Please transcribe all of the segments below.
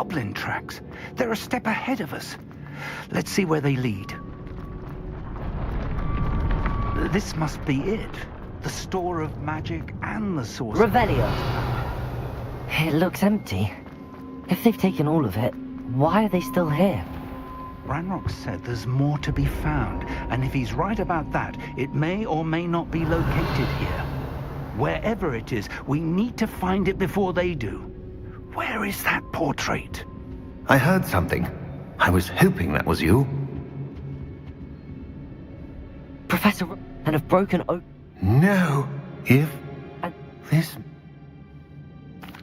goblin tracks. They're a step ahead of us. Let's see where they lead. This must be it. The store of magic and the source. Revelio. It looks empty. If they've taken all of it, why are they still here? Ranrock said there's more to be found, and if he's right about that, it may or may not be located here. Wherever it is, we need to find it before they do. Where is that portrait? I heard something. I was hoping that was you. Professor, and have broken open. No, if And this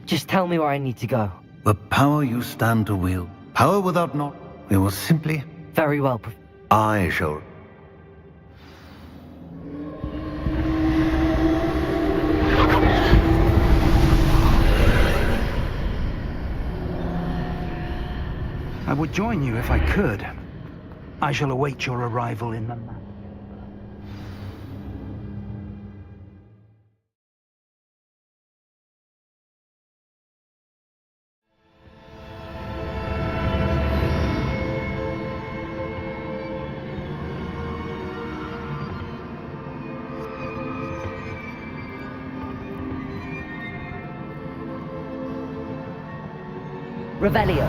just tell me where I need to go. the power you stand to wield, power without not, we will simply, Very well, I shall. I would join you if I could. I shall await your arrival in the map. Revelio.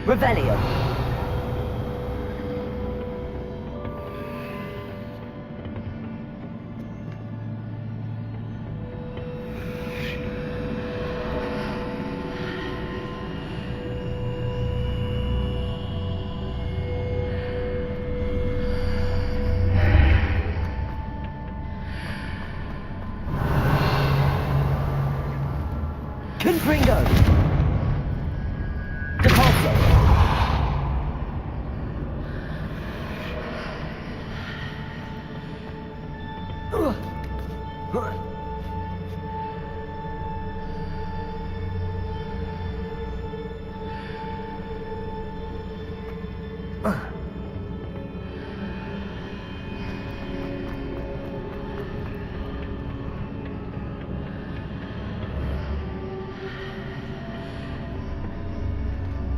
Revelio. Confringo. Deposit.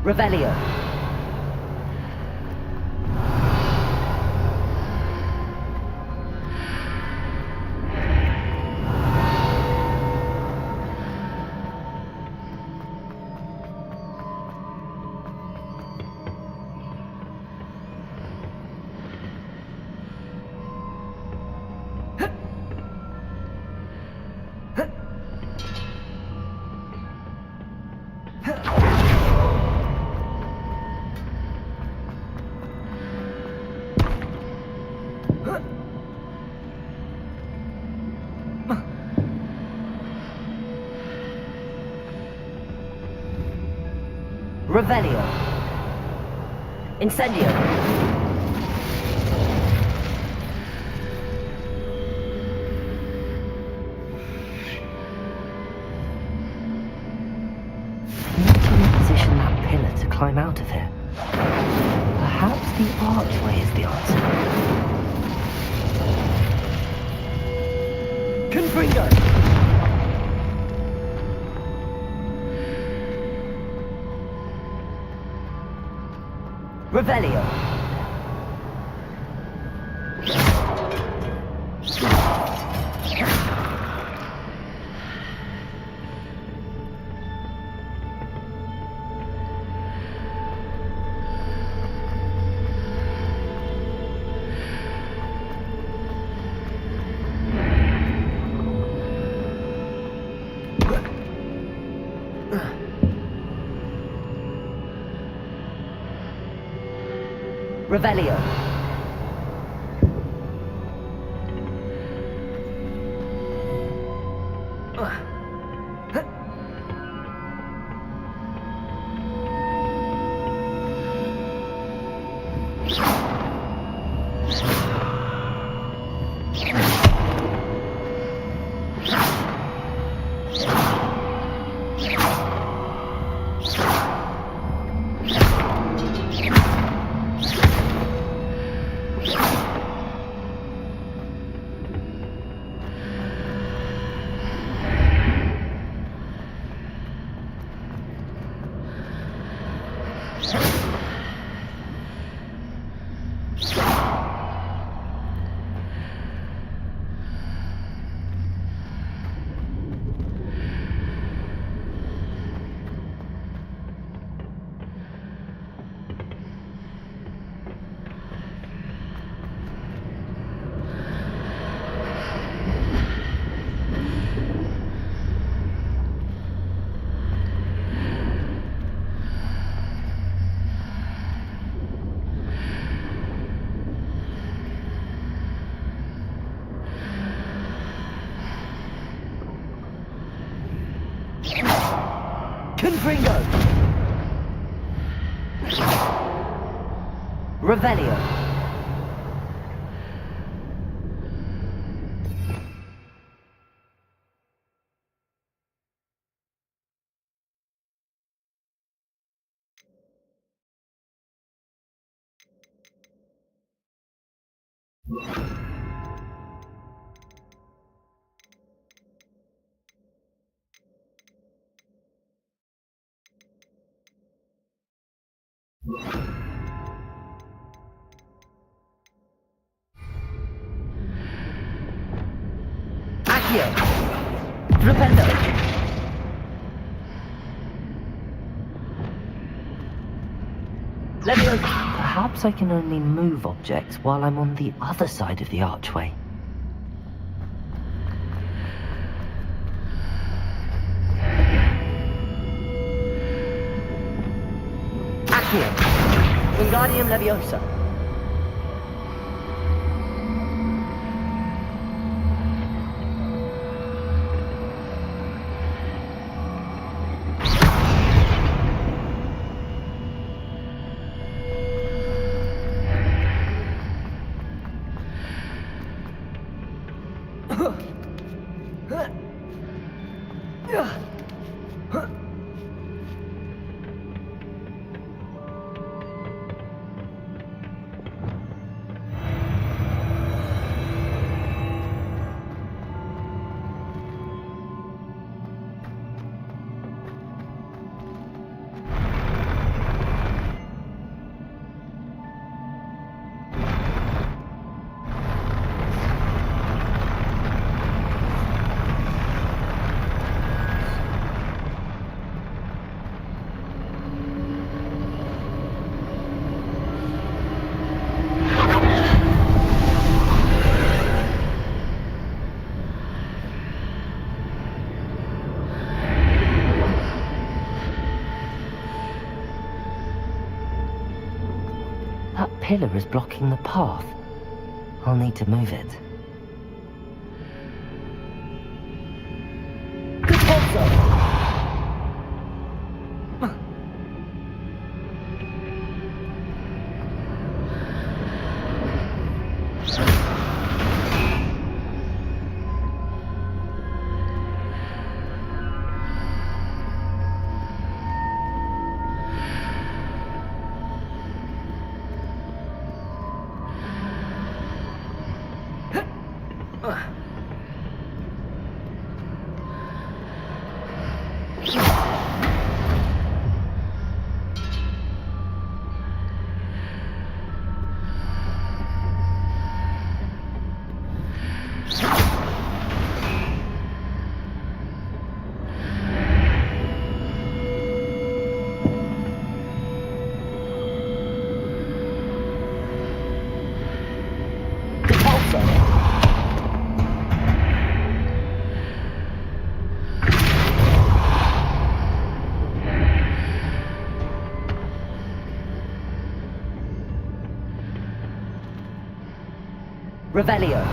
Revelio. Revelio. Incendio. Need to reposition that pillar to climb out of here. Perhaps the archway is the answer. Confringo. Revelio. Revelio. Confringo. Revelio. Accio. Flipendo. Levio. Perhaps I can only move objects while I'm on the other side of the archway. Accio. Wingardium Leviosa. That pillar is blocking the path. I'll need to move it. Good also. Revelio.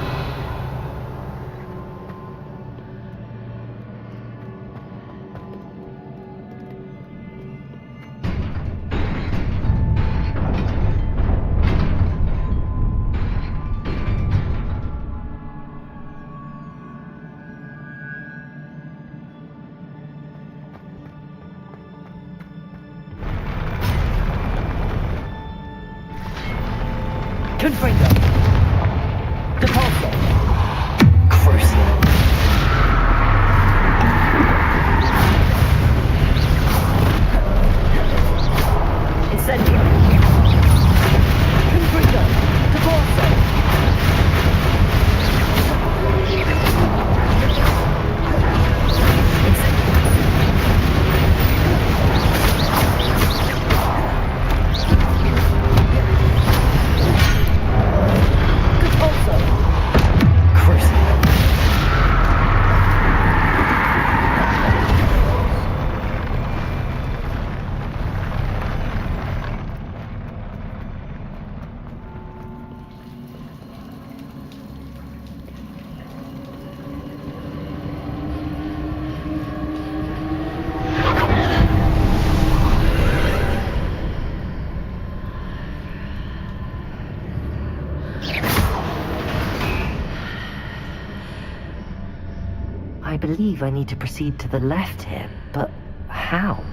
Confringo. Depulso. Crucial. Incendio. Confringo. Depulso. I believe I need to proceed to the left here, but how?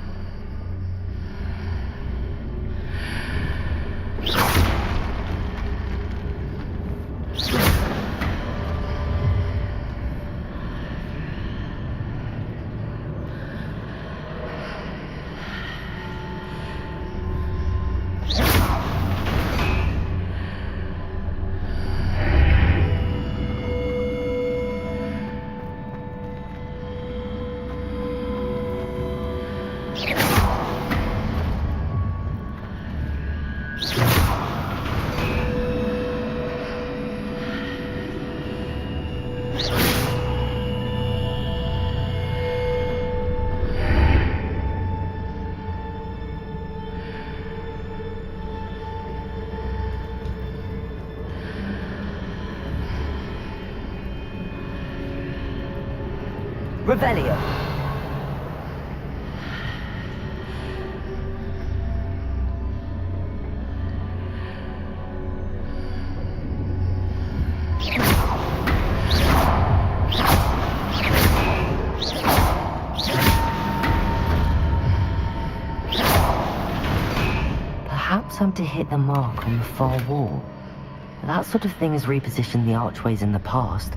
Revelio. Perhaps I'm to hit the mark on the far wall. That sort of thing has repositioned the archways in the past.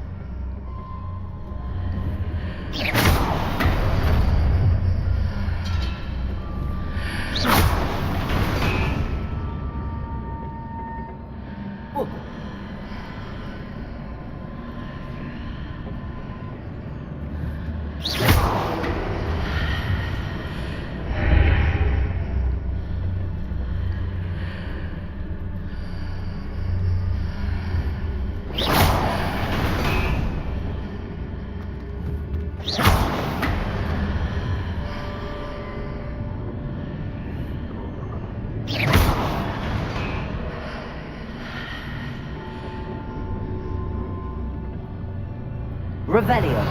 Revelio.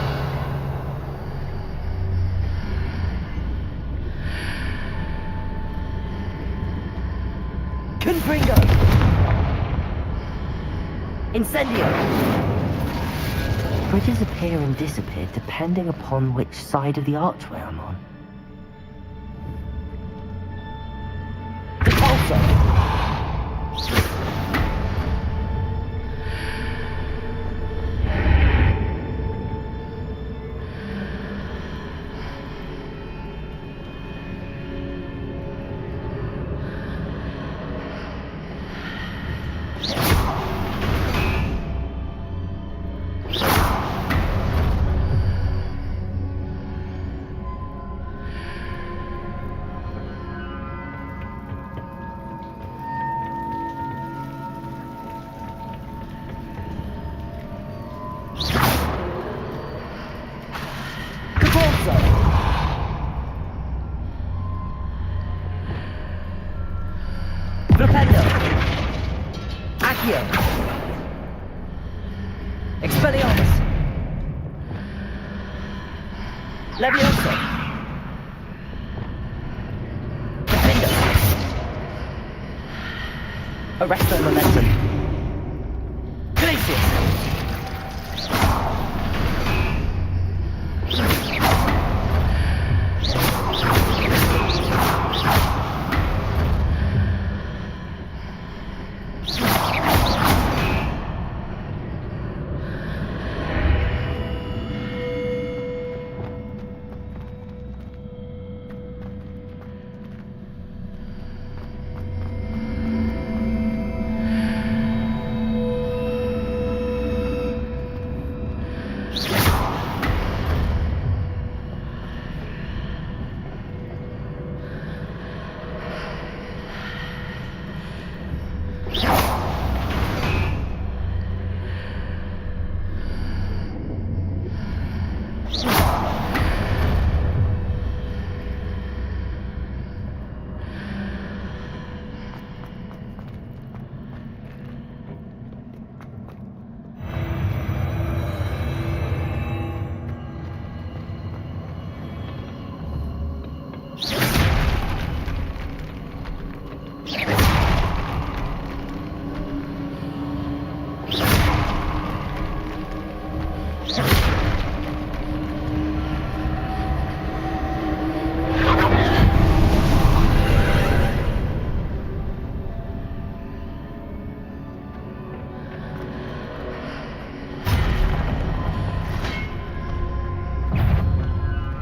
Confringo. Incendio. Bridges appear and disappear depending upon which side of the archway I'm on. Depulso. Arrest their momentum. Glacius!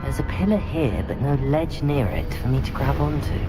There's a pillar here, but no ledge near it for me to grab onto.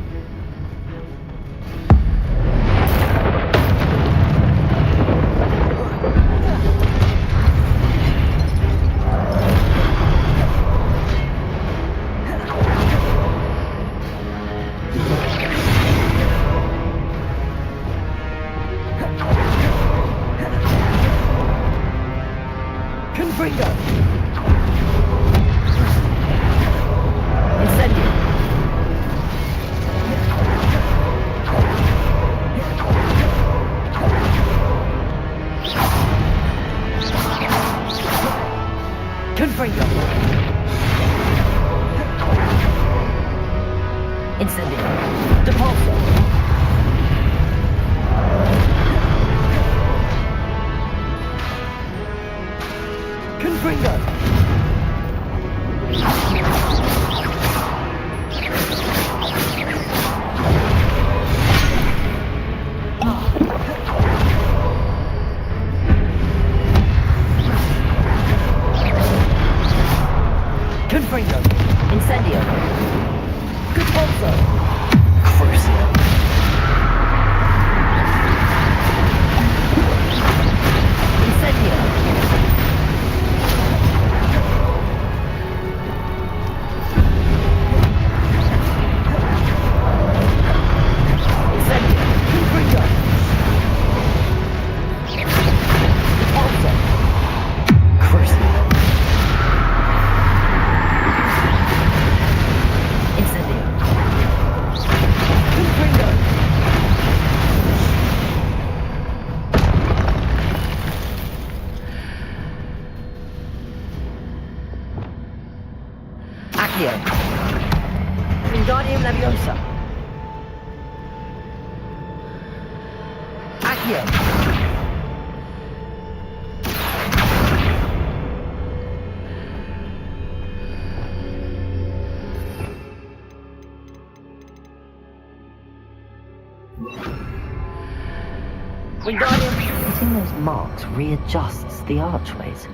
Hitting those marks readjusts the archways.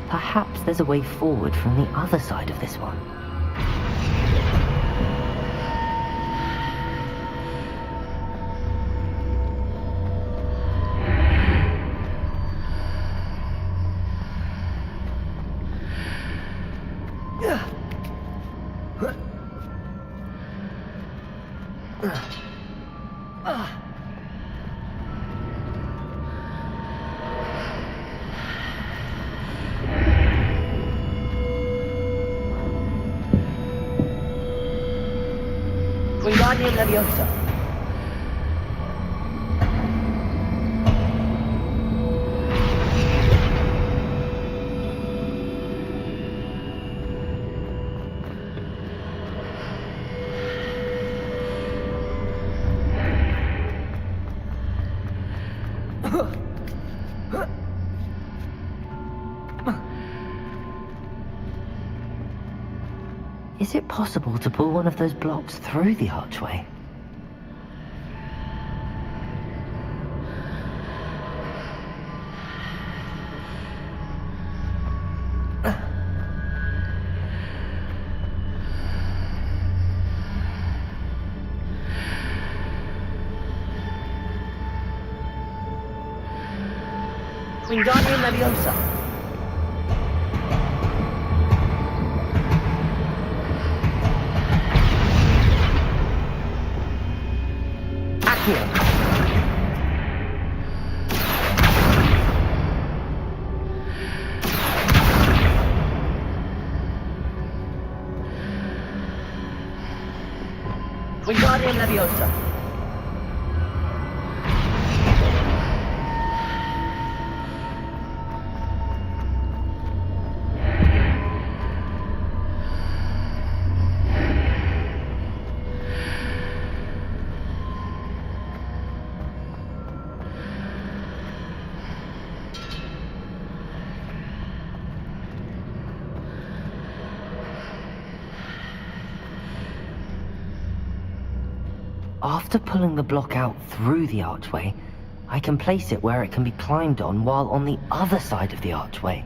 Perhaps there's a way forward from the other side of this one. Wingardium Leviosa. Is it possible to pull one of those blocks through the archway? Wingardium Leviosa. Accio. Wingardium Leviosa. After pulling the block out through the archway, I can place it where it can be climbed on while on the other side of the archway.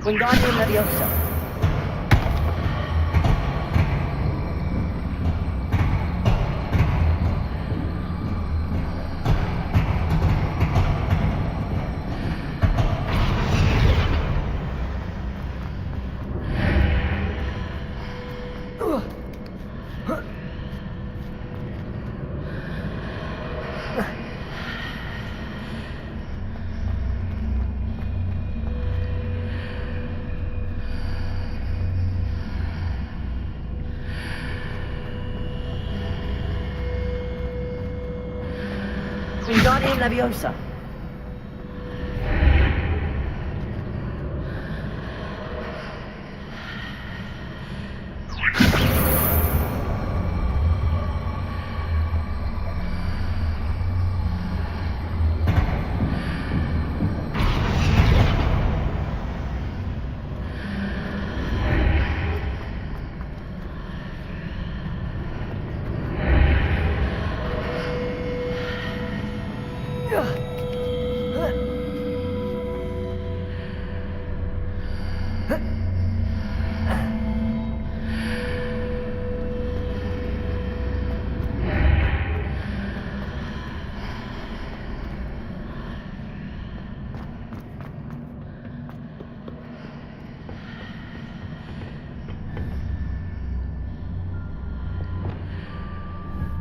Wingardium Leviosa. Wingardium Leviosa.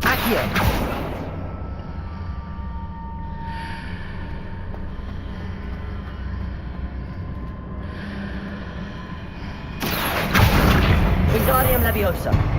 Accio. Wingardium Leviosa.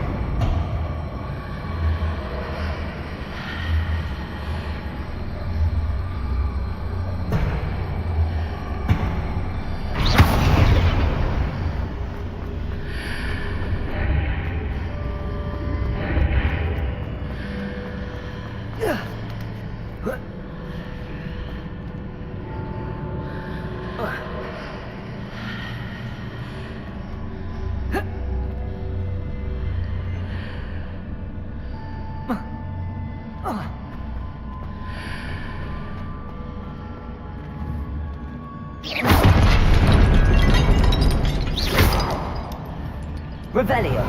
Revelio.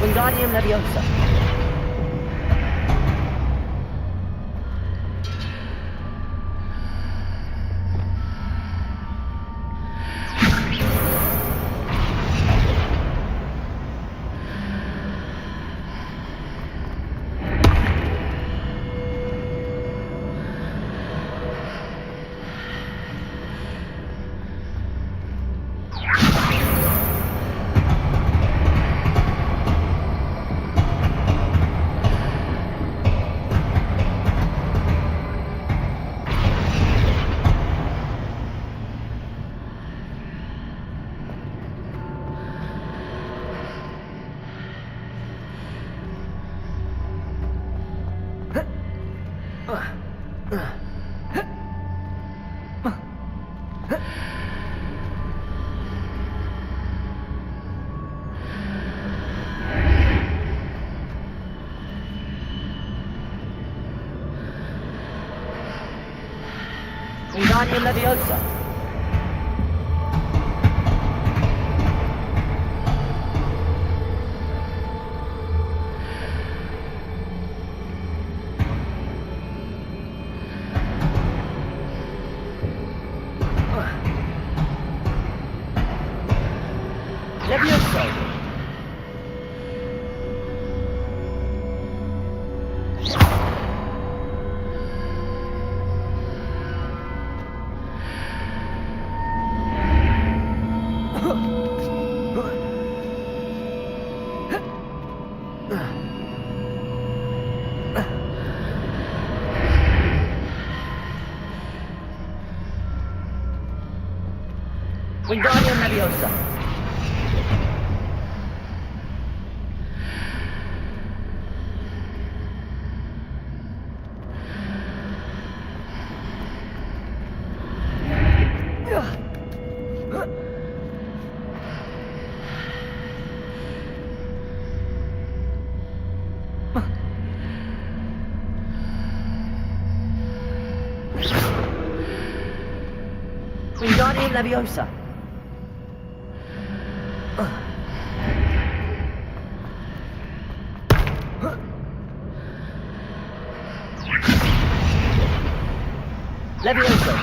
Wingardium Leviosa. Wingardium Leviosa. Levioso. Wingardium Leviosa. Wingardium Leviosa. Levioso.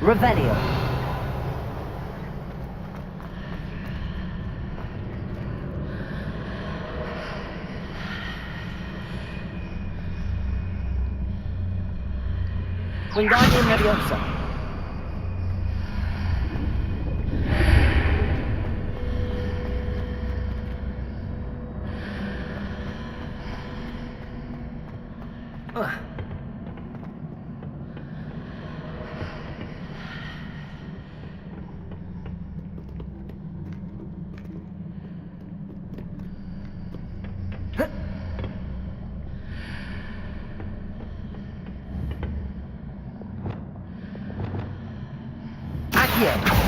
Revelio. Wingardium Leviosa. Accio.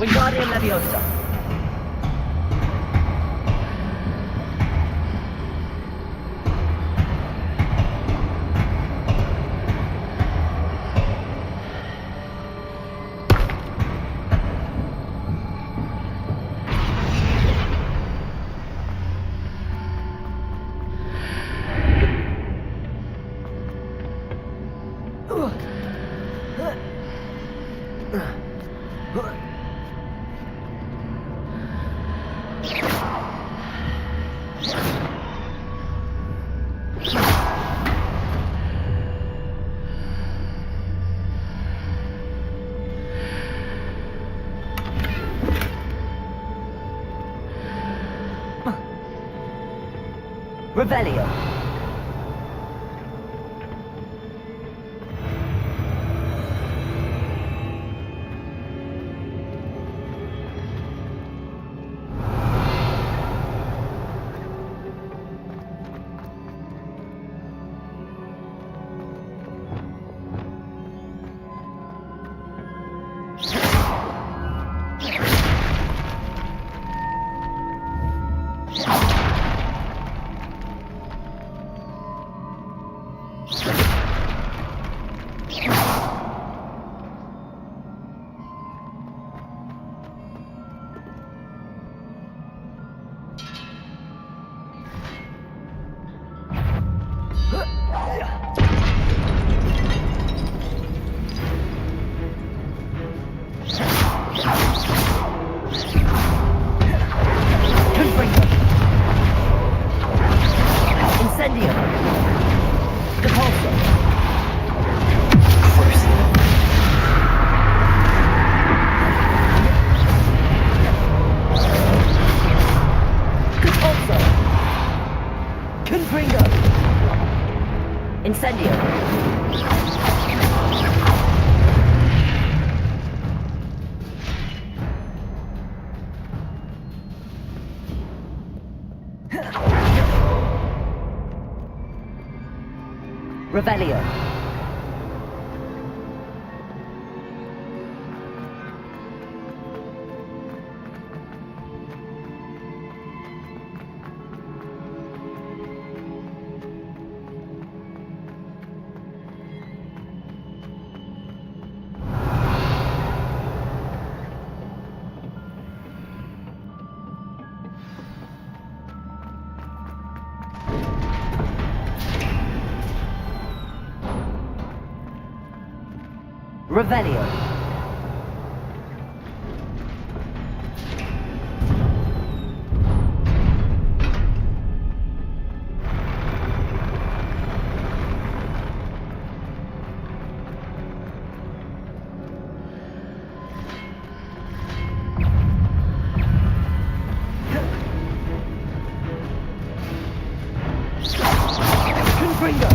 Wingardium Leviosa. Revelio. Confringo. Incendio. Depulso. Depulso. Confringo. Incendio. Revelio. Revelio. Confringo.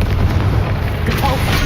Depulso.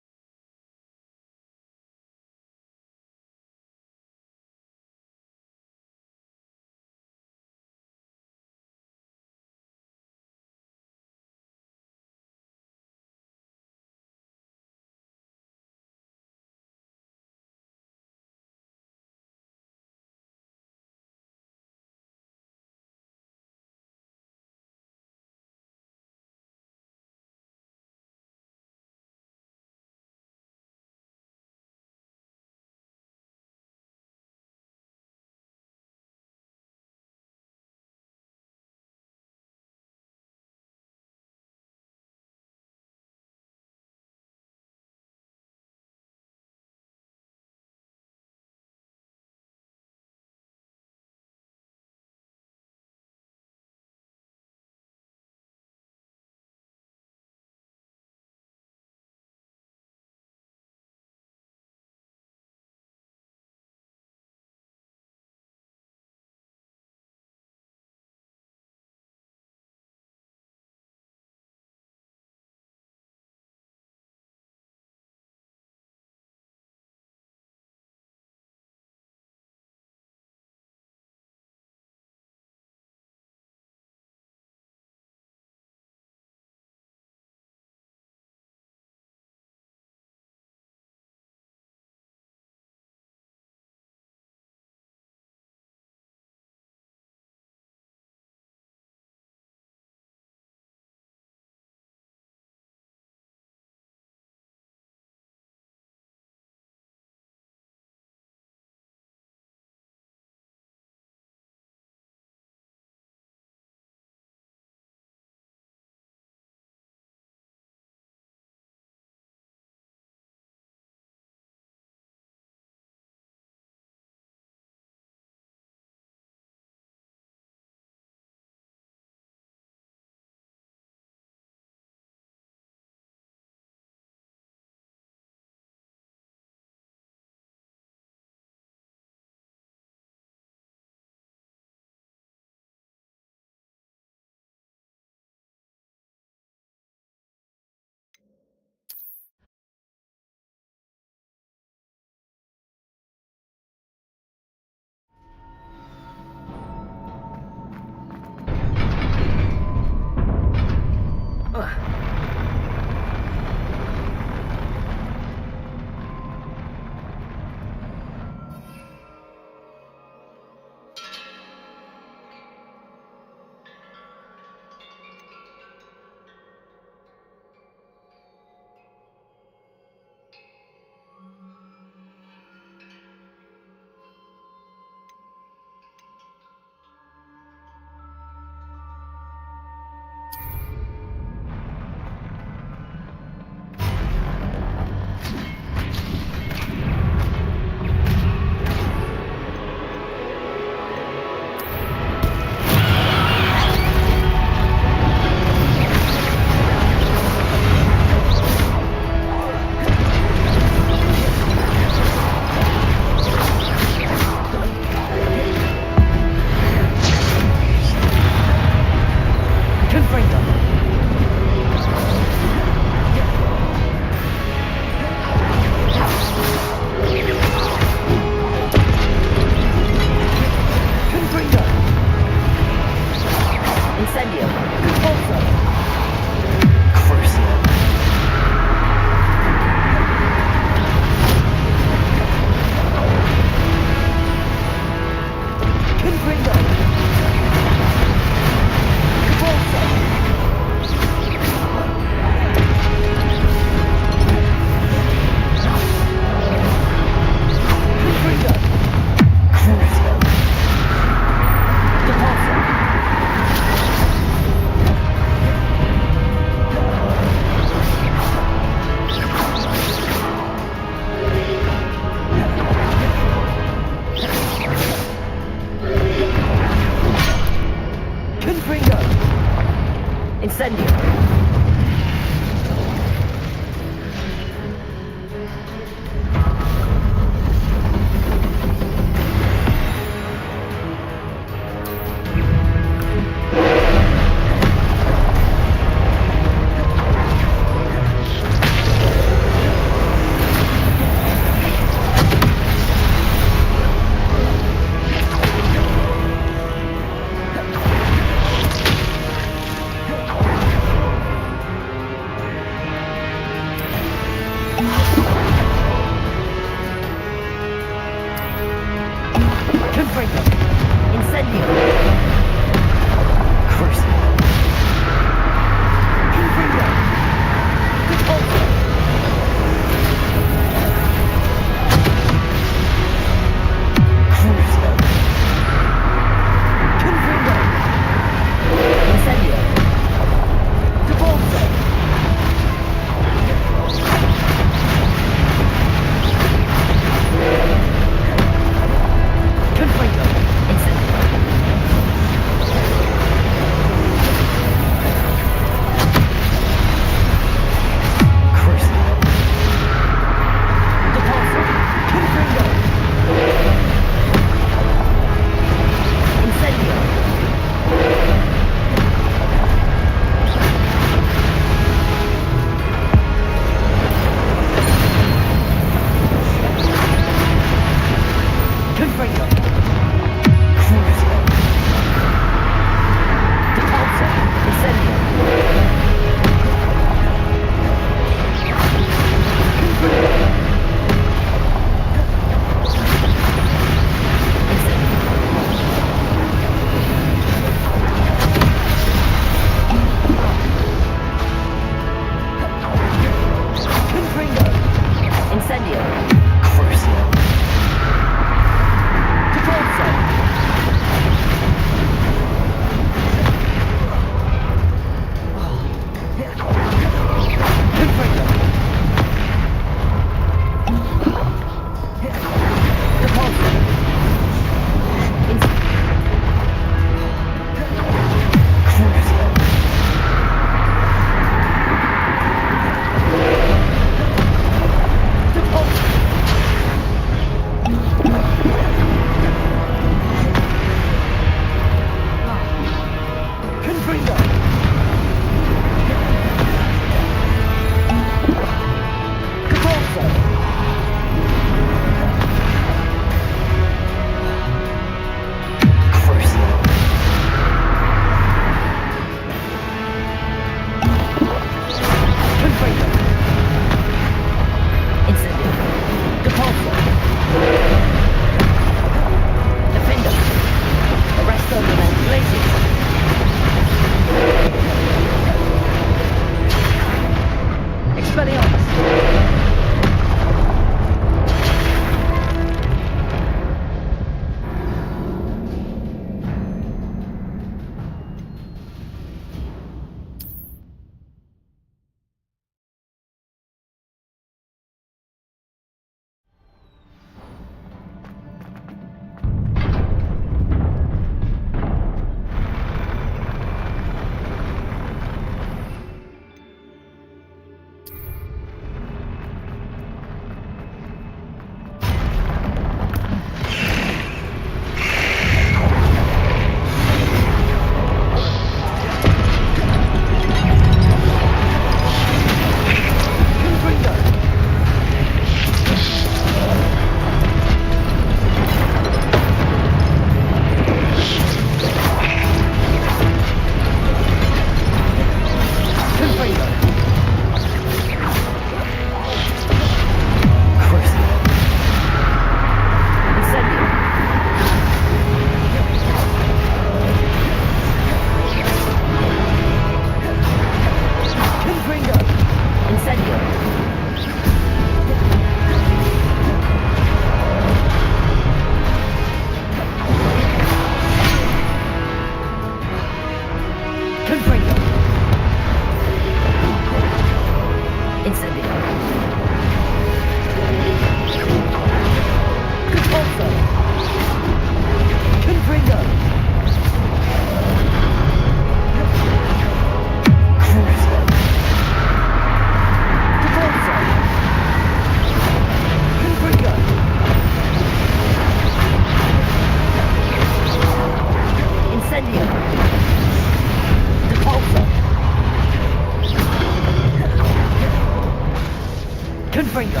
Confringo.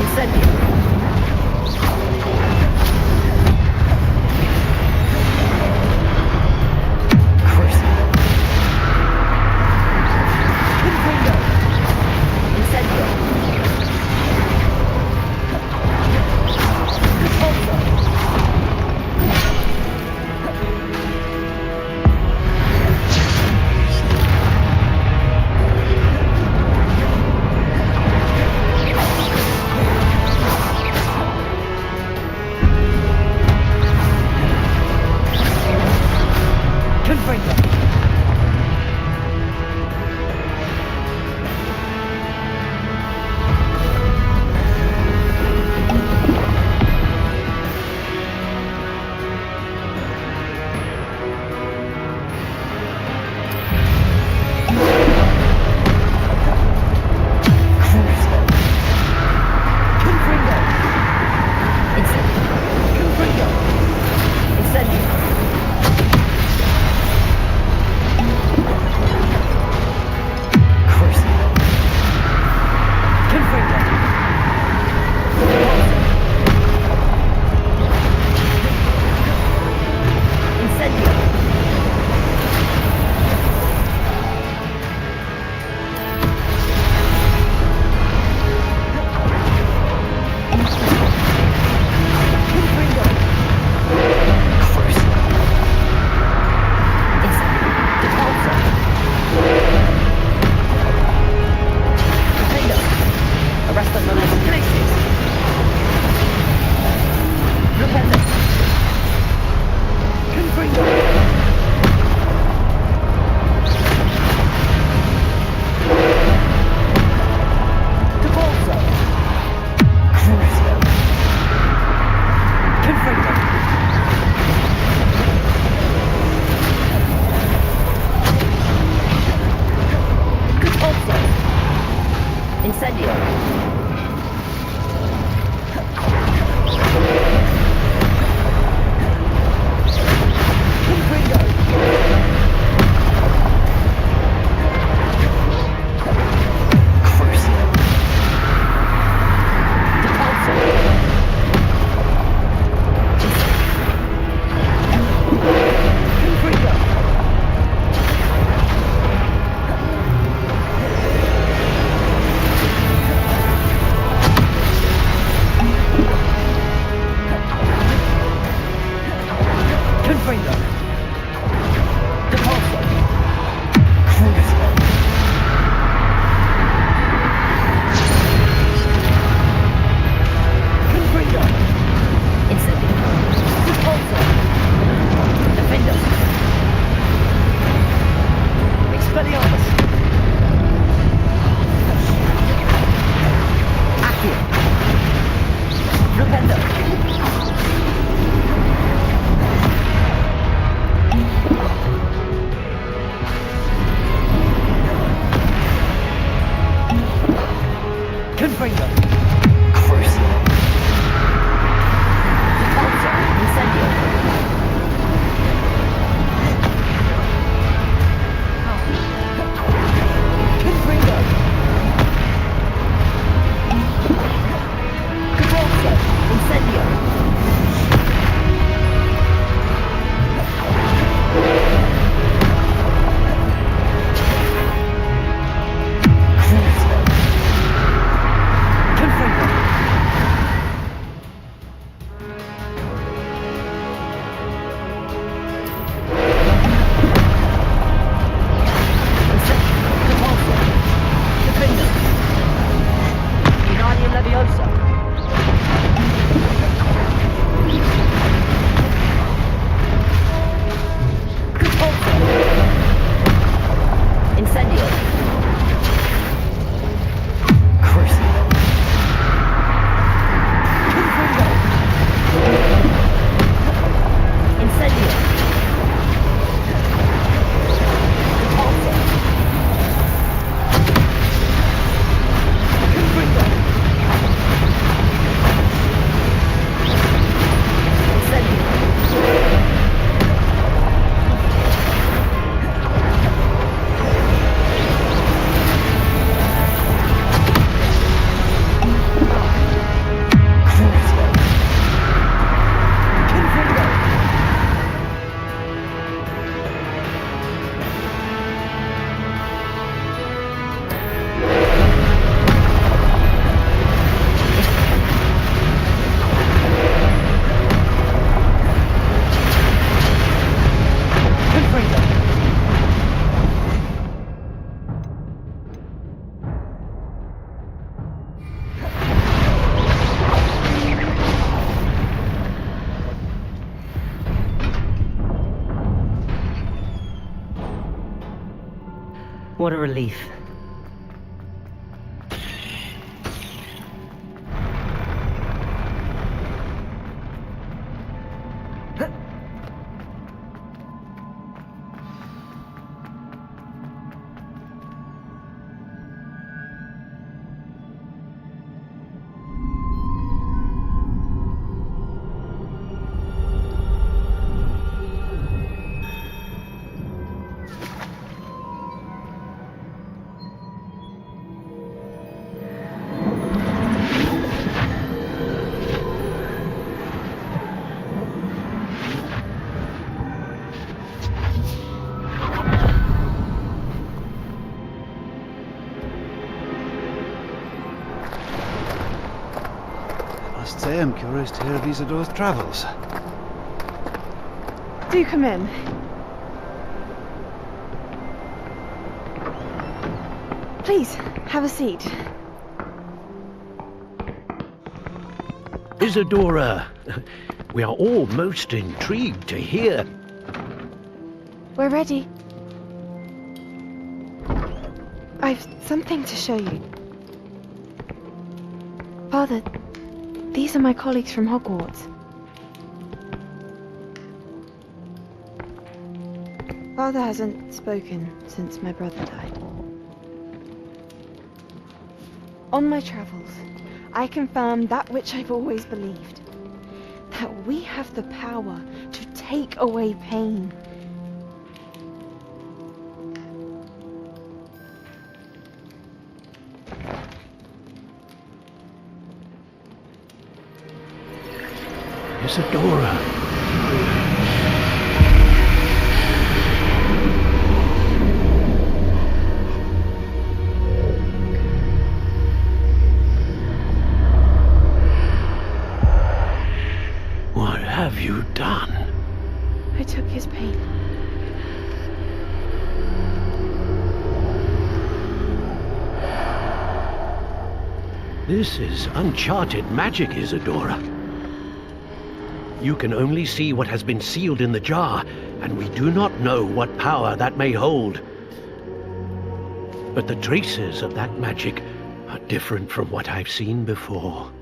Incendio. Crucible. Confringo. Incendio. Repulso. What a relief. I am curious to hear of Isadore's travels. Do come in. Please, have a seat. Isadora, we are all most intrigued to hear. We're ready. I've something to show you. Father, these are my colleagues from Hogwarts. Father hasn't spoken since my brother died. On my travels, I confirmed that which I've always believed. That we have the power to take away pain. Isadora. What have you done? I took his pain. This is uncharted magic, Isadora. You can only see what has been sealed in the jar, and we do not know what power that may hold. But the traces of that magic are different from what I've seen before.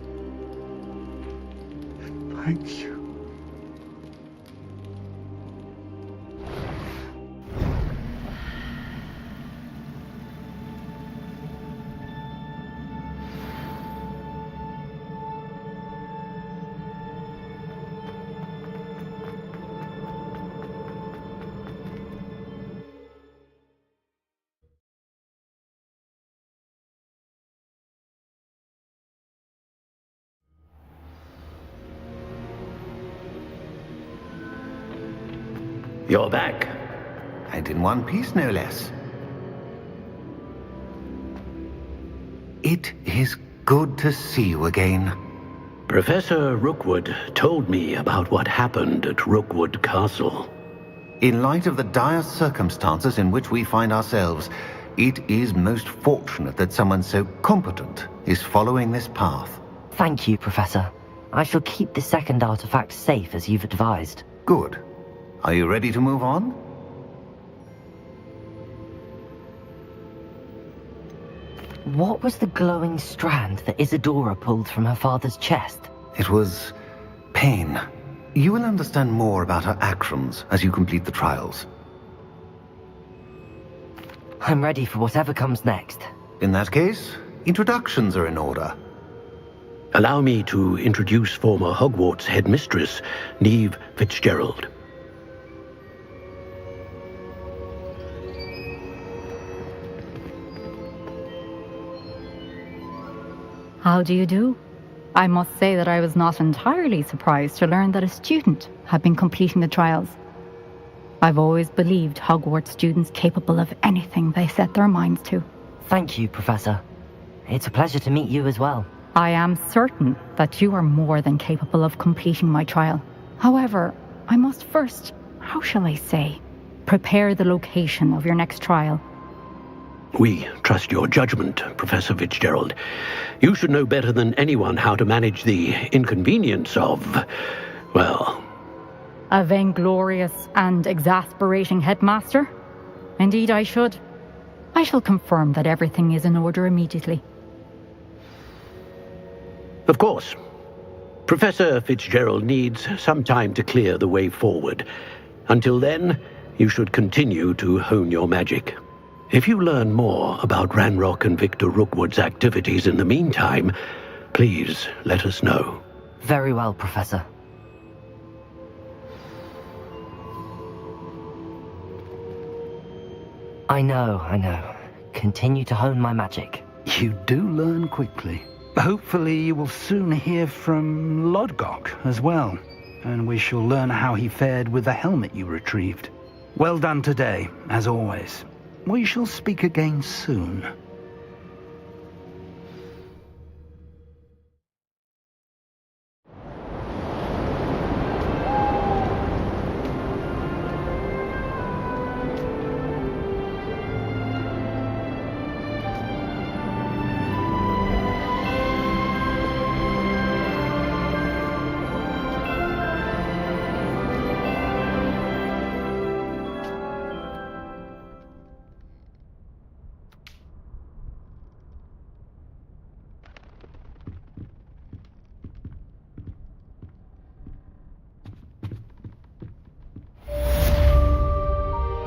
Thank you. You're back. And in one piece, no less. It is good to see you again. Professor Rookwood told me about what happened at Rookwood Castle. In light of the dire circumstances in which we find ourselves, it is most fortunate that someone so competent is following this path. Thank you, Professor. I shall keep the second artifact safe as you've advised. Good. Are you ready to move on? What was the glowing strand that Isadora pulled from her father's chest? It was pain. You will understand more about her actions as you complete the trials. I'm ready for whatever comes next. In that case, introductions are in order. Allow me to introduce former Hogwarts headmistress, Neve Fitzgerald. How do you do? I must say that I was not entirely surprised to learn that a student had been completing the trials. I've always believed Hogwarts students capable of anything they set their minds to. Thank you, Professor. It's a pleasure to meet you as well. I am certain that you are more than capable of completing my trial. However, I must first, how shall I say, prepare the location of your next trial. We trust your judgment, Professor Fitzgerald. You should know better than anyone how to manage the inconvenience of, well... A vainglorious and exasperating headmaster? Indeed I should. I shall confirm that everything is in order immediately. Of course. Professor Fitzgerald needs some time to clear the way forward. Until then, you should continue to hone your magic. If you learn more about Ranrock and Victor Rookwood's activities in the meantime, please let us know. Very well, Professor. I know. Continue to hone my magic. You do learn quickly. Hopefully you will soon hear from Lodgok as well, and we shall learn how he fared with the helmet you retrieved. Well done today, as always. We shall speak again soon.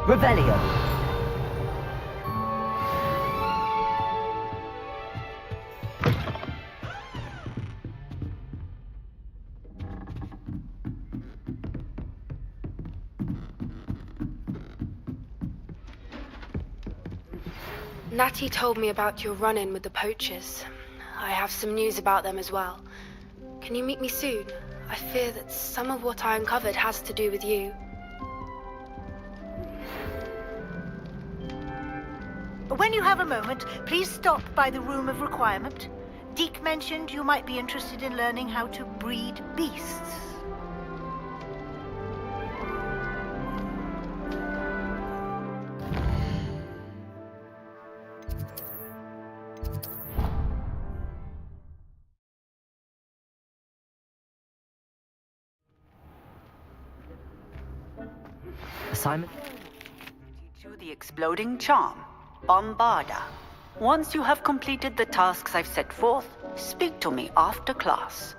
Revelio. Natty told me about your run-in with the poachers. I have some news about them as well. Can you meet me soon? I fear that some of what I uncovered has to do with you. When you have a moment, please stop by the Room of Requirement. Deke mentioned you might be interested in learning how to breed beasts. Assignment? Teach you the exploding charm, Bombarda. Once you have completed the tasks I've set forth, speak to me after class.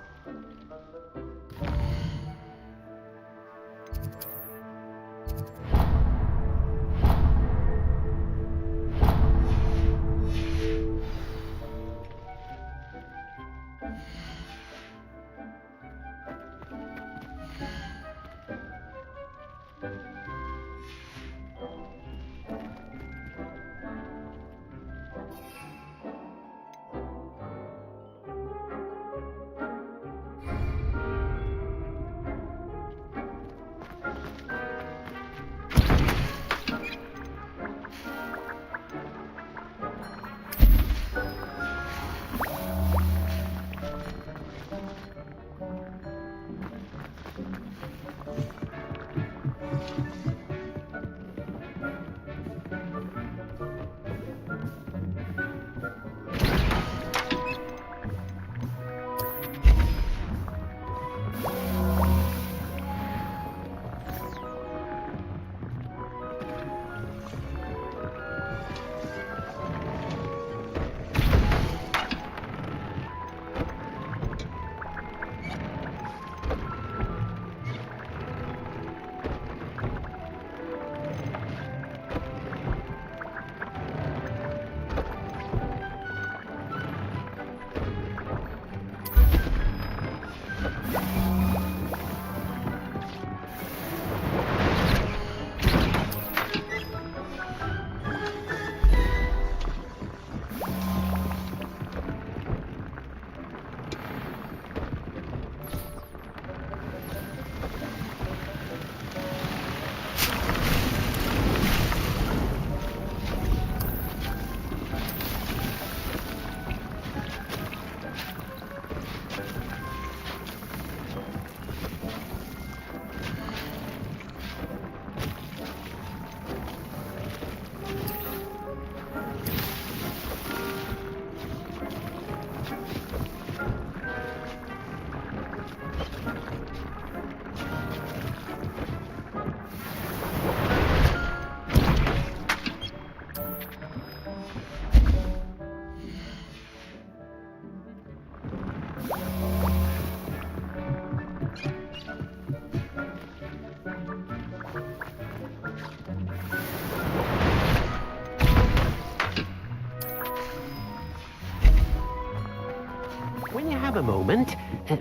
When you have a moment,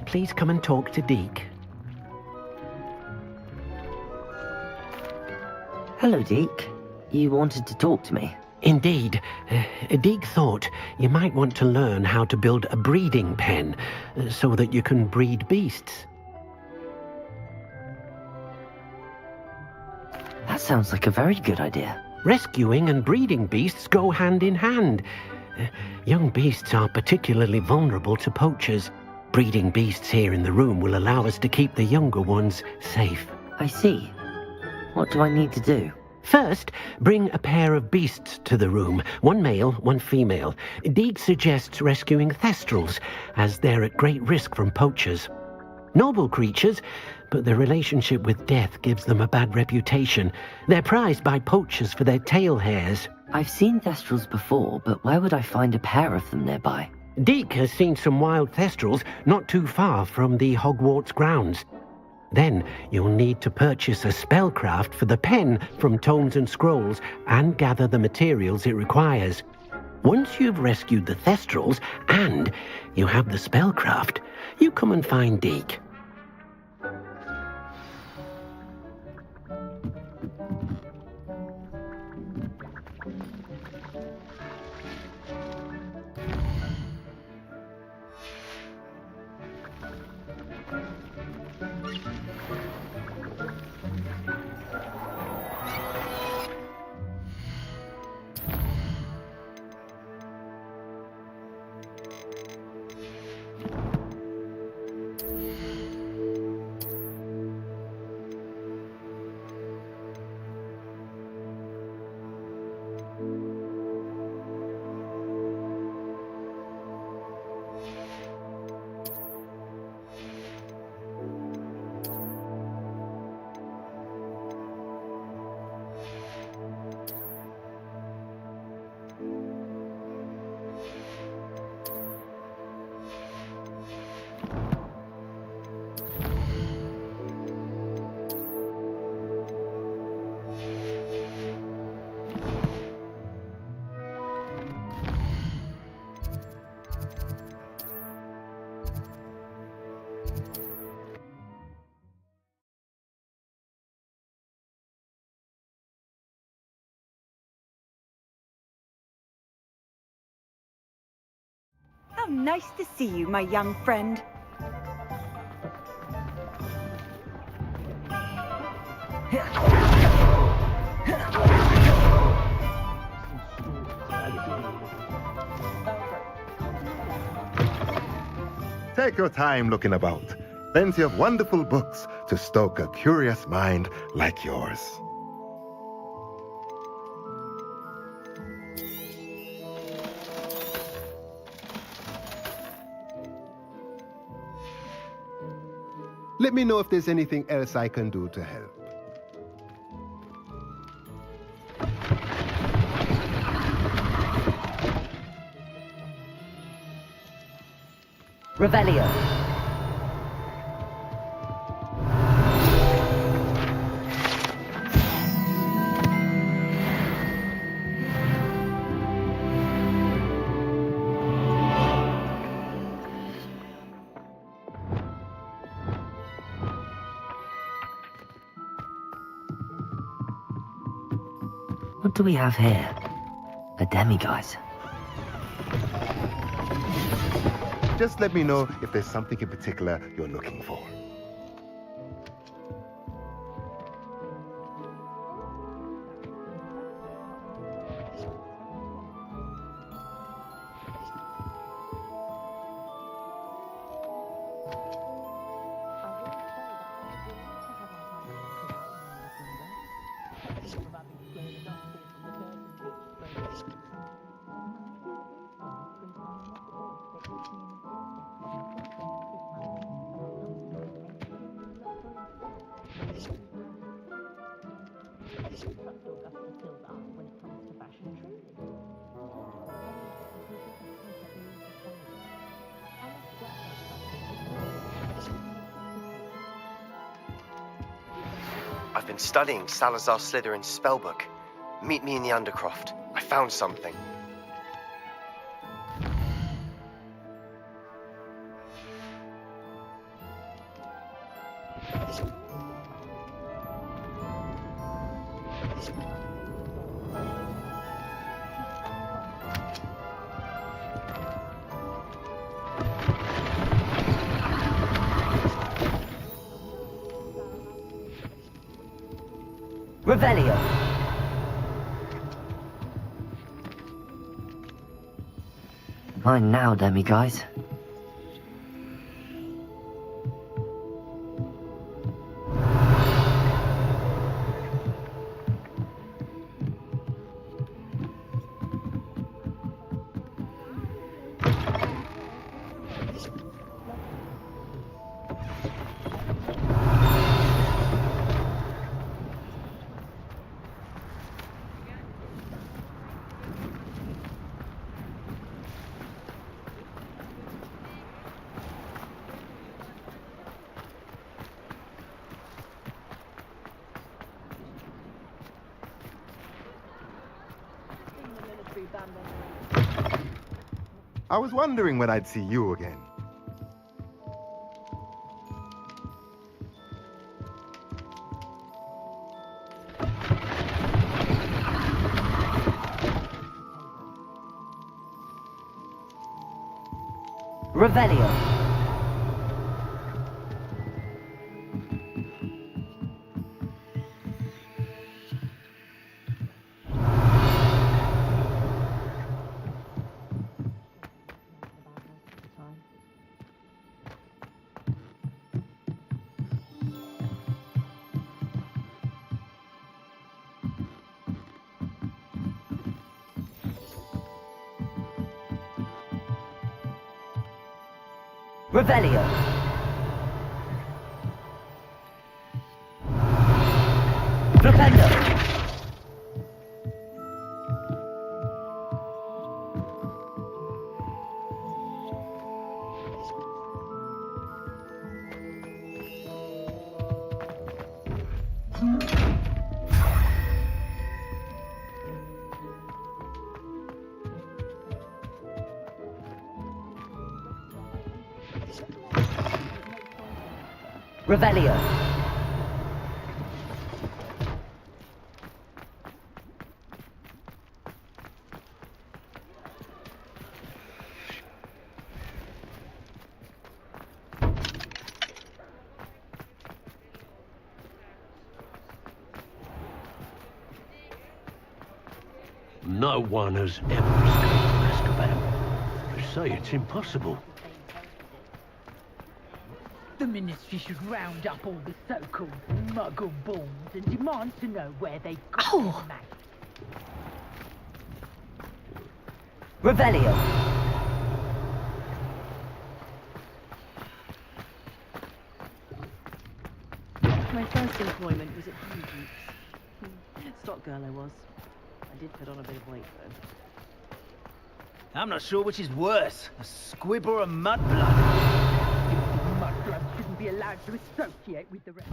please come and talk to Deke. Hello, Deke. You wanted to talk to me? Indeed. Deke thought you might want to learn how to build a breeding pen so that you can breed beasts. That sounds like a very good idea. Rescuing and breeding beasts go hand in hand. Young beasts are particularly vulnerable to poachers. Breeding beasts here in the room will allow us to keep the younger ones safe. I see. What do I need to do? First, bring a pair of beasts to the room. One male, one female. Deke suggests rescuing thestrals, as they're at great risk from poachers. Noble creatures, but their relationship with death gives them a bad reputation. They're prized by poachers for their tail hairs. I've seen thestrals before, but where would I find a pair of them nearby? Deke has seen some wild thestrals not too far from the Hogwarts grounds. Then you'll need to purchase a spellcraft for the pen from Tomes and Scrolls and gather the materials it requires. Once you've rescued the thestrals and you have the spellcraft, you come and find Deke. How nice to see you, my young friend. Take your time looking about. Plenty of wonderful books to stoke a curious mind like yours. Let me know if there's anything else I can do to help. Revelio. What do we have here? A demiguise. Just let me know if there's something in particular you're looking for. I've been studying Salazar Slytherin's spellbook. Meet me in the Undercroft. I found something. Revelio. Mine now, demi guys. I was wondering when I'd see you again. Revelio. Revelio. Flipendo. Revelio. No one has ever escaped from Azkaban. They say it's impossible. The Ministry should round up all the so-called muggle-borns and demand to know where they got their magic. Revelio. My first employment was at Hogwarts. Stock girl I was. I did put on a bit of weight though. I'm not sure which is worse, a squib or a mudblood. Mudblood shouldn't be allowed to associate with the rest.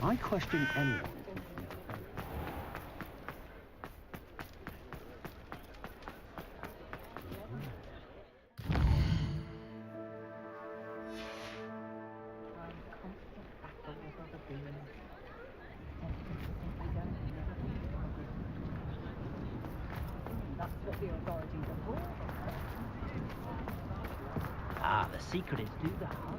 I question anyone. Ah, the secret is do the hard.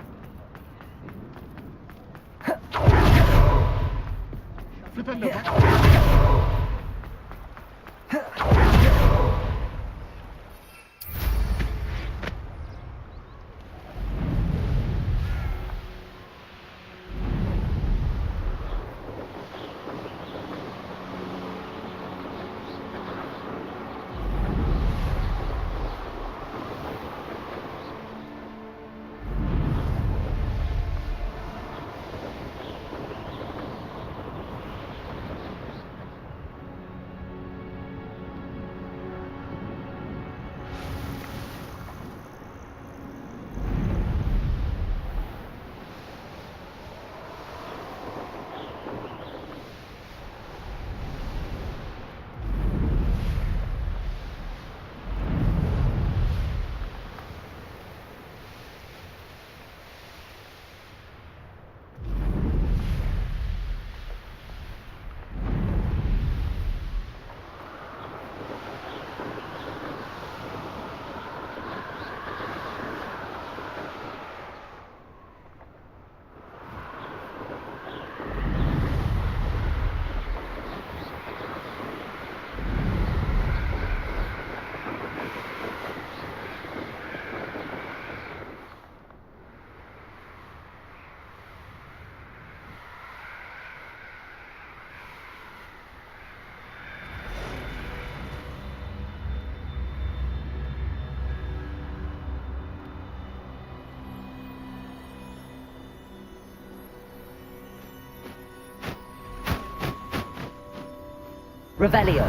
Revelio.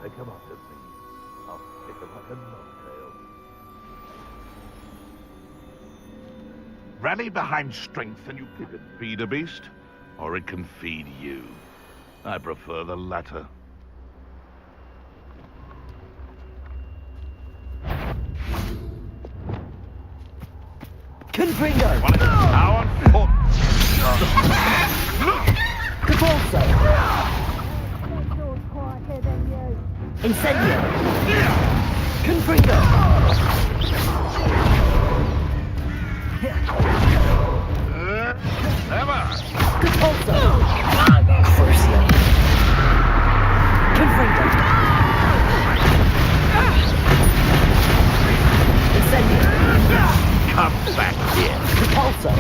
They come up to me. I'll pick them like a knobtail. Rally behind strength and you can feed a beast, or it can feed you. I prefer the latter. Confringo! Now on foot! Cabalso! Incendio! Confringo! Never! Cabalso! Crucio! Confringo! Incendio! Come back here! Cabalso!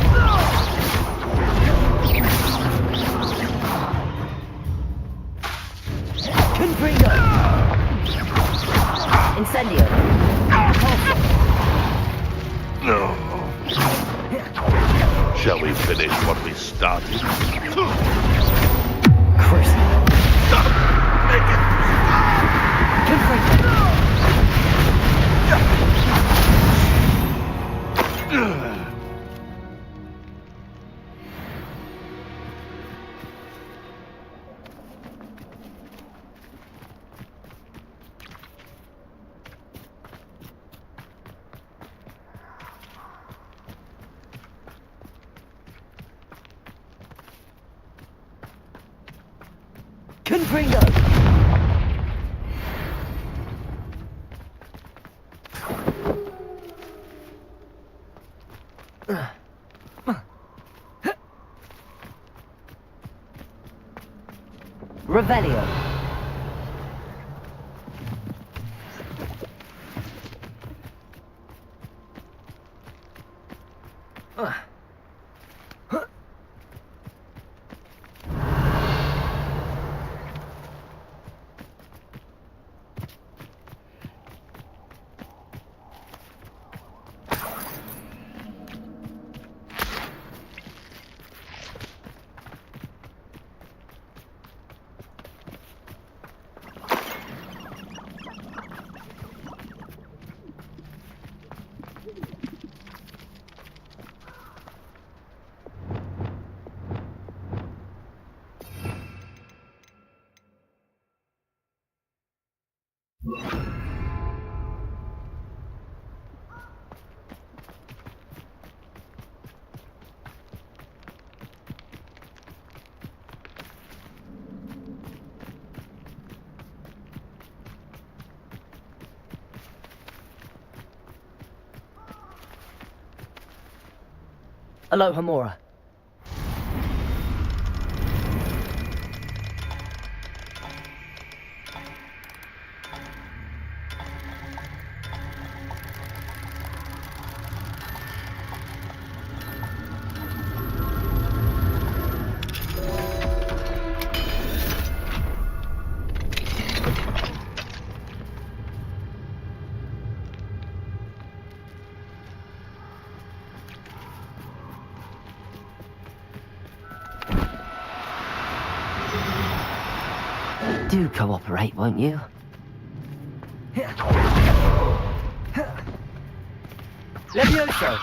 Confringo! Incendio! No. Shall we finish what we started? Crucio! Make it! Confringo! Confringo! Revelio. Aloha Mora. Do cooperate, won't you? Levioso!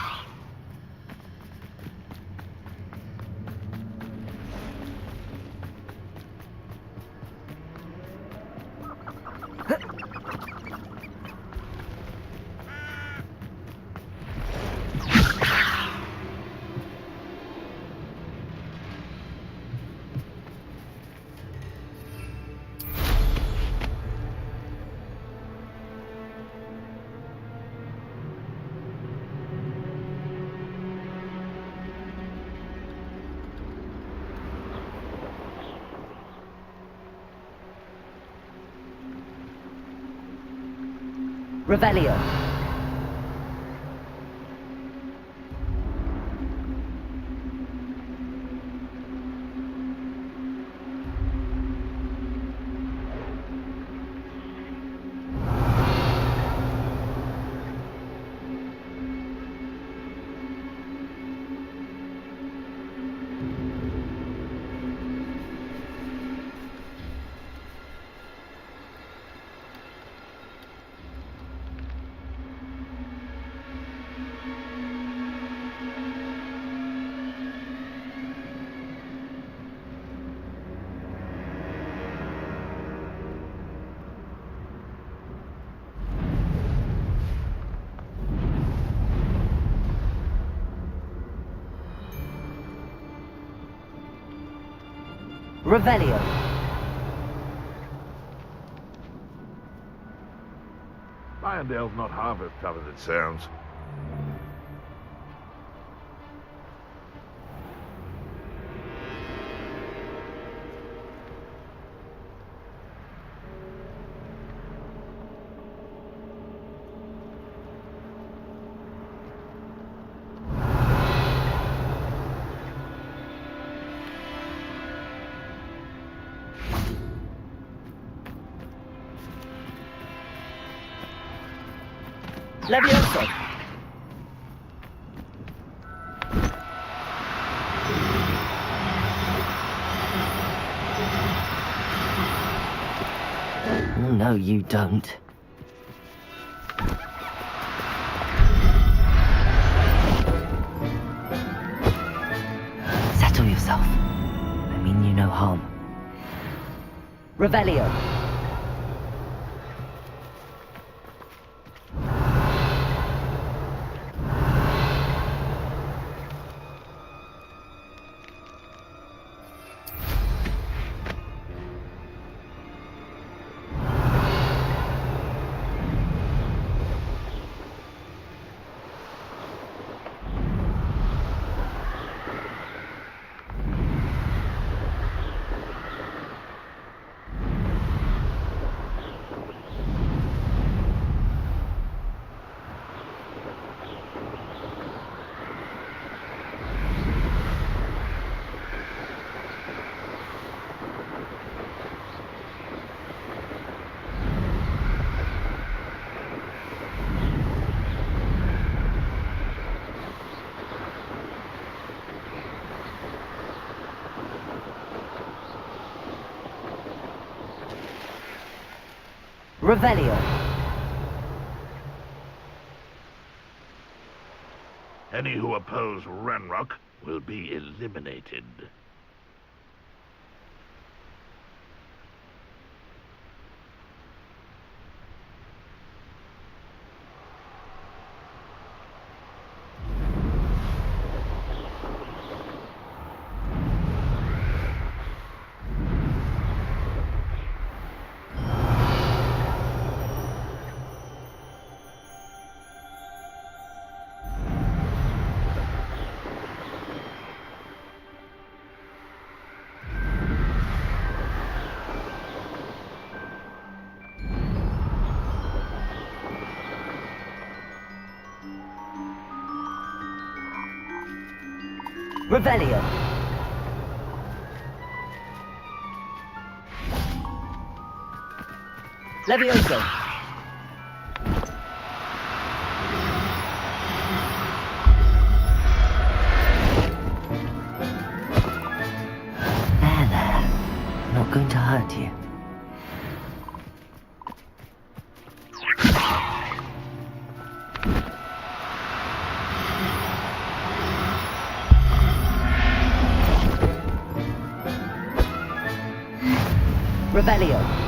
Revelio. Revelio. Irondale's not half as tough as it sounds. Levioso. No, you don't. Settle yourself. I mean you no harm. Revelio. Revelio. Any who oppose Ranrock will be eliminated. Revelio. Levioso. There. I'm not going to hurt you. Revelio.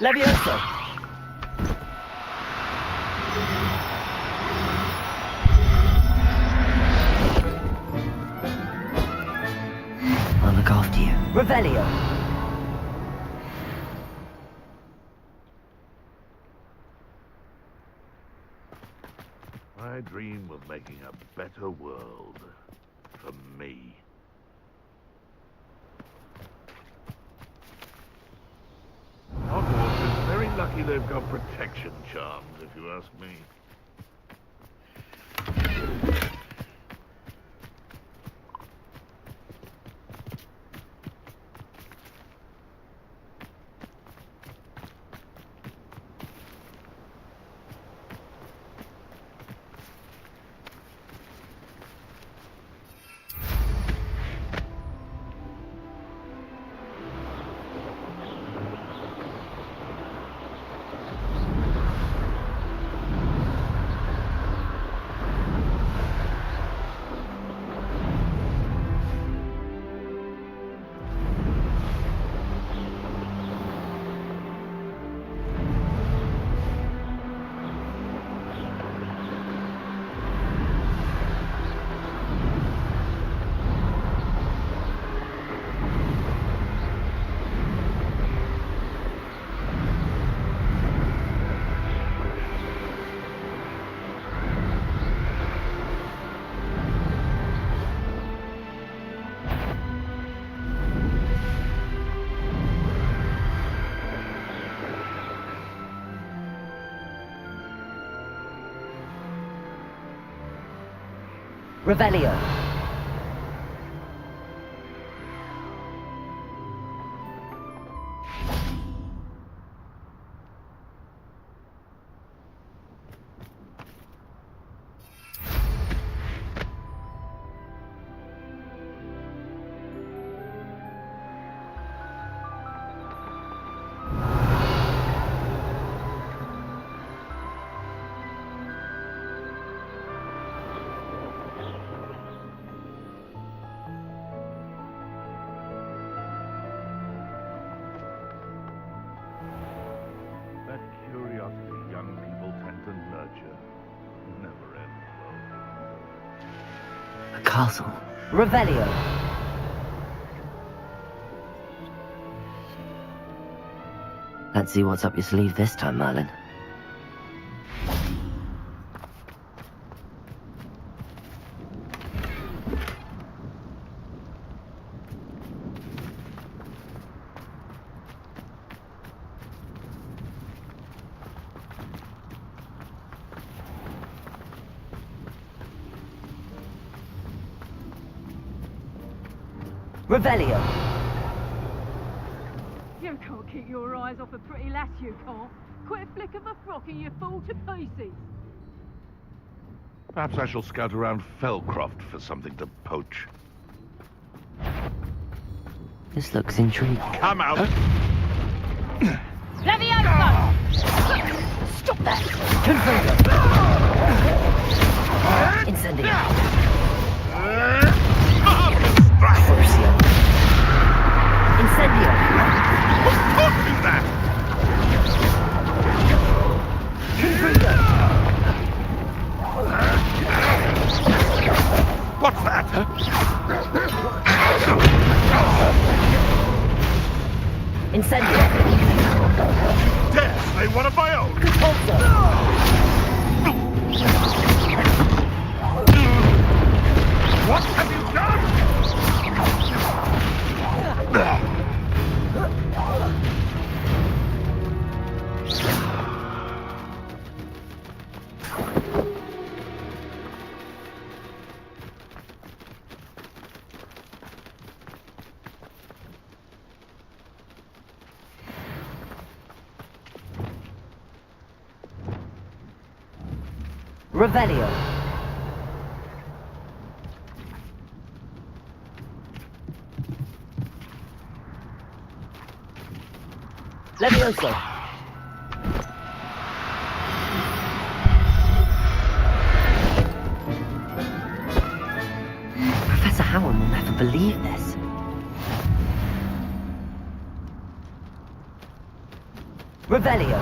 Levioso. I'll look after you. Revelio. I dream of making a better world for me. Hogwarts is very lucky they've got protection charms, if you ask me. Revelio. That curiosity young people tend to nurture never ends well. A castle. Revelio. Let's see what's up your sleeve this time, Merlin. Revelio. You can't keep your eyes off a pretty lass, you can't. Quit a flick of a frock and you fall to pieces. Perhaps I shall scout around Fellcroft for something to poach. This looks intriguing. Come out! Leviosa! Stop that! Confringo! Incendio! Crucio! Incendio! What taught you that? Confringo! What's that? Incendio! Dare slay one of my own! Repulsor! What have you done? Revelio. Levioso. Professor Howard will never believe this. Revelio.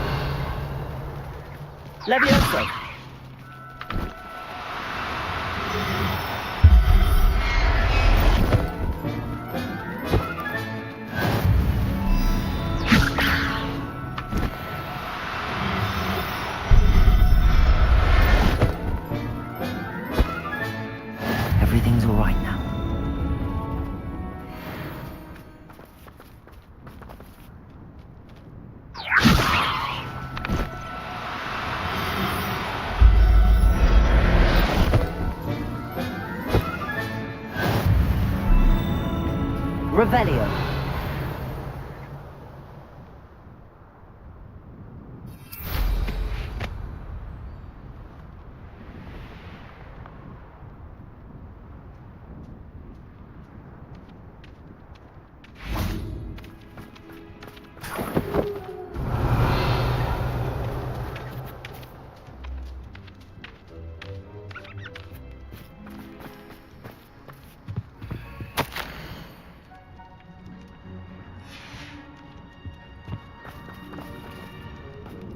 Levioso. Everything's all right now. Revelio.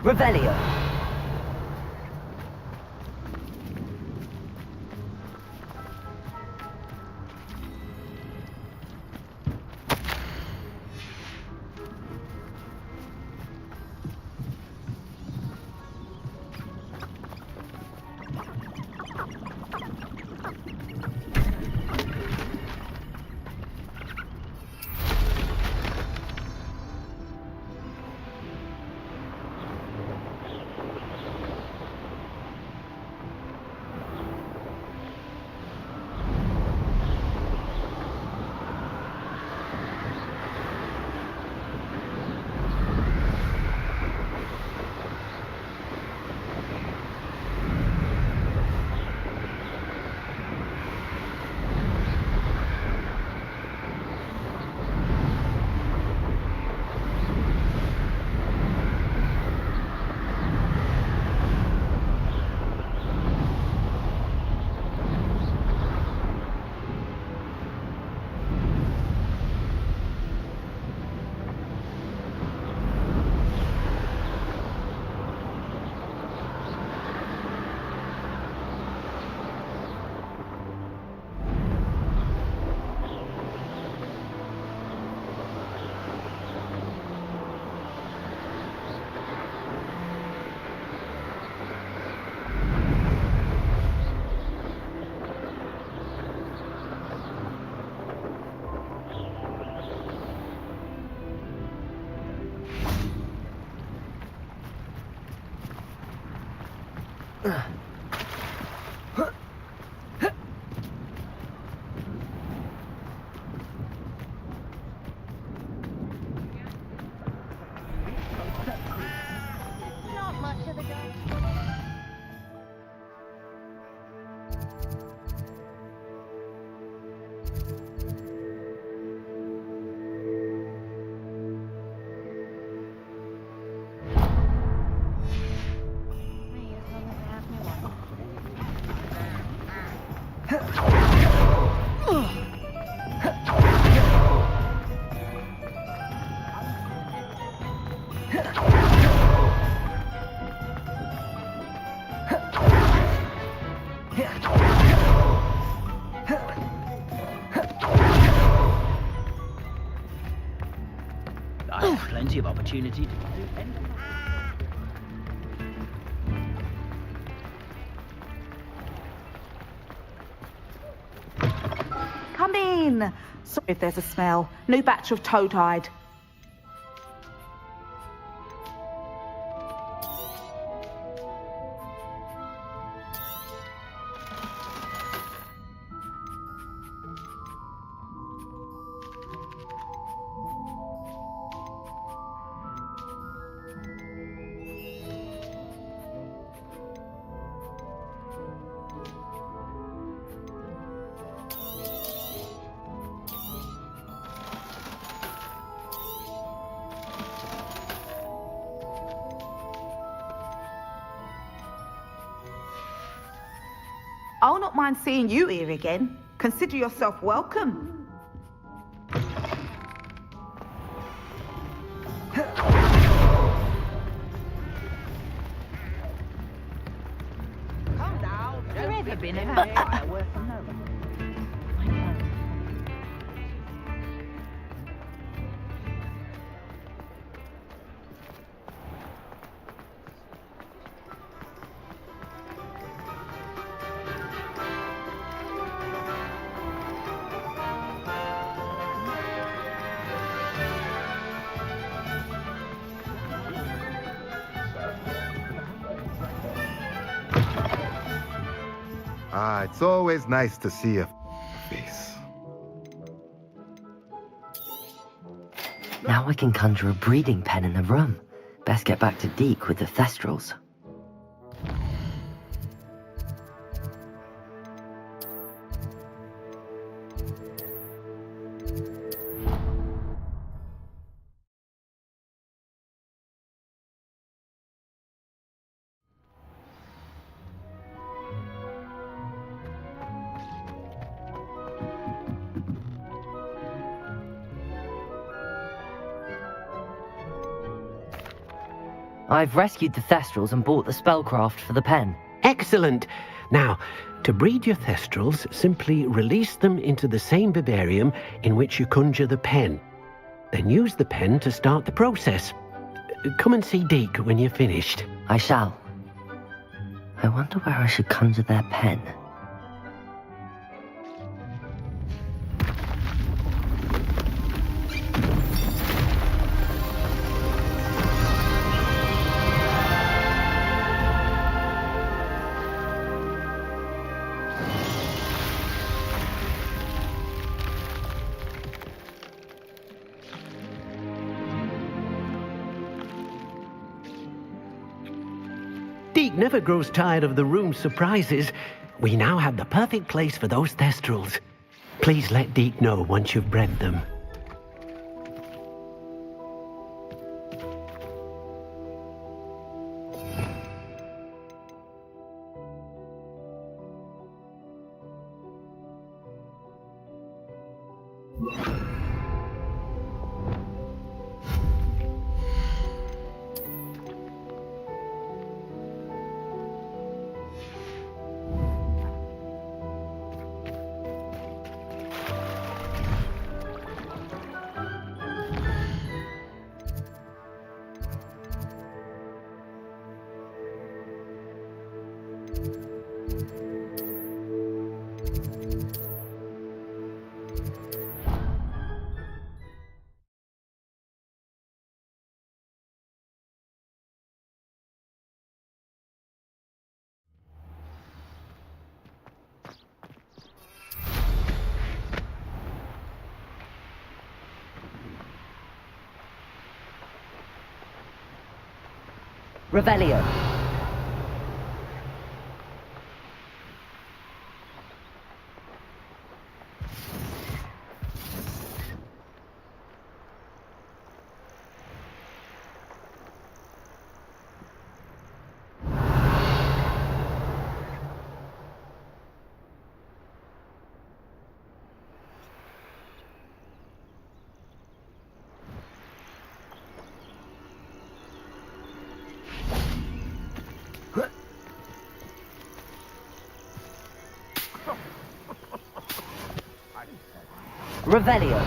Revelio. Not much of the guy. I have plenty of opportunity to do anything. Come in. Sorry if there's a smell. New batch of toad-hide. I'll not mind seeing you here again. Consider yourself welcome. Come down. Have you ever been in a fire worth knowing? Ah, it's always nice to see a face. Now I can conjure a breeding pen in the room. Best get back to Deke with the thestrals. I've rescued the thestrals and bought the spellcraft for the pen. Excellent! Now, to breed your thestrals, simply release them into the same vivarium in which you conjure the pen. Then use the pen to start the process. Come and see Deke when you're finished. I shall. I wonder where I should conjure their pen. Deke never grows tired of the room's surprises. We now have the perfect place for those thestrals. Please let Deke know once you've bred them. Revelio. Revelio.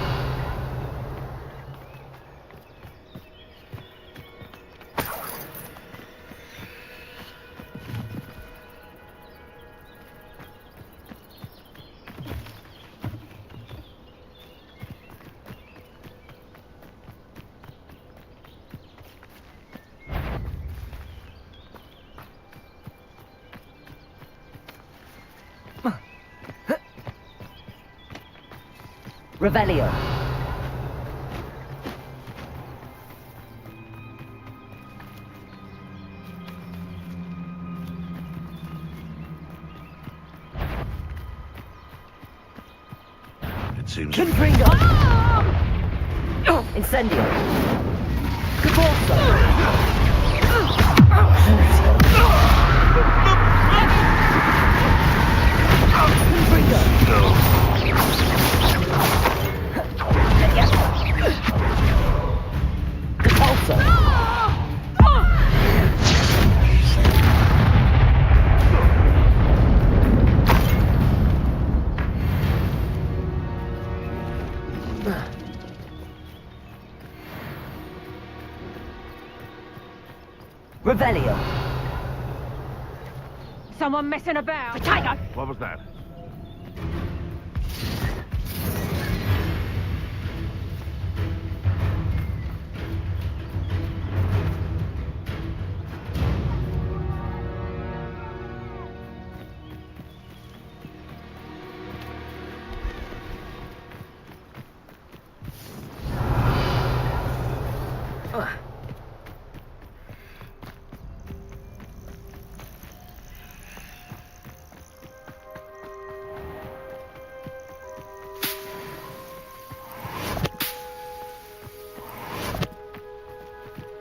Revelio. It seems... Confringo! Incendio! Caborso! Confringo! Capulso! Revelio. Someone messing about. Tiger! What was that?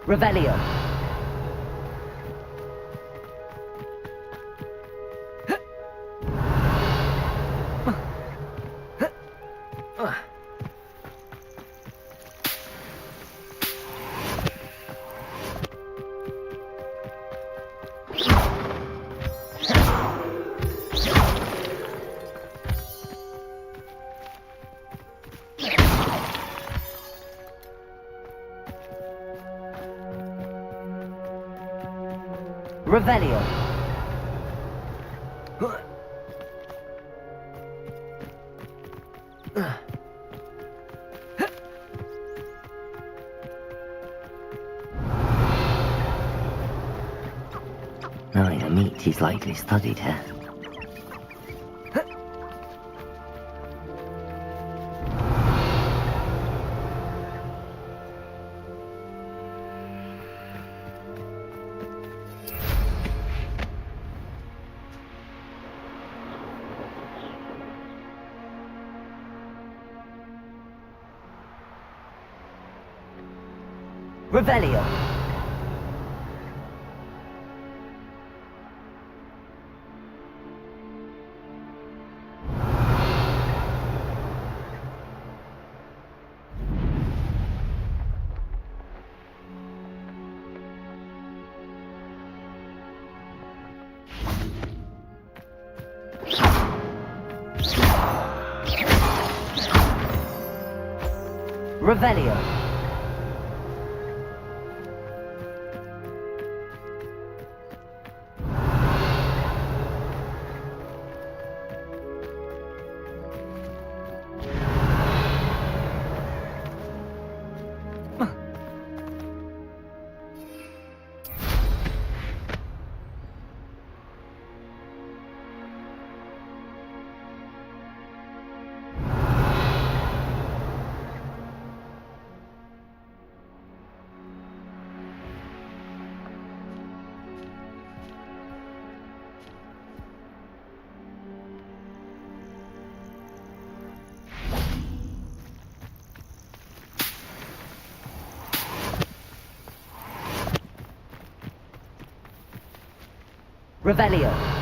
Revelio. Revelio. Knowing a meat, he's likely studied here. Revelio. Revelio. Revelio.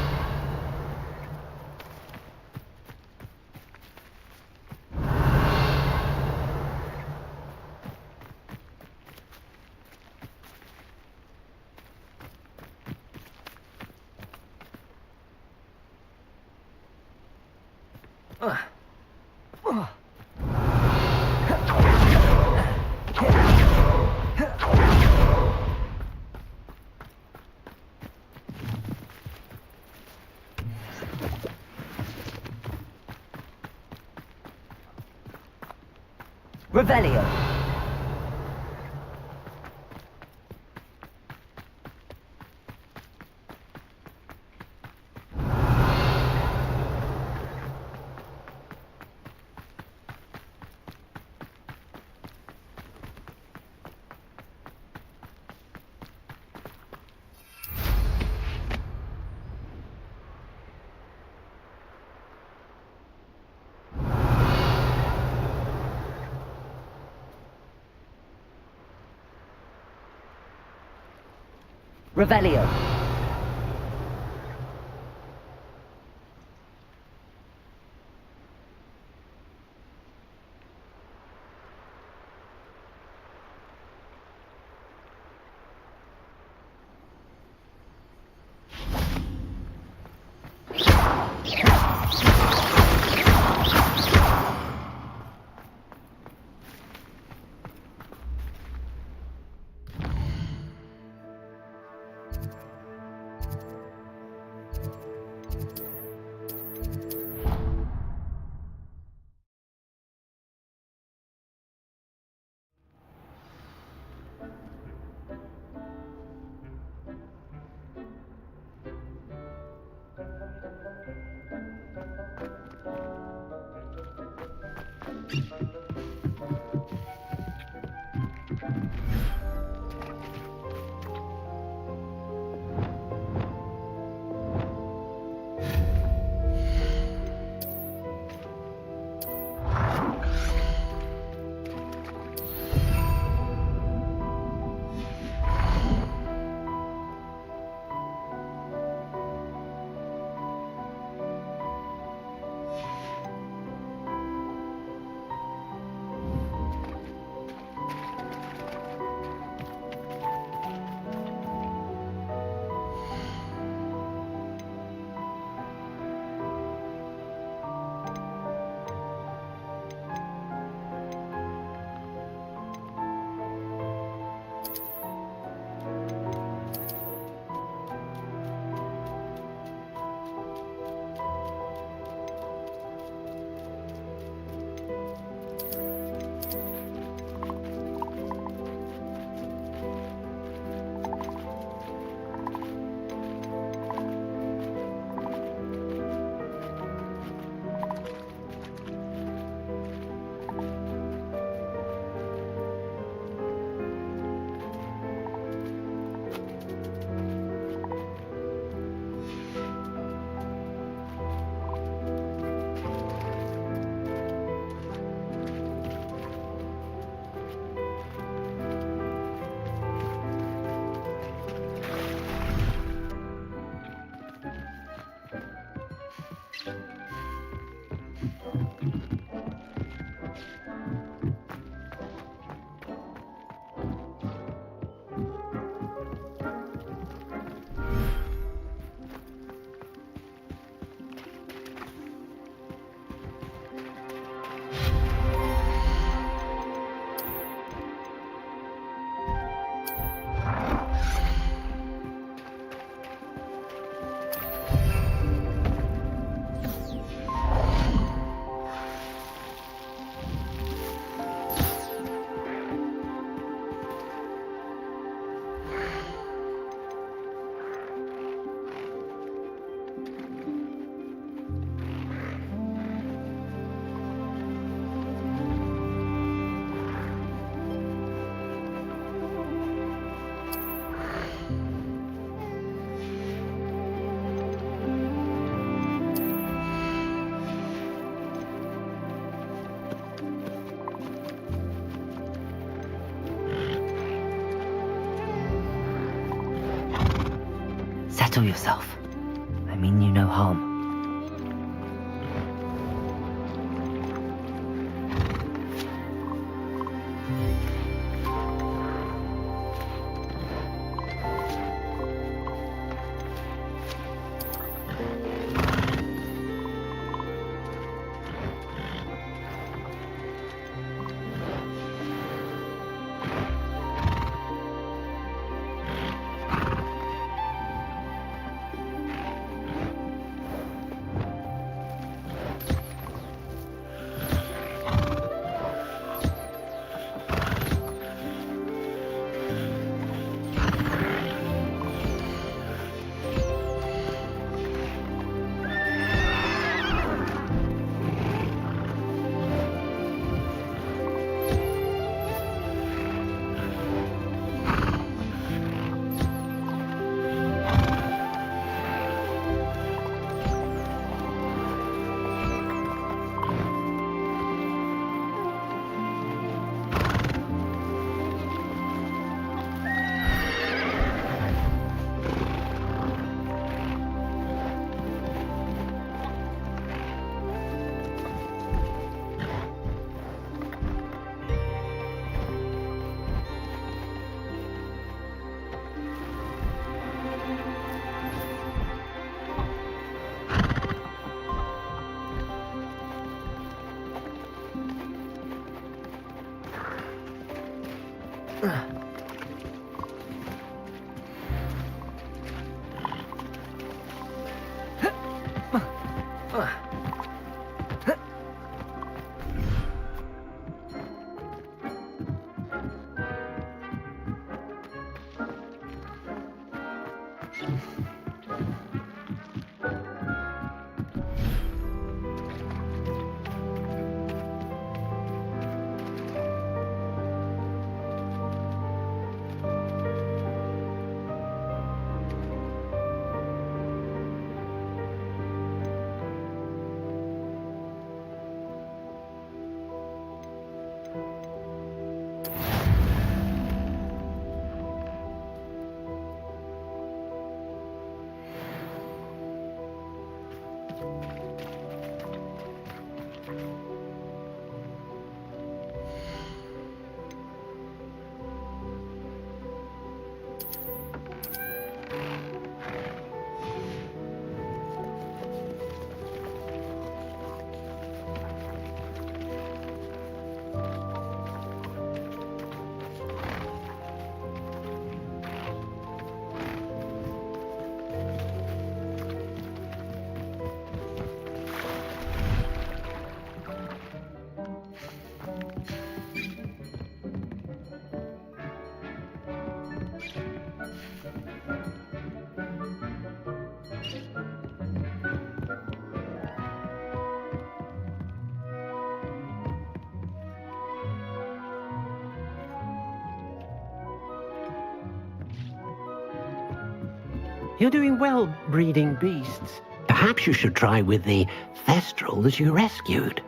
Revelio. Revelio. Settle yourself. mean you no harm. You're doing well breeding beasts. Perhaps you should try with the thestral that you rescued.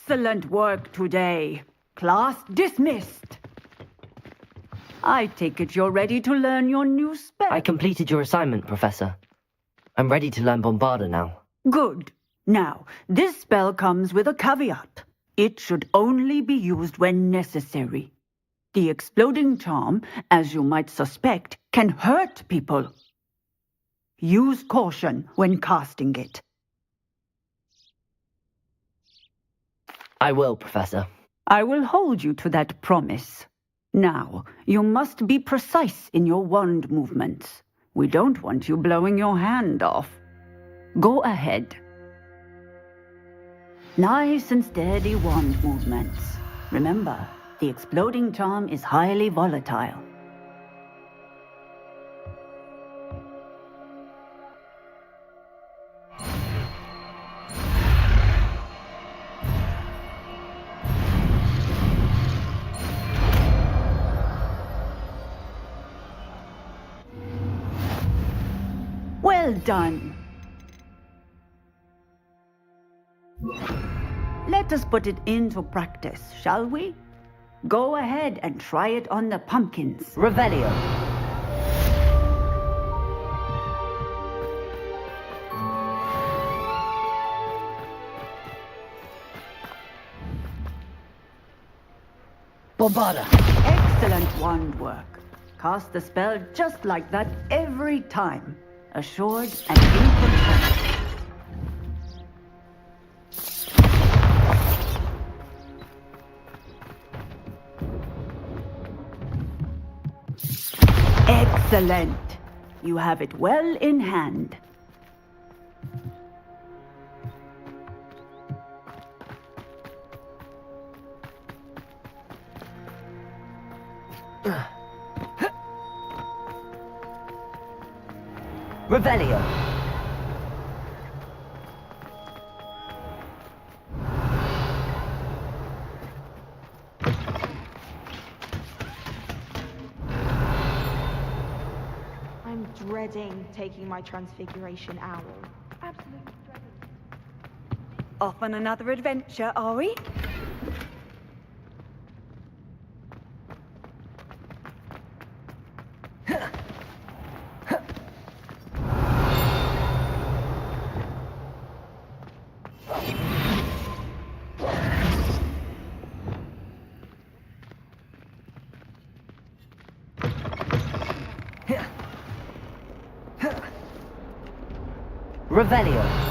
Excellent work today. Class dismissed. I take it you're ready to learn your new spell. I completed your assignment, Professor. I'm ready to learn Bombarda now. Good. Now, this spell comes with a caveat. It should only be used when necessary. The exploding charm, as you might suspect, can hurt people. Use caution when casting it. I will, Professor. I will hold you to that promise. Now, you must be precise in your wand movements. We don't want you blowing your hand off. Go ahead. Nice and steady wand movements. Remember, the exploding charm is highly volatile. Well done. Let us put it into practice, shall we? Go ahead and try it on the pumpkins. Revelio. Bombarda. Excellent wand work. Cast the spell just like that every time. Assured and in control. Excellent. You have it well in hand. Revelio. I'm dreading taking my transfiguration owl. Absolutely dreading. Off on another adventure, are we? Revelio.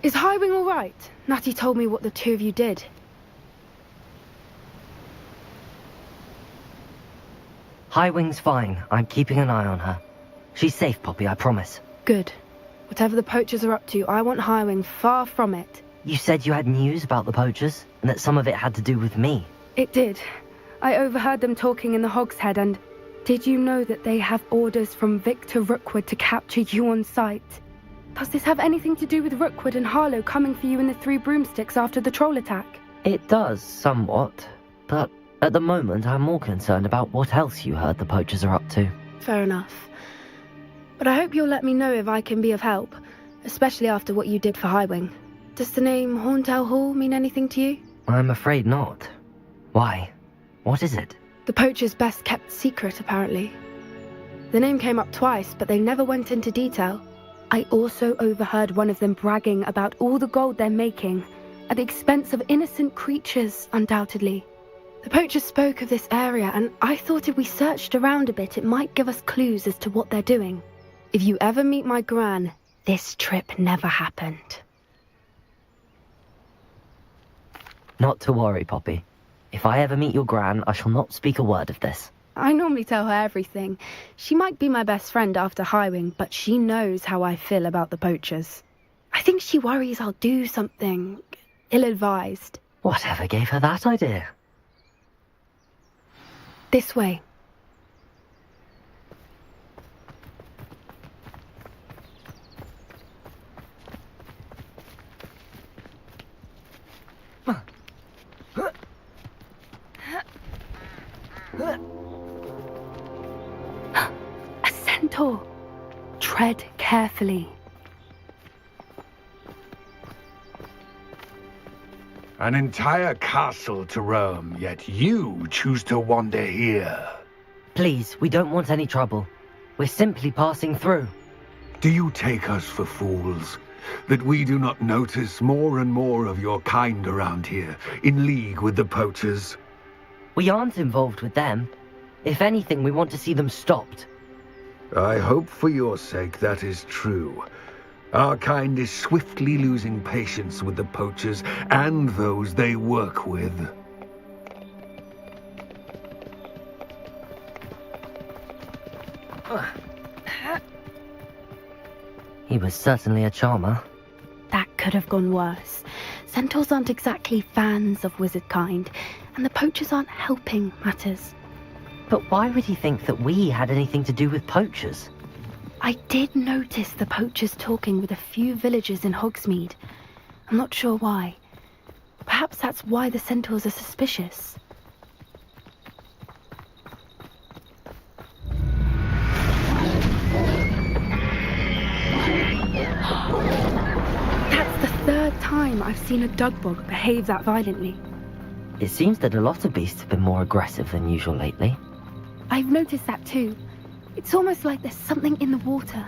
Is Highwing all right? Natty told me what the two of you did. Highwing's fine. I'm keeping an eye on her. She's safe, Poppy, I promise. Good. Whatever the poachers are up to, I want Highwing far from it. You said you had news about the poachers, and that some of it had to do with me. It did. I overheard them talking in the Hogshead, and did you know that they have orders from Victor Rookwood to capture you on sight? Does this have anything to do with Rookwood and Harlow coming for you in the Three Broomsticks after the troll attack? It does, somewhat. But at the moment, I'm more concerned about what else you heard the poachers are up to. Fair enough. But I hope you'll let me know if I can be of help, especially after what you did for Highwing. Does the name Horntail Hall mean anything to you? I'm afraid not. Why? What is it? The poachers' best kept secret, apparently. The name came up twice, but they never went into detail. I also overheard one of them bragging about all the gold they're making, at the expense of innocent creatures, undoubtedly. The poachers spoke of this area, and I thought if we searched around a bit, it might give us clues as to what they're doing. If you ever meet my gran, this trip never happened. Not to worry, Poppy. If I ever meet your gran, I shall not speak a word of this. I normally tell her everything. She might be my best friend after Highwing, but she knows how I feel about the poachers. I think she worries I'll do something ill-advised. Whatever gave her that idea? This way. A centaur. Tread carefully. An entire castle to roam, yet you choose to wander here. Please, we don't want any trouble. We're simply passing through. Do you take us for fools? That we do not notice more and more of your kind around here, in league with the poachers? We aren't involved with them. If anything, we want to see them stopped. I hope for your sake that is true. Our kind is swiftly losing patience with the poachers and those they work with. He was certainly a charmer. That could have gone worse. Centaurs aren't exactly fans of wizard kind, and the poachers aren't helping matters. But why would he think that we had anything to do with poachers? I did notice the poachers talking with a few villagers in Hogsmeade. I'm not sure why. Perhaps that's why the centaurs are suspicious. That's the third time I've seen a dugbog behave that violently. It seems that a lot of beasts have been more aggressive than usual lately. I've noticed that too. It's almost like there's something in the water.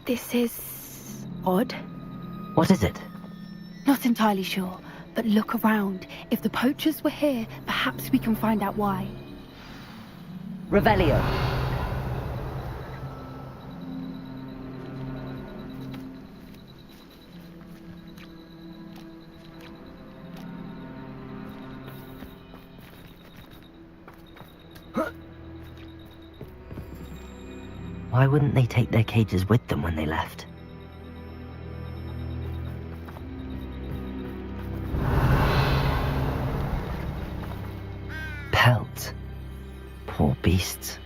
This is odd. What is it? Not entirely sure, but look around. If the poachers were here, perhaps we can find out why. Revelio. Why wouldn't they take their cages with them when they left? Pelt. Poor beasts.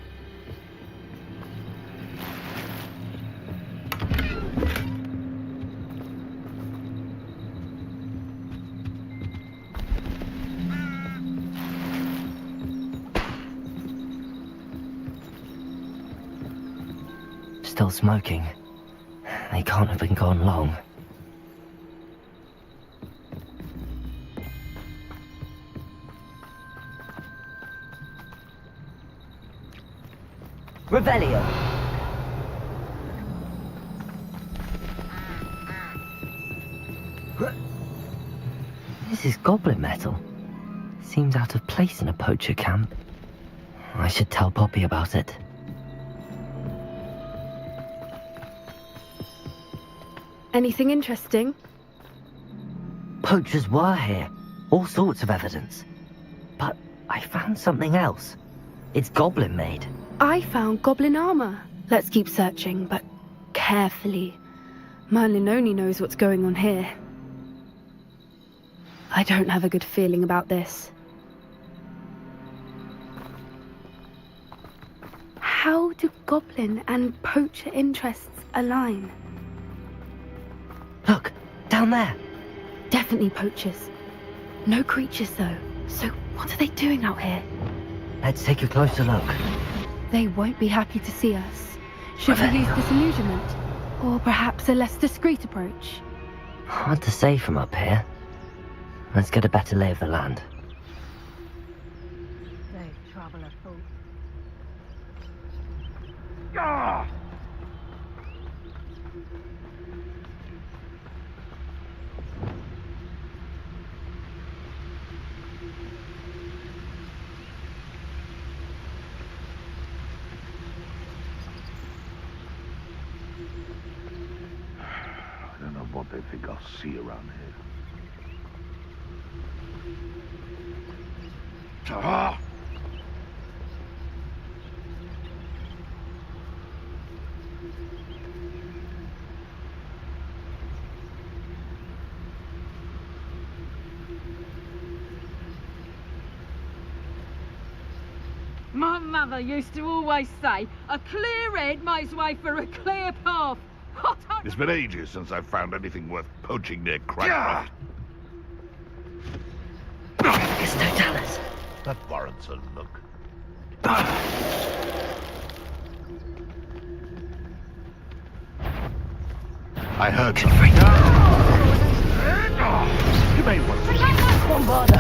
Still smoking. They can't have been gone long. Revelio! This is goblin metal. Seems out of place in a poacher camp. I should tell Poppy about it. Anything interesting? Poachers were here. All sorts of evidence. But I found something else. It's goblin made. I found goblin armor. Let's keep searching, but carefully. Merlin only knows what's going on here. I don't have a good feeling about this. How do goblin and poacher interests align? Look, down there. Definitely poachers. No creatures, though. So what are they doing out here? Let's take a closer look. They won't be happy to see us. Should we use disillusionment? Or perhaps a less discreet approach? Hard to say from up here. Let's get a better lay of the land. Save trouble afoot. Ah! I don't know what they think I'll see around here. Ah! My mother used to always say, a clear head makes way for a clear path. It's been ages since I've found anything worth poaching near Crackpot. It's no Dallas. That warrants a look. I heard something. You may want to... Bombarda!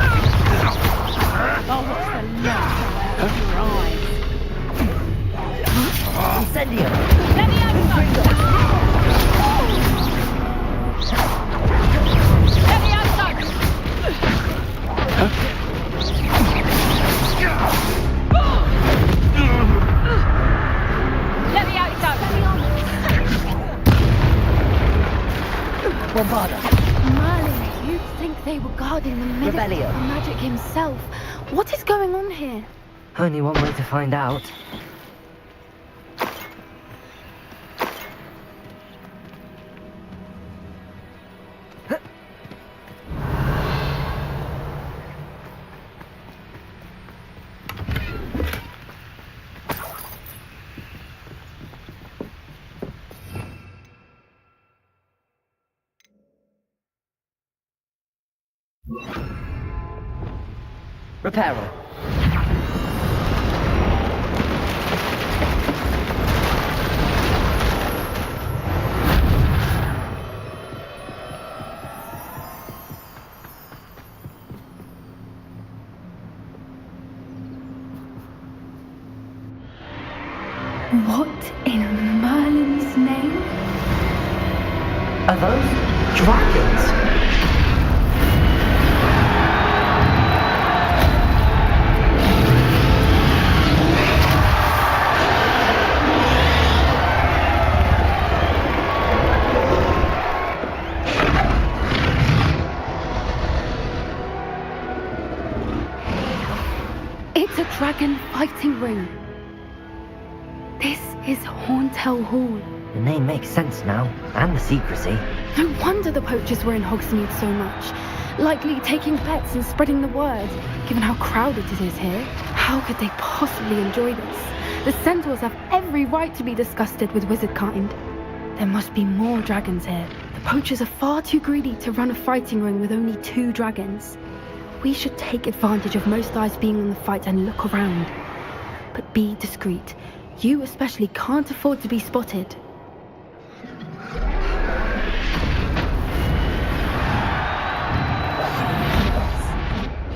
Oh, what's the left of your eyes? Incendio! Let me out! Let me outside! Let me outside! Bombarda! Merlin, you'd think they were guarding the minister Revelio. of magic himself. What is going on here? Only one way to find out. Reparo. What in Merlin's name? Are those dragons? It's a dragon fighting ring. This is Hauntel Hall. The name makes sense now, and the secrecy. No wonder the poachers were in Hogsmeade so much. Likely taking bets and spreading the word, given how crowded it is here. How could they possibly enjoy this? The centaurs have every right to be disgusted with wizard kind. There must be more dragons here. The poachers are far too greedy to run a fighting ring with only 2 dragons. We should take advantage of most eyes being on the fight and look around. But be discreet. You especially can't afford to be spotted.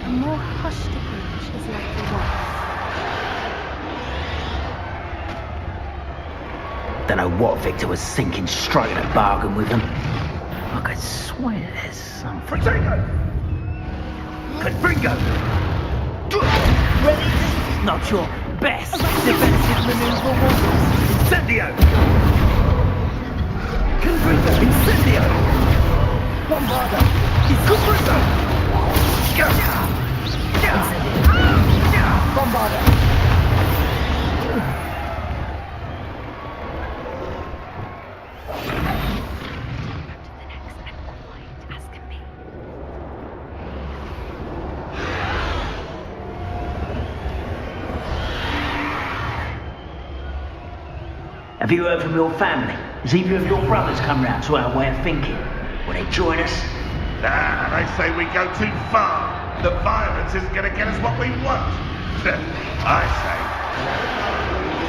A more hushed approach is likely wise. Don't know what Victor was thinking, striking a bargain with them. I could swear there's something. Potato! Confringo! Ready? Not your best defensive maneuver, was it? Incendio! Confringo! Incendio! Bombarda! Confringo! Incendio! Bombarda! Have you heard from your family? Has either of your brothers come round to our way of thinking? Will they join us? Nah, they say we go too far. The violence isn't going to get us what we want. I say,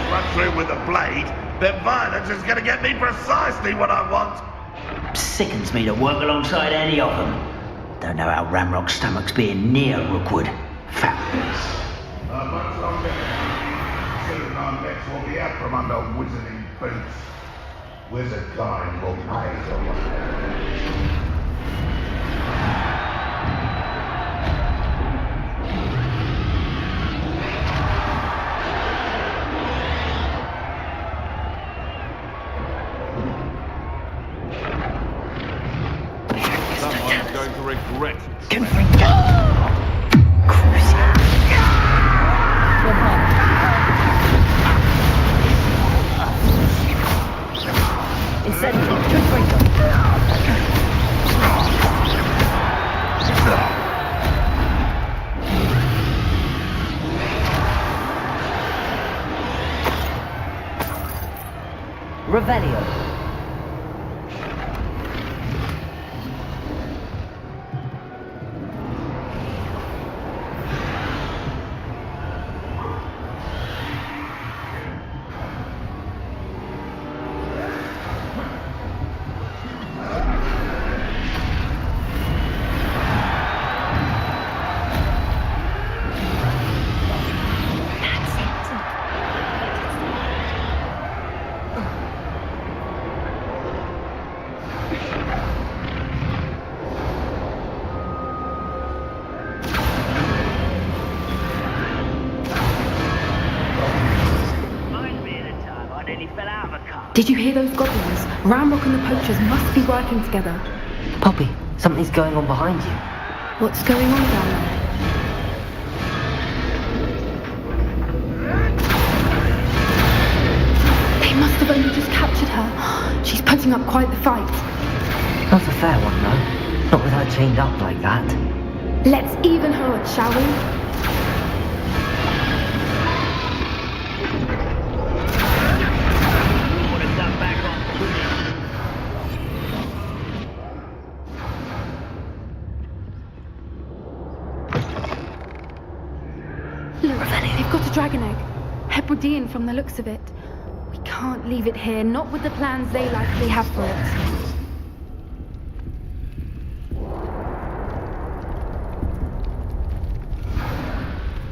run through with a blade, then violence is going to get me precisely what I want. Sickens me to work alongside any of them. Don't know how Ramrock's stomach's being near Rookwood. Fabulous. Much longer. Soon our necks will be out from under wizarding boots. Wizard kind will pay the way. Someone's going to regret it. Revelio. Did you hear those goblins? Ramrock and the poachers must be working together. Poppy, something's going on behind you. What's going on down there? They must have only just captured her. She's putting up quite the fight. Not a fair one, though. Not with her chained up like that. Let's even her odds, shall we? They've got a dragon egg. Hebridean from the looks of it. We can't leave it here, not with the plans they likely have for it.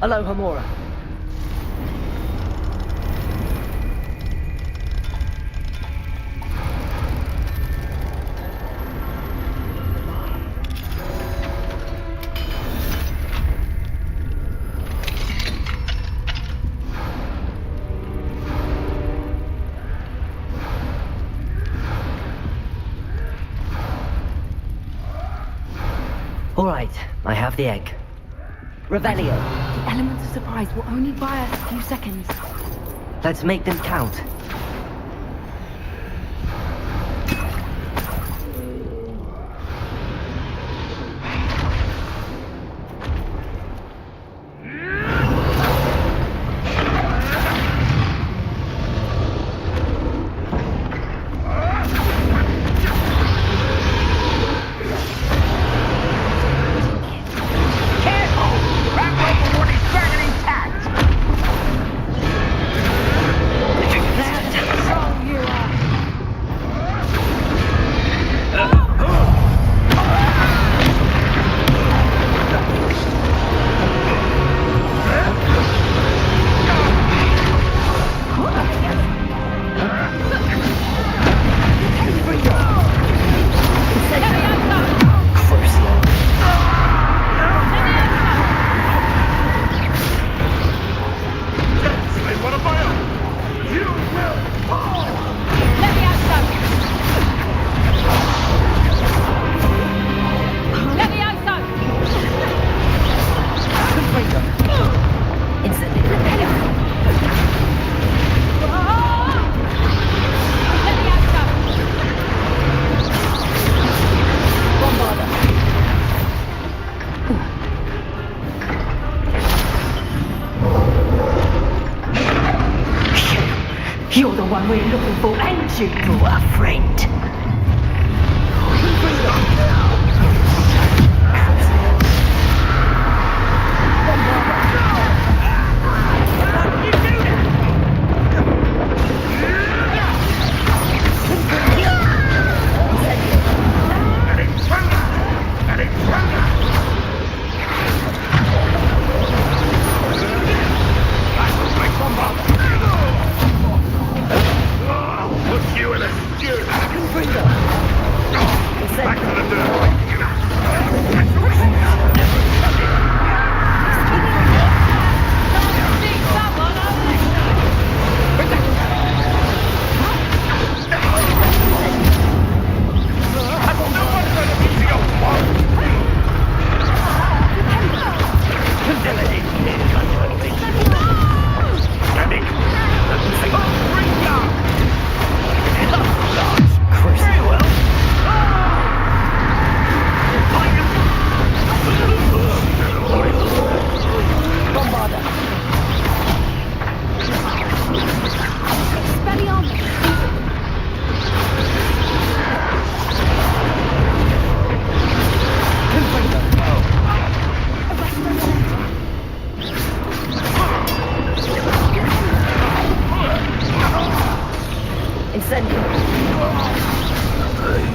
Aloha, Mora. All right, I have the egg. Revelio. The elements of surprise will only buy us a few seconds. Let's make them count. You're the one we're looking for, ain't you? For a friend. Put you in a stew. Back to the dirt.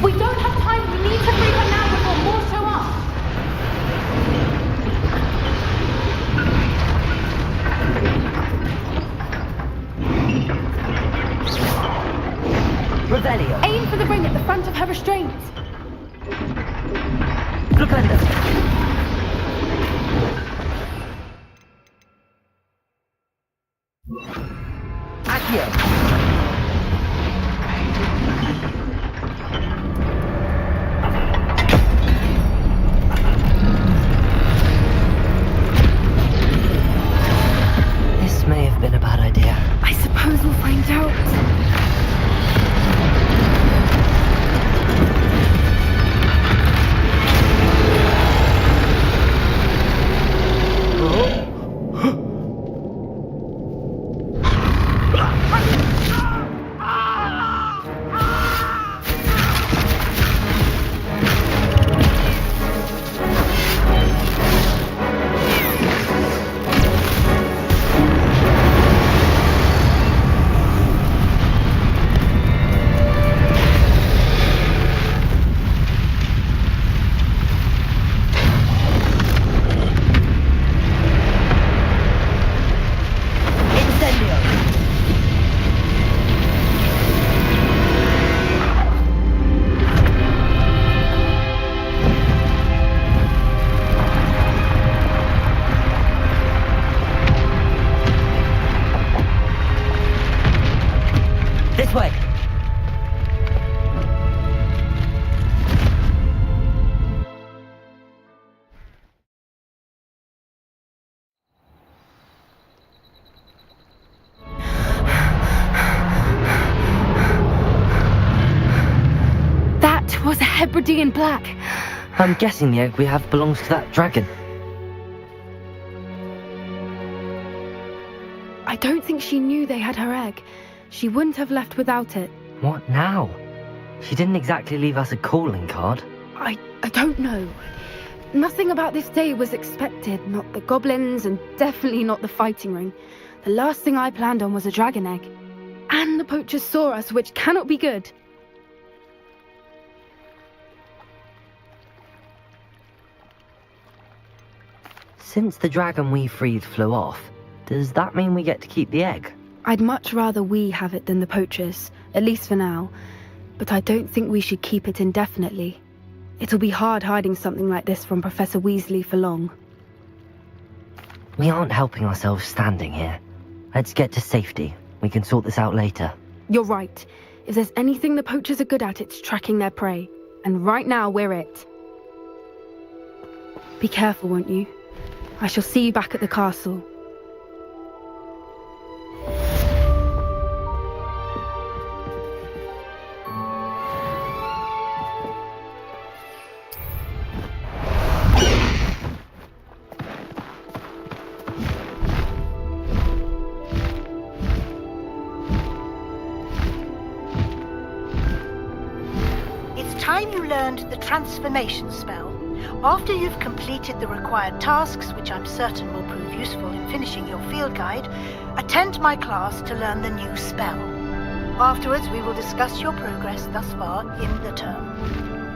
We don't have time. We need to free her now before more show up. Revelio. Aim for the ring at the front of her restraints. Flipendo. Accio. This may have been a bad idea. I suppose we'll find out. This way. That was a Hebridean black. I'm guessing the egg we have belongs to that dragon. I don't think she knew they had her egg. She wouldn't have left without it. What now? She didn't exactly leave us a calling card. I don't know. Nothing about this day was expected. Not the goblins, and definitely not the fighting ring. The last thing I planned on was a dragon egg. And the poachers saw us, which cannot be good. Since the dragon we freed flew off, does that mean we get to keep the egg? I'd much rather we have it than the poachers, at least for now. But I don't think we should keep it indefinitely. It'll be hard hiding something like this from Professor Weasley for long. We aren't helping ourselves standing here. Let's get to safety. We can sort this out later. You're right. If there's anything the poachers are good at, it's tracking their prey. And right now, we're it. Be careful, won't you? I shall see you back at the castle. time you learned the transformation spell. After you've completed the required tasks, which I'm certain will prove useful in finishing your field guide, attend my class to learn the new spell. Afterwards, we will discuss your progress thus far in the term.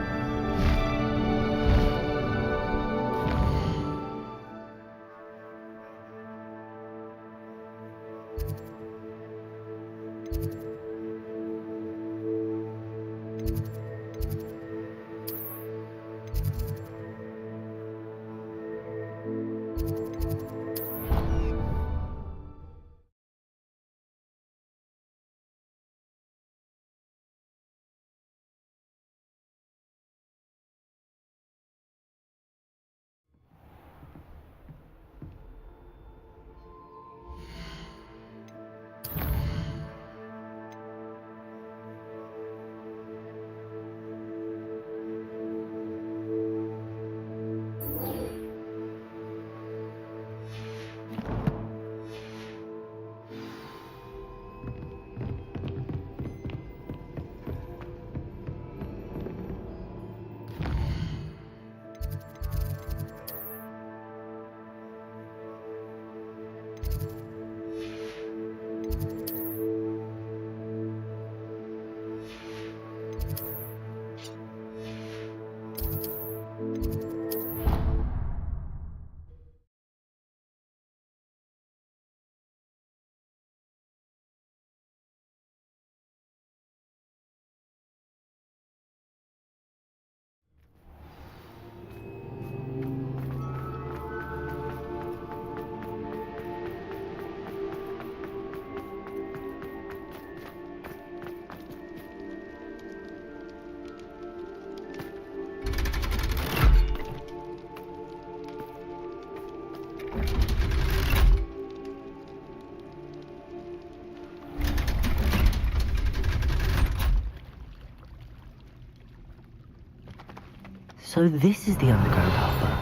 So this is the underground helper.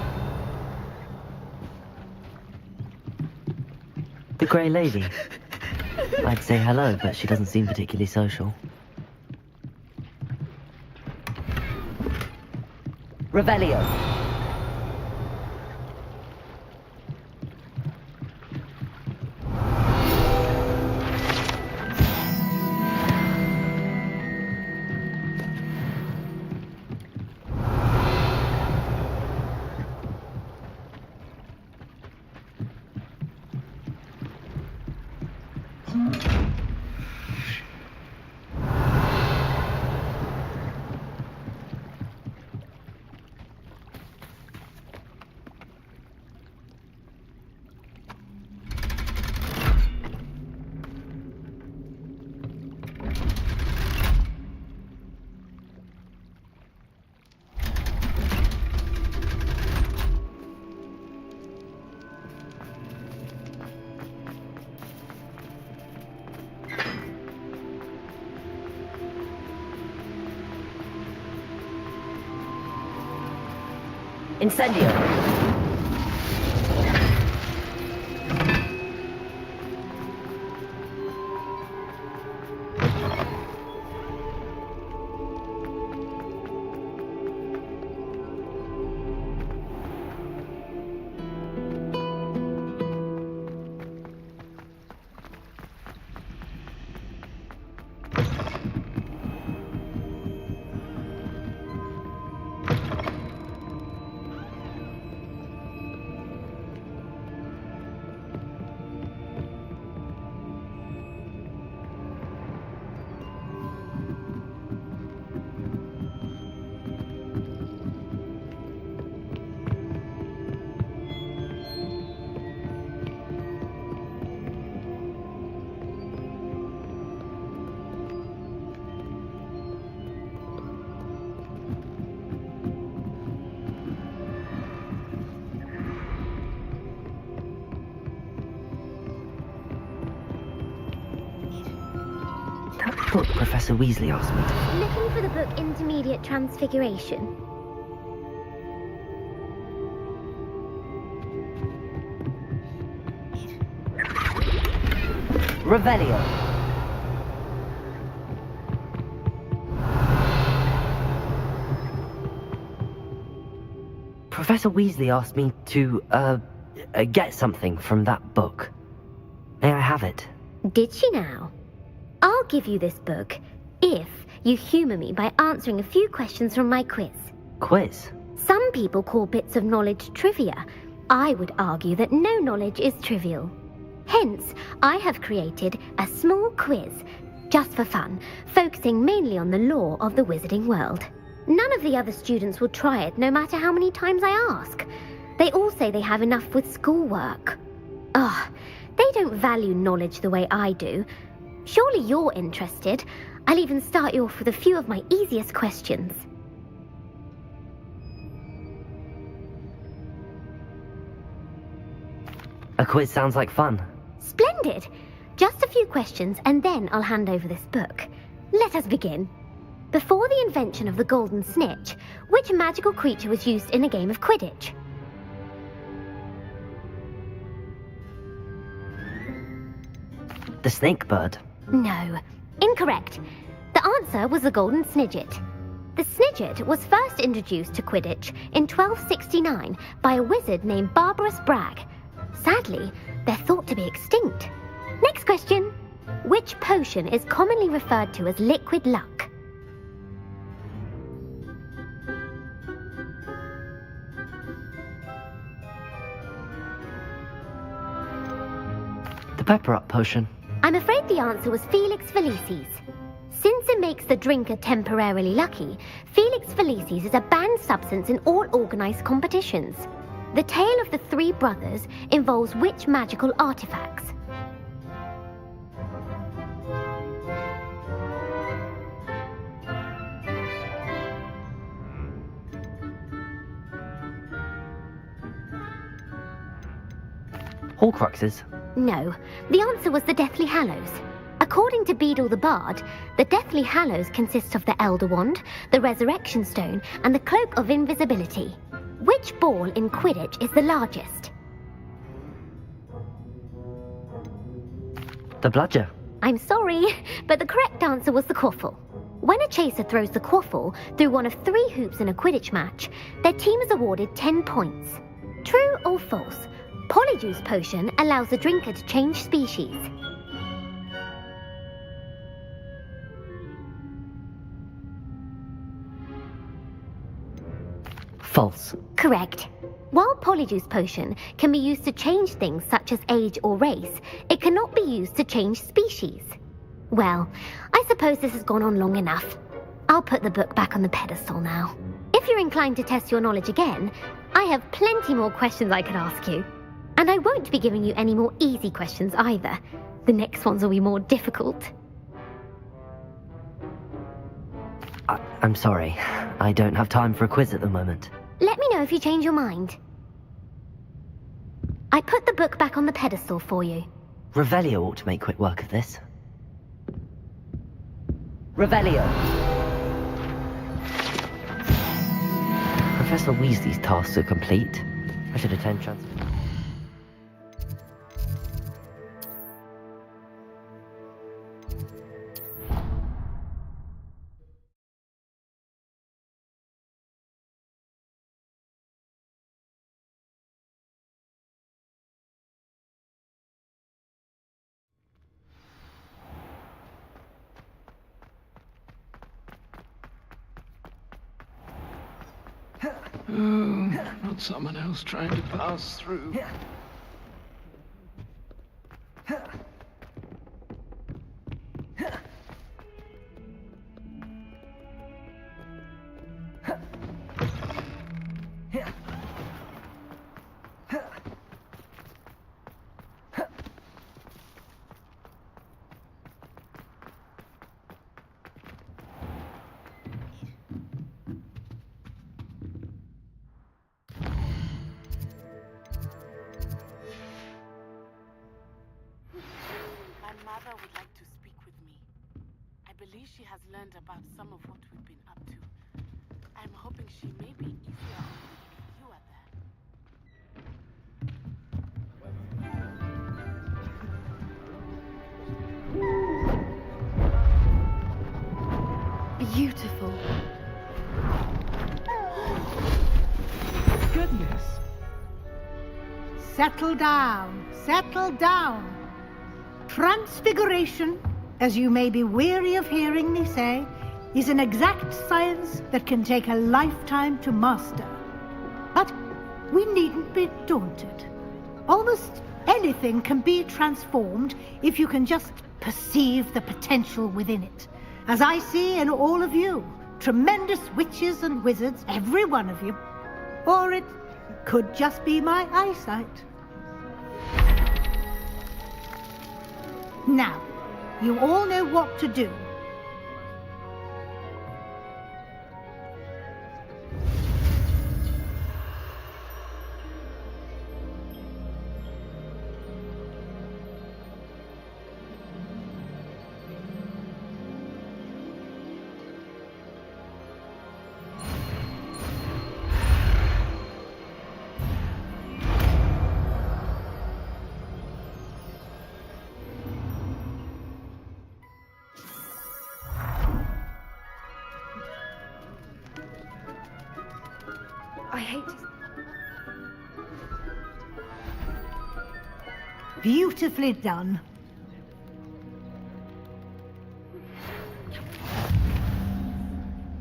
The grey lady. I'd say hello, but she doesn't seem particularly social. Revelio. Incendio. Book Professor Weasley asked me to... Looking for the book Intermediate Transfiguration. Revelio. Professor Weasley asked me to, get something from that book. May I have it? Did she now? I'll give you this book if you humour me by answering a few questions from my quiz. Quiz? Some people call bits of knowledge trivia. I would argue that no knowledge is trivial. Hence, I have created a small quiz, just for fun, focusing mainly on the lore of the wizarding world. None of the other students will try it, no matter how many times I ask. They all say they have enough with schoolwork. Ugh, they don't value knowledge the way I do. Surely you're interested. I'll even start you off with a few of my easiest questions. A quiz sounds like fun. Splendid! Just a few questions and then I'll hand over this book. Let us begin. Before the invention of the golden snitch, which magical creature was used in a game of Quidditch? The snake bird. No, incorrect. The answer was the golden snidget. The snidget was first introduced to Quidditch in 1269 by a wizard named Barbarous Bragg. Sadly, they're thought to be extinct. Next question. Which potion is commonly referred to as liquid luck? The pepper up potion. I'm afraid the answer was Felix Felicis. Since it makes the drinker temporarily lucky, Felix Felicis is a banned substance in all organised competitions. The tale of the three brothers involves which magical artifacts? Horcruxes. No, the answer was the Deathly Hallows. According to Beadle the Bard, the Deathly Hallows consists of the Elder Wand, the Resurrection Stone, and the Cloak of Invisibility. Which ball in Quidditch is the largest? The bludger. I'm sorry, but the correct answer was the quaffle. When a chaser throws the quaffle through one of 3 hoops in a Quidditch match, their team is awarded 10 points. True or false? Polyjuice potion allows the drinker to change species. False. Correct. While Polyjuice potion can be used to change things such as age or race, it cannot be used to change species. Well, I suppose this has gone on long enough. I'll put the book back on the pedestal now. If you're inclined to test your knowledge again, I have plenty more questions I could ask you. And I won't be giving you any more easy questions either. The next ones will be more difficult. I'm sorry. I don't have time for a quiz at the moment. Let me know if you change your mind. I put the book back on the pedestal for you. Revelio ought to make quick work of this. Revelio! Professor Weasley's tasks are complete. I should attend transfer. Not someone else trying to pass through. She has learned about some of what we've been up to. I'm hoping she may be easier on you if you are there. Beautiful. goodness. Settle down, settle down. Transfiguration, as you may be weary of hearing me say, is an exact science that can take a lifetime to master. But we needn't be daunted. Almost anything can be transformed if you can just perceive the potential within it. As I see in all of you, tremendous witches and wizards, every one of you. Or it could just be my eyesight. Now, you all know what to do. I hate to... Beautifully done.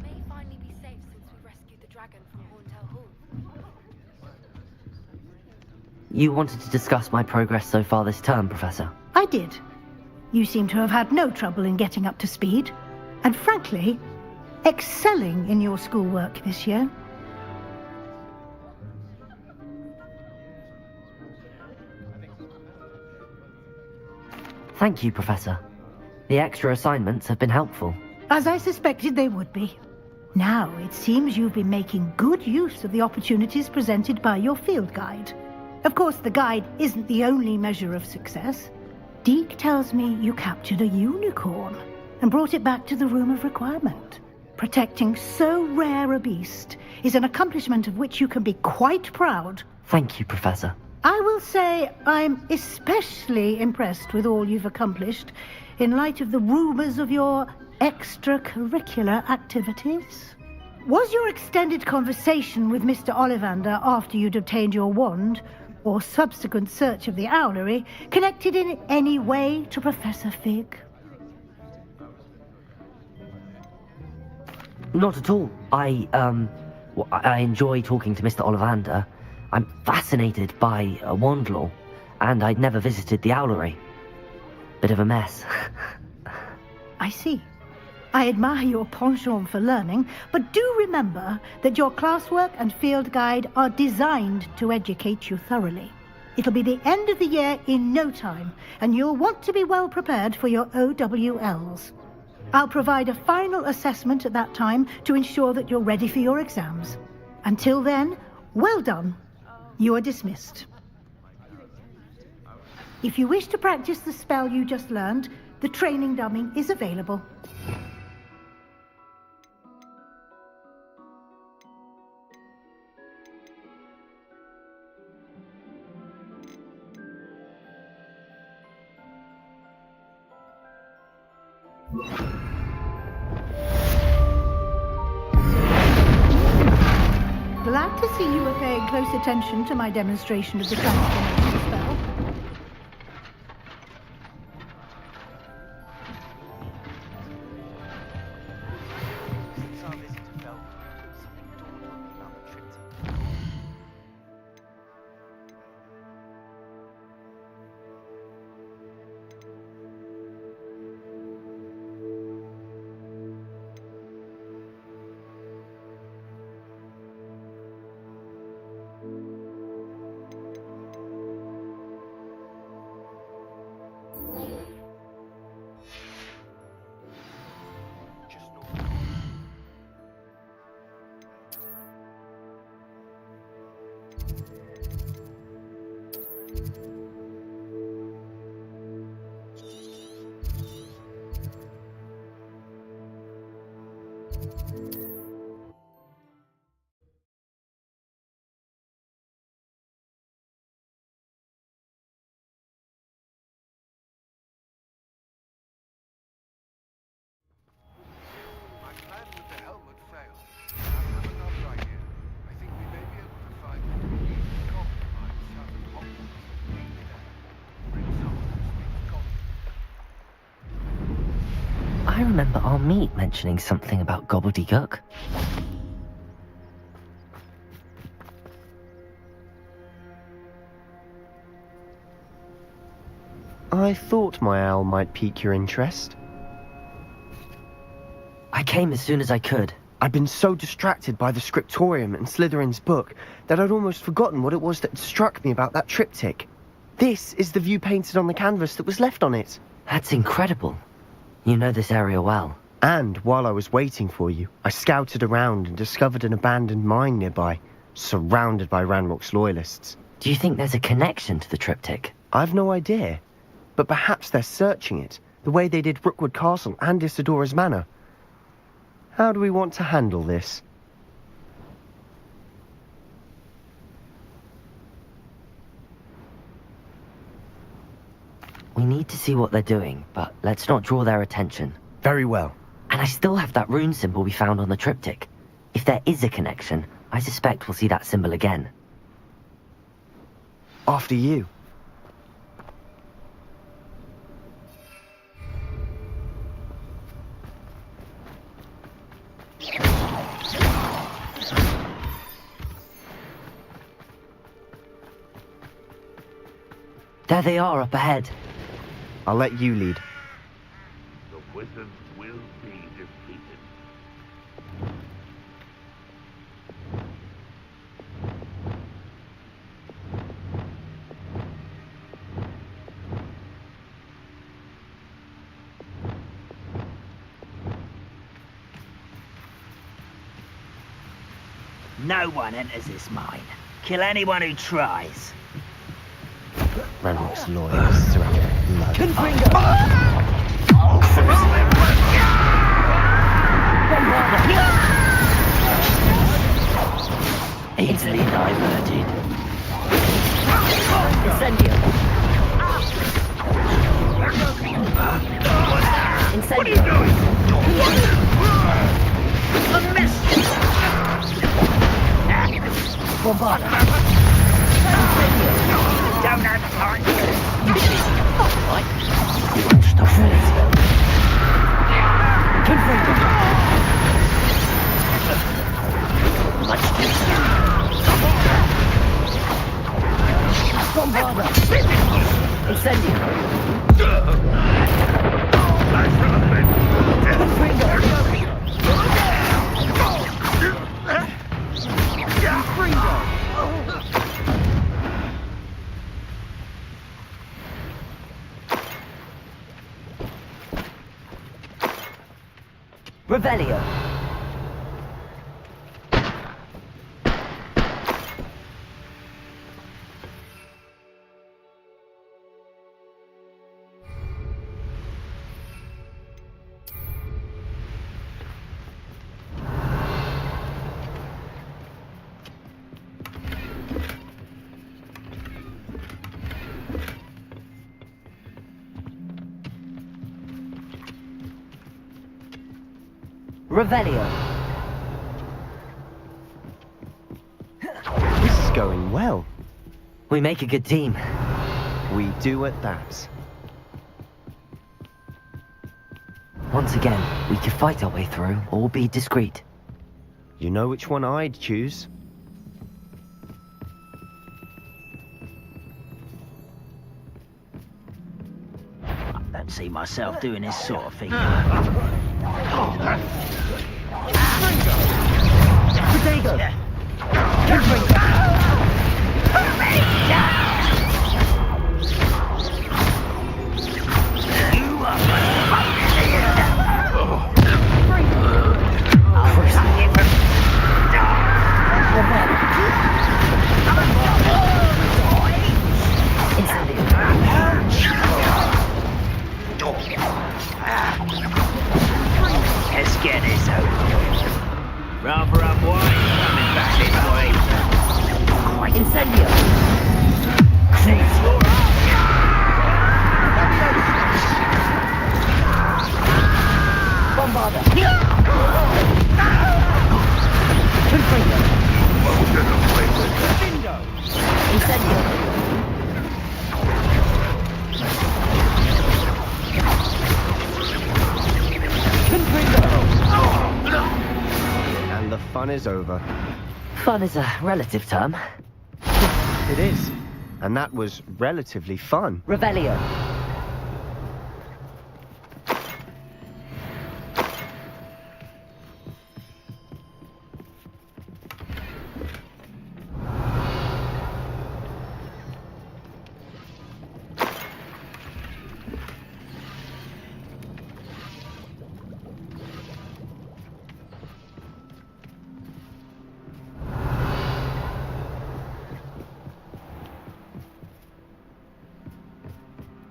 May finally be safe since we rescued the dragon from Horntail Hall. You wanted to discuss my progress so far this term, Professor? I did. You seem to have had no trouble in getting up to speed. And frankly, excelling in your schoolwork this year. Thank you, Professor. The extra assignments have been helpful. As I suspected they would be. Now, it seems you've been making good use of the opportunities presented by your field guide. Of course, the guide isn't the only measure of success. Deke tells me you captured a unicorn and brought it back to the Room of Requirement. Protecting so rare a beast is an accomplishment of which you can be quite proud. Thank you, Professor. I will say I'm especially impressed with all you've accomplished in light of the rumors of your extracurricular activities. Was your extended conversation with Mr. Ollivander after you'd obtained your wand, or subsequent search of the owlery, connected in any way to Professor Fig? Not at all. I enjoy talking to Mr. Ollivander. I'm fascinated by wand law, and I'd never visited the owlery. Bit of a mess. I see. I admire your penchant for learning, but do remember that your classwork and field guide are designed to educate you thoroughly. It'll be the end of the year in no time, and you'll want to be well prepared for your OWLs. I'll provide a final assessment at that time to ensure that you're ready for your exams. Until then, well done. You are dismissed. If you wish to practice the spell you just learned, the training dummy is available. Glad to see you are paying close attention to my demonstration of the transformation spell. Since our visit to Belgrade, something dawned on me about the trip to... My plan with the helmet failed. I have another idea. I think we may be able to find... remember our meet mentioning something about gobbledygook. I thought my owl might pique your interest. I came as soon as I could. I'd been so distracted by the scriptorium and Slytherin's book that I'd almost forgotten what it was that had struck me about that triptych. This is the view painted on the canvas that was left on it. That's incredible. You know this area well. And while I was waiting for you, I scouted around and discovered an abandoned mine nearby, surrounded by Ranrock's loyalists. Do you think there's a connection to the triptych? I've no idea, but perhaps they're searching it, the way they did Rookwood Castle and Isidora's Manor. How do we want to handle this? We need to see what they're doing, but let's not draw their attention. Very well. And I still have that rune symbol we found on the triptych. If there is a connection, I suspect we'll see that symbol again. After you. There they are up ahead. I'll let you lead. The wizards will be defeated. No one enters this mine. Kill anyone who tries. Ranrock's loyalists surrounded by blood. Easily diverted. Incendio. Incendio. What are you doing? A mess! Bombarda. Don't have time. Right. You won't stop this. Confringo. Much too soon. Bombarda. Incendio. Revelio. Revelio. This is going well. We make a good team. We do at that. Once again, we could fight our way through or be discreet. You know which one I'd choose. I don't see myself doing this sort of thing. Potato! Let's get this over. Rather unwise coming back this way. Incendio. Bombarda. Incendio. And the fun is over. Fun is a relative term. It is. And that was relatively fun. Revelio.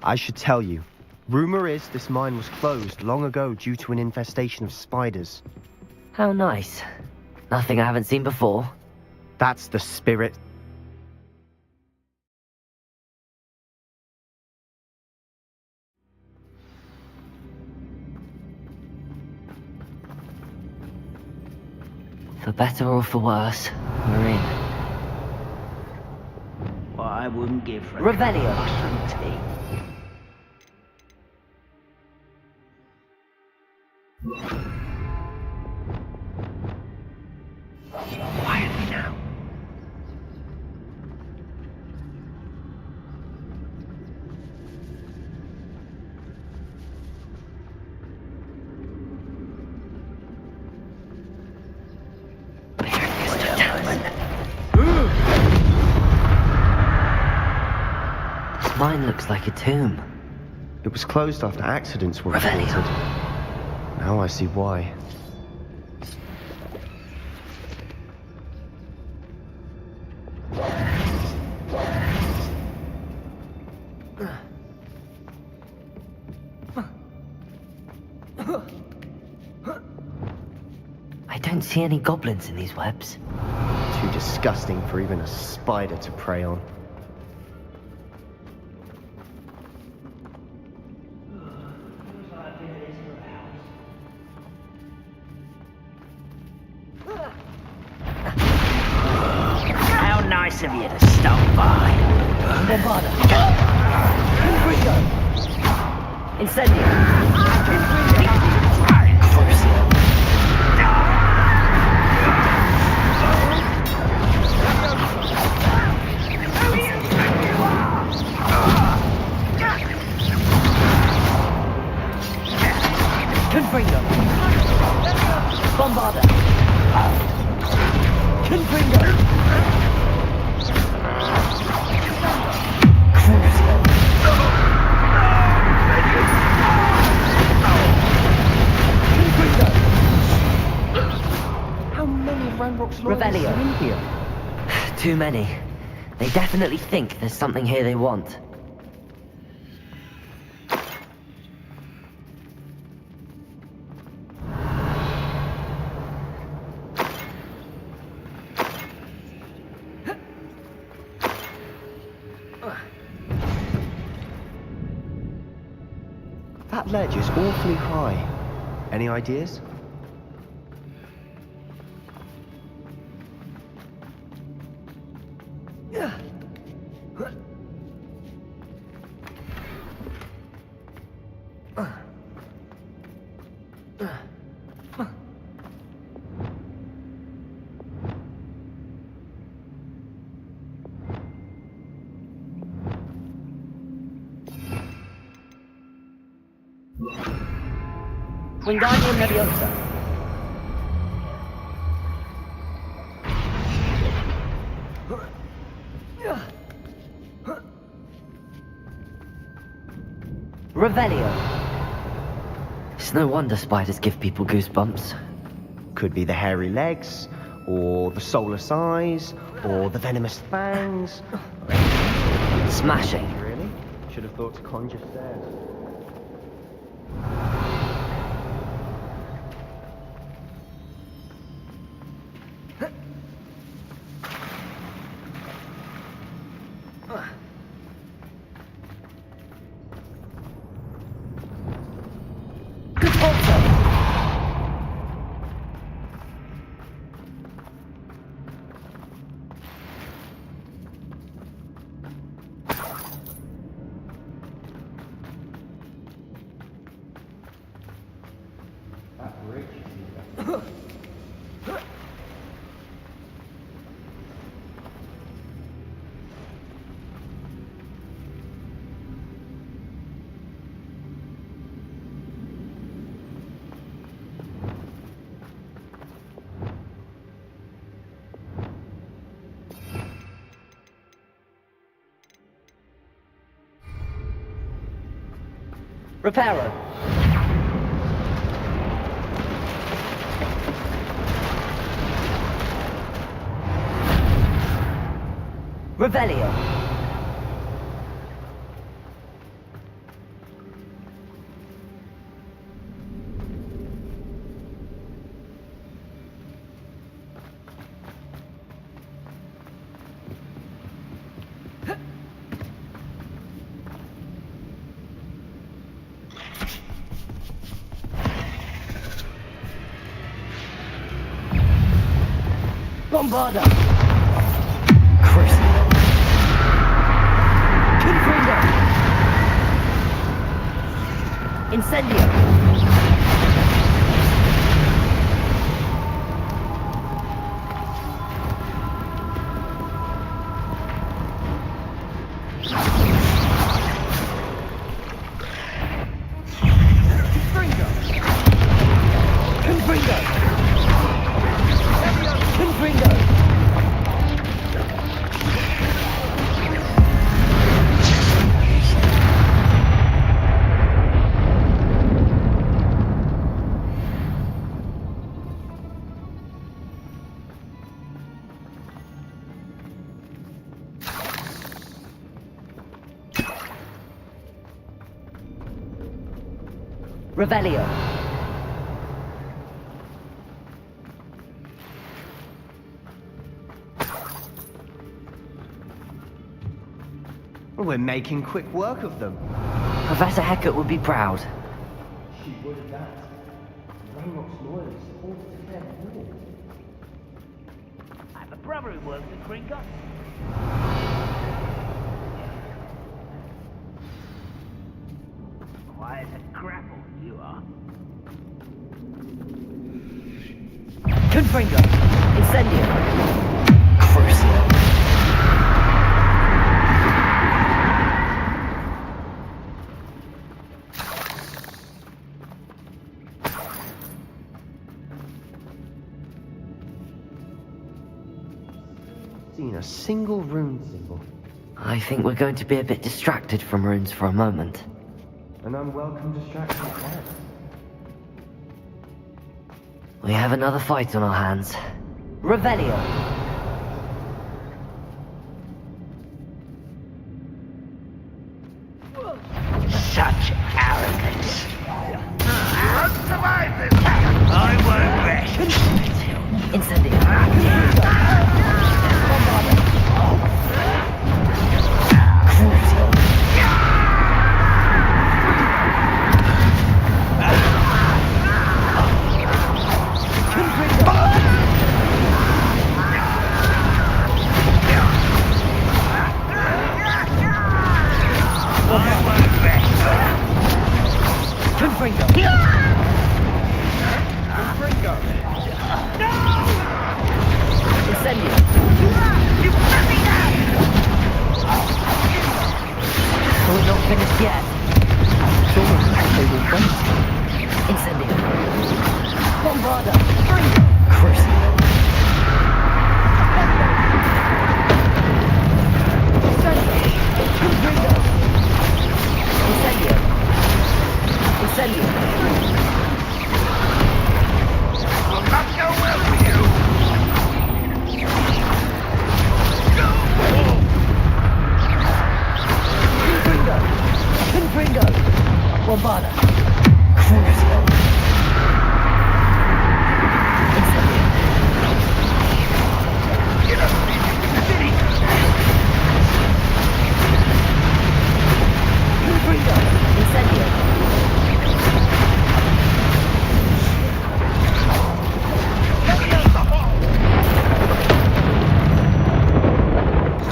I should tell you. Rumor is this mine was closed long ago due to an infestation of spiders. How nice. Nothing I haven't seen before. That's the spirit. For better or for worse, we're in. What I wouldn't give for a Revelio. cup of pasand tea. Quietly now. This mine looks like a tomb. It was closed after accidents were Revelio. reported. Now I see why. I don't see any goblins in these webs. Too disgusting for even a spider to prey on. How nice of you to stop by. Bombarda. Incendio. Confringo. Bombarda. Confringo. How many Ranrock's lawyers Revelio. are in here? Too many. They definitely think there's something here they want. That ledge is awfully high. Any ideas? Wingardium Leviosa. Revelio. It's no wonder spiders give people goosebumps. Could be the hairy legs, or the soulless eyes, or the venomous fangs. Smashing. Really? Should have thought to conjure stairs. Reparo. Revelio. Bombarda. Crucible. Confringo. Incendio. Confringo. Confringo. Confringo. Revelio. We're making quick work of them. Professor Hecat would be proud. She would have that. Ranrock's loyalists all declared war. I have a brother who works at Gringotts. Quiet as grapple, you are. Confringo. Incendio. Crucio. Seen a single rune symbol. I think we're going to be a bit distracted from runes for a moment. An unwelcome distraction at that. We have another fight on our hands. Revelio. Such arrogance. You won't survive this. I won't rest. Incendio. Confringo. Confringo. Incendio. We're not finished yet. It's almost like they were waiting. Incendio. Bombarda. Crucible. Confringo. Incendio. Incendio. Will not go well for you. Confringo. Confringo. Bombarda. Crucible. Incendio. Get up, city. Confringo. Incendio.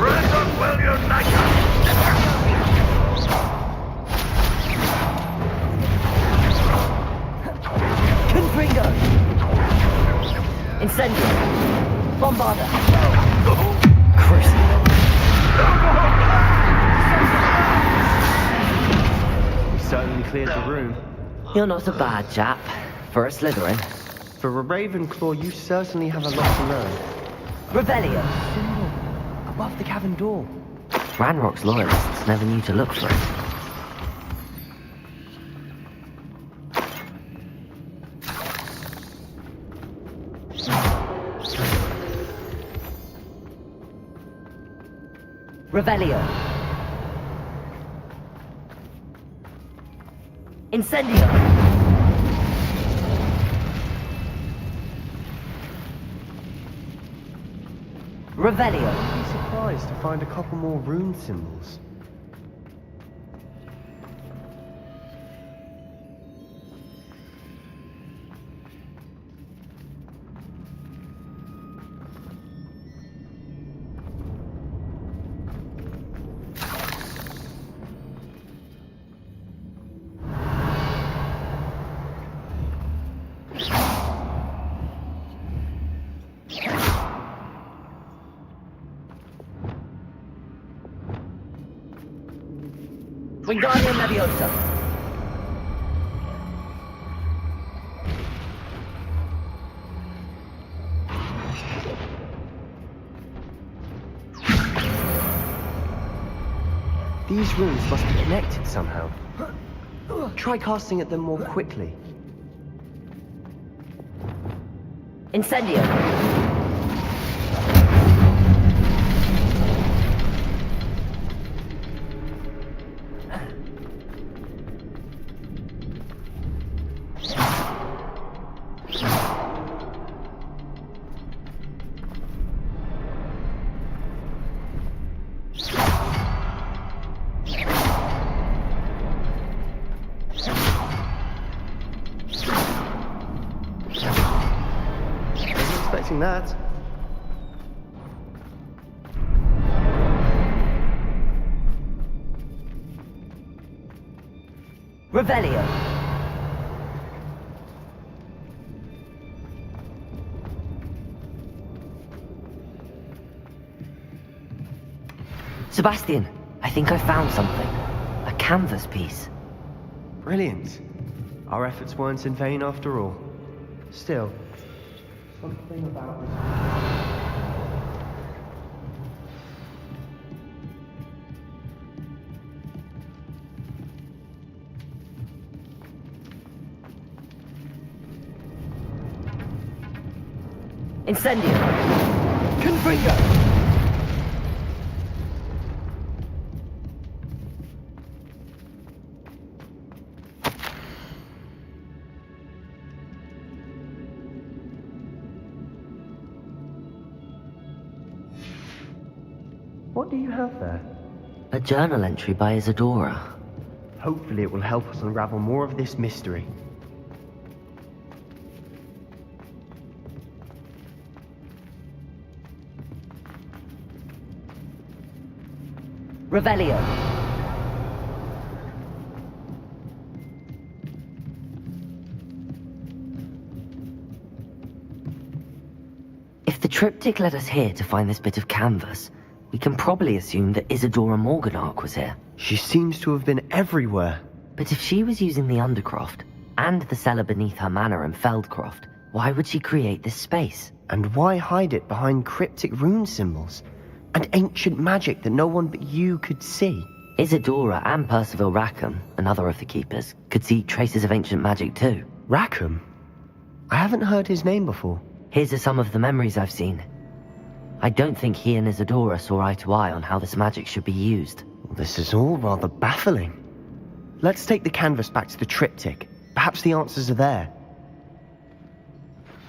Rise up while you're nicer. Confringo. Incendio. Bombarda. Crucible. We certainly cleared the room. You're not a bad chap. For a Slytherin. For a Ravenclaw, you certainly have a lot to learn. Revelio. Symbol above the cavern door. Ranrock's loyalists never knew to look for it. Revelio. Incendio. Revelio. I'd be surprised to find a couple more rune symbols. Wingardium Leviosa. These runes must be connected somehow. Try casting at them more quickly. Incendio. That. Revelio. Sebastian, I think I found something. A canvas piece. Brilliant. Our efforts weren't in vain after all. Still, something about this. Incendio. Confringo. What do you have there? A journal entry by Isadora. Hopefully it will help us unravel more of this mystery. Revelio. If the triptych led us here to find this bit of canvas, we can probably assume that Isadora Morganach was here. She seems to have been everywhere. But if she was using the Undercroft, and the cellar beneath her manor in Feldcroft, why would she create this space? And why hide it behind cryptic rune symbols? And ancient magic that no one but you could see? Isadora and Percival Rackham, another of the keepers, could see traces of ancient magic too. Rackham? I haven't heard his name before. His are some of the memories I've seen. I don't think he and Isadora saw eye to eye on how this magic should be used. This is all rather baffling. Let's take the canvas back to the triptych. Perhaps the answers are there.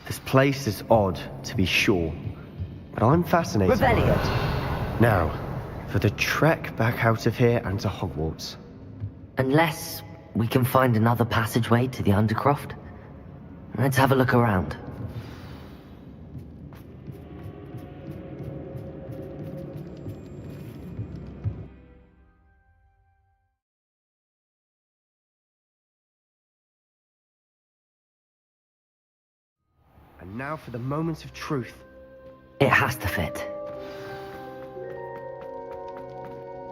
This place is odd, to be sure, but I'm fascinated by it. Now, for the trek back out of here and to Hogwarts. Unless we can find another passageway to the Undercroft. Let's have a look around. And now for the moment of truth. It has to fit.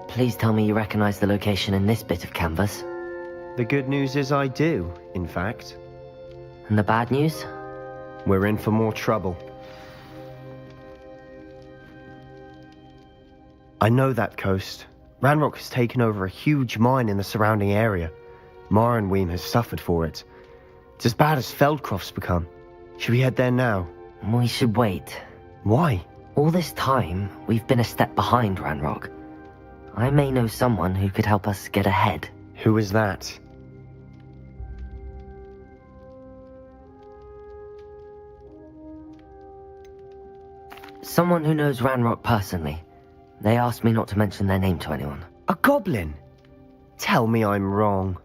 Please tell me you recognize the location in this bit of canvas. The good news is I do, in fact. And the bad news? We're in for more trouble. I know that coast. Ranrock has taken over a huge mine in the surrounding area. Marrenweem has suffered for it. It's as bad as Feldcroft's become. Should we head there now? We should wait. Why? All this time, we've been a step behind Ranrock. I may know someone who could help us get ahead. Who is that? Someone who knows Ranrock personally. They asked me not to mention their name to anyone. A goblin? Tell me I'm wrong.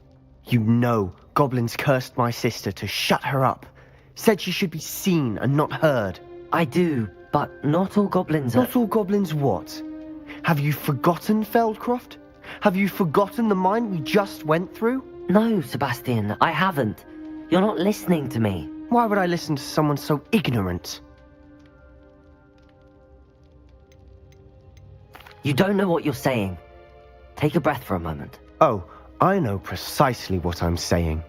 You know goblins cursed my sister to shut her up. Said she should be seen and not heard. I do, but not all goblins are... Not all goblins what? Have you forgotten Feldcroft? Have you forgotten the mine we just went through? No, Sebastian, I haven't. You're not listening to me. Why would I listen to someone so ignorant? You don't know what you're saying. Take a breath for a moment. Oh, I know precisely what I'm saying.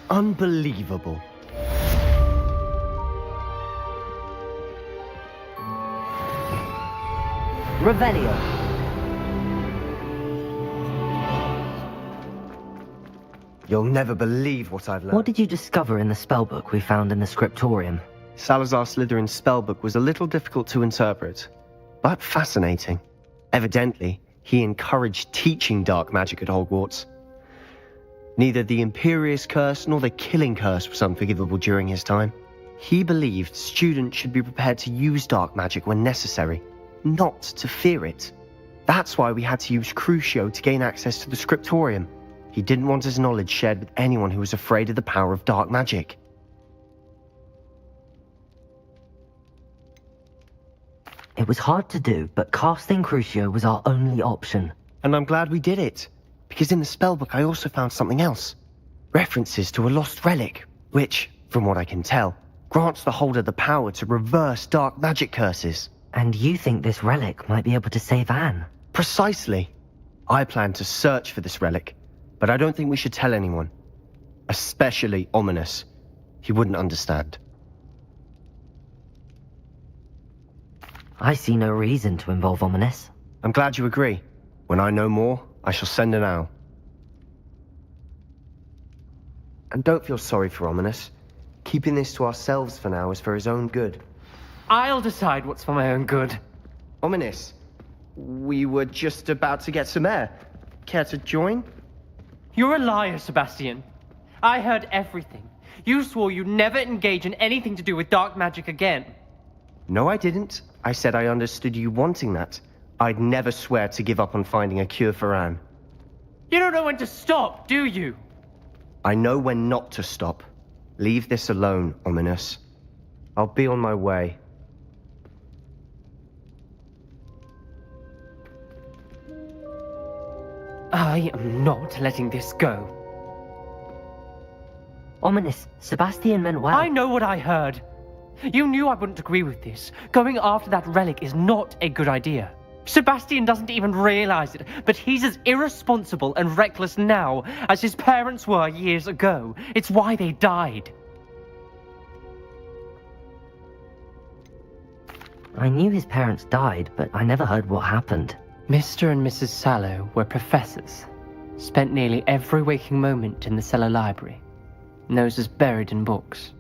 Unbelievable. Revelio. You'll never believe what I've learned. What did you discover in the spellbook we found in the scriptorium? Salazar Slytherin's spellbook was a little difficult to interpret, but fascinating. Evidently, he encouraged teaching dark magic at Hogwarts. Neither the Imperious Curse nor the Killing Curse was unforgivable during his time. He believed students should be prepared to use dark magic when necessary, not to fear it. That's why we had to use Crucio to gain access to the scriptorium. He didn't want his knowledge shared with anyone who was afraid of the power of dark magic. It was hard to do, but casting Crucio was our only option. And I'm glad we did it, because in the spellbook I also found something else. References to a lost relic, which, from what I can tell, grants the holder the power to reverse dark magic curses. And you think this relic might be able to save Anne? Precisely. I plan to search for this relic, but I don't think we should tell anyone. Especially Ominous. He wouldn't understand. I see no reason to involve Ominous. I'm glad you agree. When I know more, I shall send an owl. And don't feel sorry for Ominous. Keeping this to ourselves for now is for his own good. I'll decide what's for my own good. Ominous, we were just about to get some air. Care to join? You're a liar, Sebastian. I heard everything. You swore you'd never engage in anything to do with dark magic again. No, I didn't. I said I understood you wanting that. I'd never swear to give up on finding a cure for Anne. You don't know when to stop, do you? I know when not to stop. Leave this alone, Ominous. I'll be on my way. I am not letting this go. Ominous, Sebastian meant well. I know what I heard. You knew I wouldn't agree with this. Going after that relic is not a good idea. Sebastian doesn't even realize it, but he's as irresponsible and reckless now as his parents were years ago. It's why they died. I knew his parents died, but I never heard what happened. Mr. and Mrs. Sallow were professors. Spent nearly every waking moment in the cellar library. Noses buried in books.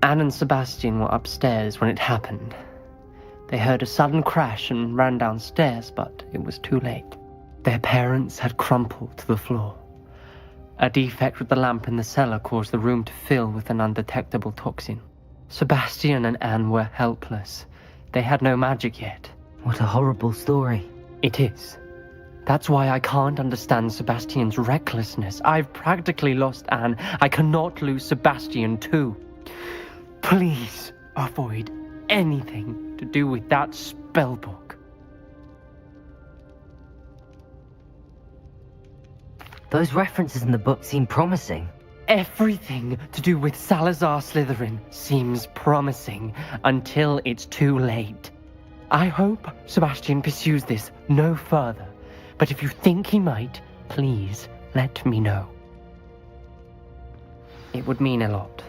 Anne and Sebastian were upstairs when it happened. They heard a sudden crash and ran downstairs, but it was too late. Their parents had crumpled to the floor. A defect with the lamp in the cellar caused the room to fill with an undetectable toxin. Sebastian and Anne were helpless. They had no magic yet. What a horrible story. It is. That's why I can't understand Sebastian's recklessness. I've practically lost Anne. I cannot lose Sebastian too. Please avoid anything to do with that spellbook. Those references in the book seem promising. Everything to do with Salazar Slytherin seems promising until it's too late. I hope Sebastian pursues this no further, but if you think he might, please let me know. It would mean a lot.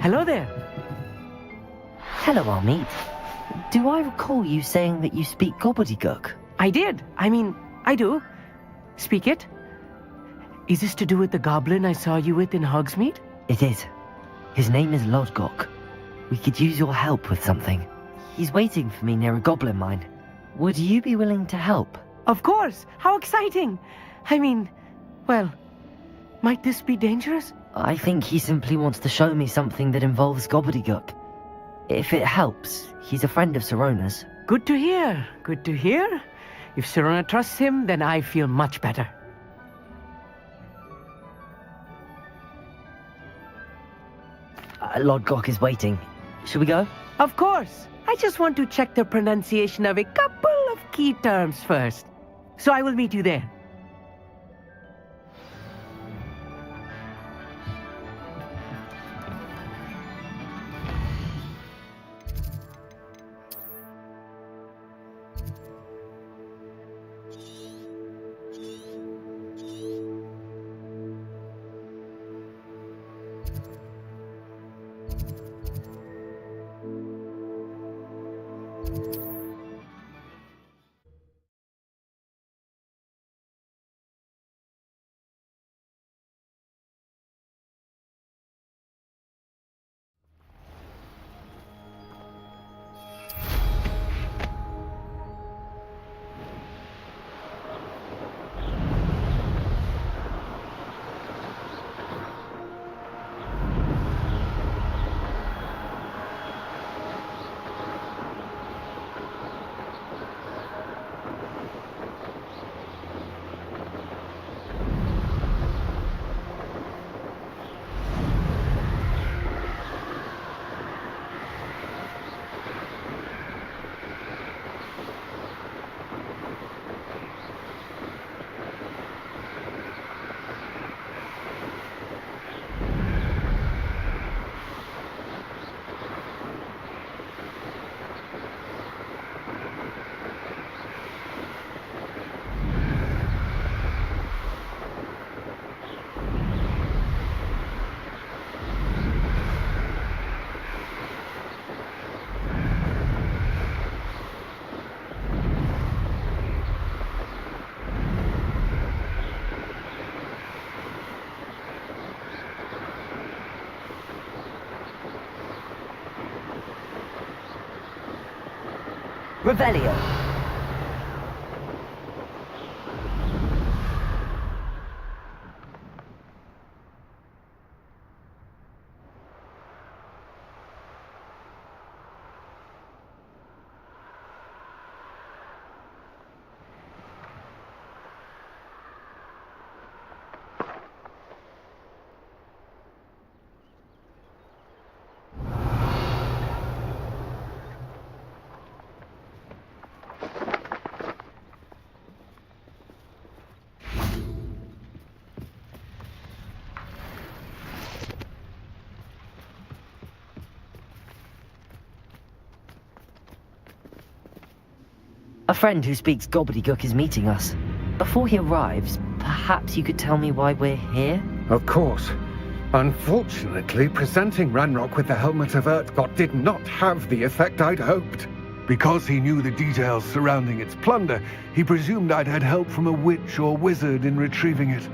Hello there. Hello, Amit. Do I recall you saying that you speak gobbledygook? I did. I do. Speak it. Is this to do with the goblin I saw you with in Hogsmeade? It is. His name is Lodgok. We could use your help with something. He's waiting for me near a goblin mine. Would you be willing to help? Of course. How exciting. Well, might this be dangerous? I think he simply wants to show me something that involves gobbledygook. If it helps, he's a friend of Sirona's. Good to hear. Good to hear. If Sirona trusts him, then I feel much better. Lodgok is waiting. Should we go? Of course. I just want to check the pronunciation of a couple of key terms first. So I will meet you there. Revelio. A friend who speaks gobbledygook is meeting us. Before he arrives, perhaps you could tell me why we're here? Of course. Unfortunately, presenting Ranrock with the Helmet of Urtkot did not have the effect I'd hoped. Because he knew the details surrounding its plunder, he presumed I'd had help from a witch or wizard in retrieving it.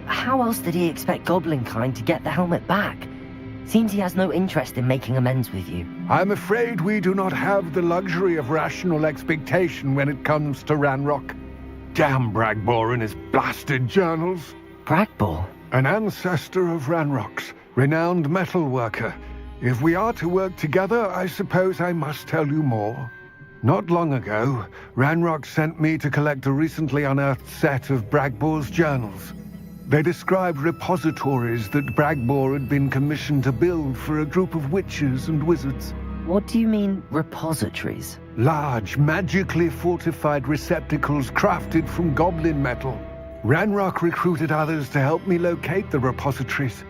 How else did he expect Goblinkind to get the helmet back? Seems he has no interest in making amends with you. I'm afraid we do not have the luxury of rational expectation when it comes to Ranrock. Damn Bragbor and his blasted journals. Bragbor? An ancestor of Ranrock's, renowned metal worker. If we are to work together, I suppose I must tell you more. Not long ago, Ranrock sent me to collect a recently unearthed set of Bragbor's journals. They described repositories that Bragbor had been commissioned to build for a group of witches and wizards. What do you mean, repositories? Large, magically fortified receptacles crafted from goblin metal. Ranrock recruited others to help me locate the repositories.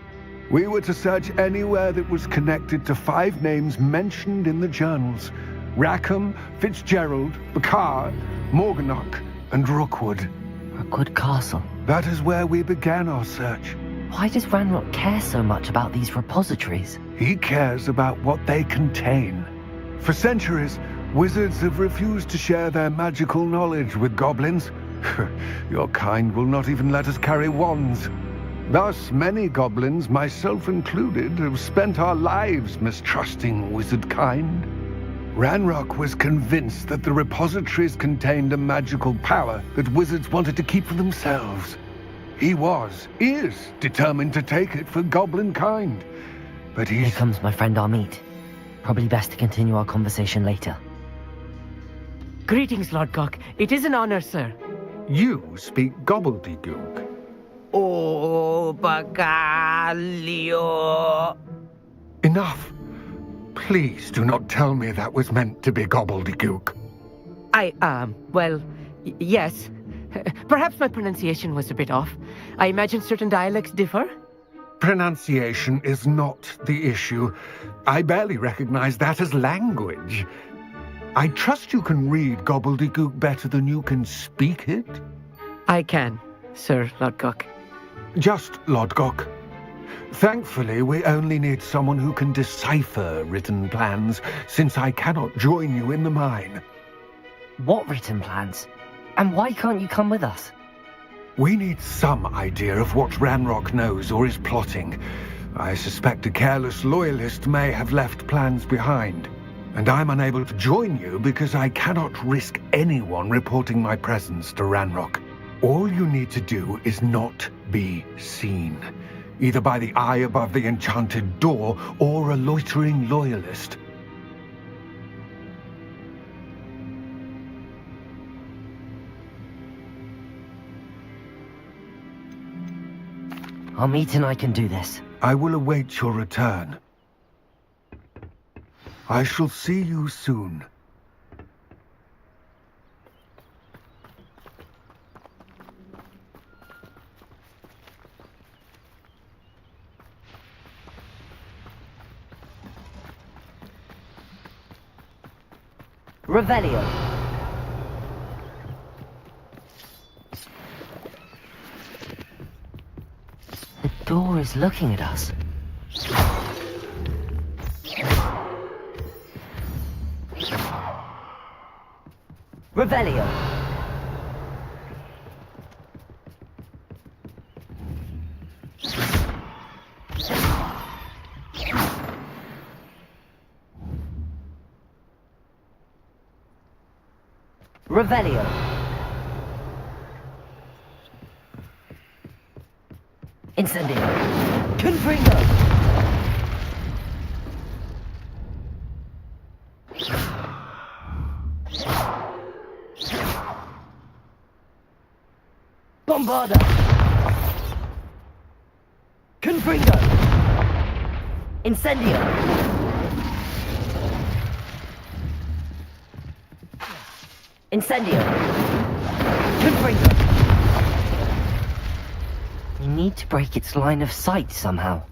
We were to search anywhere that was connected to 5 names mentioned in the journals: Rackham, Fitzgerald, Bakar, Morganach, and Rookwood. Rookwood Castle. That is where we began our search. Why does Ranrock care so much about these repositories? He cares about what they contain. For centuries, wizards have refused to share their magical knowledge with goblins. Your kind will not even let us carry wands. Thus, many goblins, myself included, have spent our lives mistrusting wizard kind. Ranrock was convinced that the repositories contained a magical power that wizards wanted to keep for themselves. He is determined to take it for goblin kind. But Here comes my friend Amit. Probably best to continue our conversation later. Greetings, Lord Cock. It is an honor, sir. You speak gobbledygook. Oh, Bagalio. Enough. Please do not tell me that was meant to be gobbledygook. Well, yes. Perhaps my pronunciation was a bit off. I imagine certain dialects differ. Pronunciation is not the issue. I barely recognize that as language. I trust you can read gobbledygook better than you can speak it? I can, Sir Lodgok. Just Lodgok. Thankfully, we only need someone who can decipher written plans, since I cannot join you in the mine. What written plans? And why can't you come with us? We need some idea of what Ranrock knows or is plotting. I suspect a careless loyalist may have left plans behind. And I'm unable to join you because I cannot risk anyone reporting my presence to Ranrock. All you need to do is not be seen, either by the eye above the enchanted door or a loitering loyalist. Amit and I can do this. I will await your return. I shall see you soon. Revelio. The door is looking at us. Revelio. Revelio. Incendio. Confringo. Bombarda. Confringo. Incendio. Incendio. Confringo. We need to break its line of sight somehow.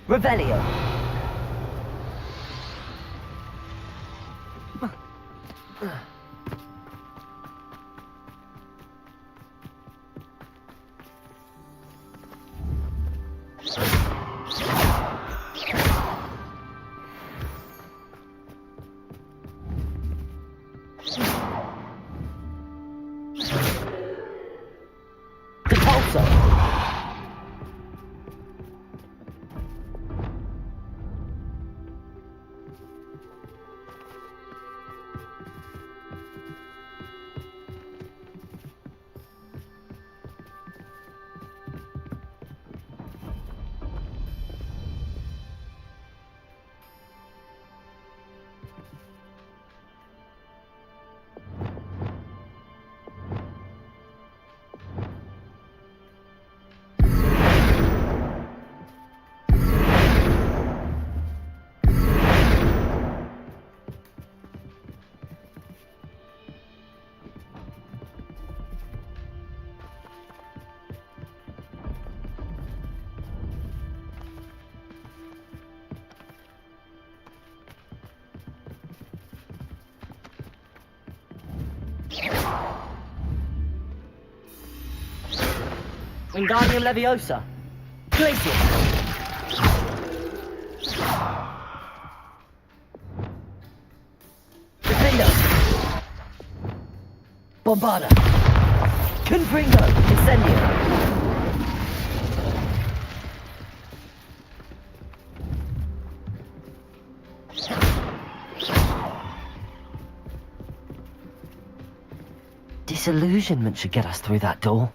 Revelio. Wingardium Leviosa. Glacius. Defendo. Bombarda. Confringo. Incendio. Disillusionment should get us through that door.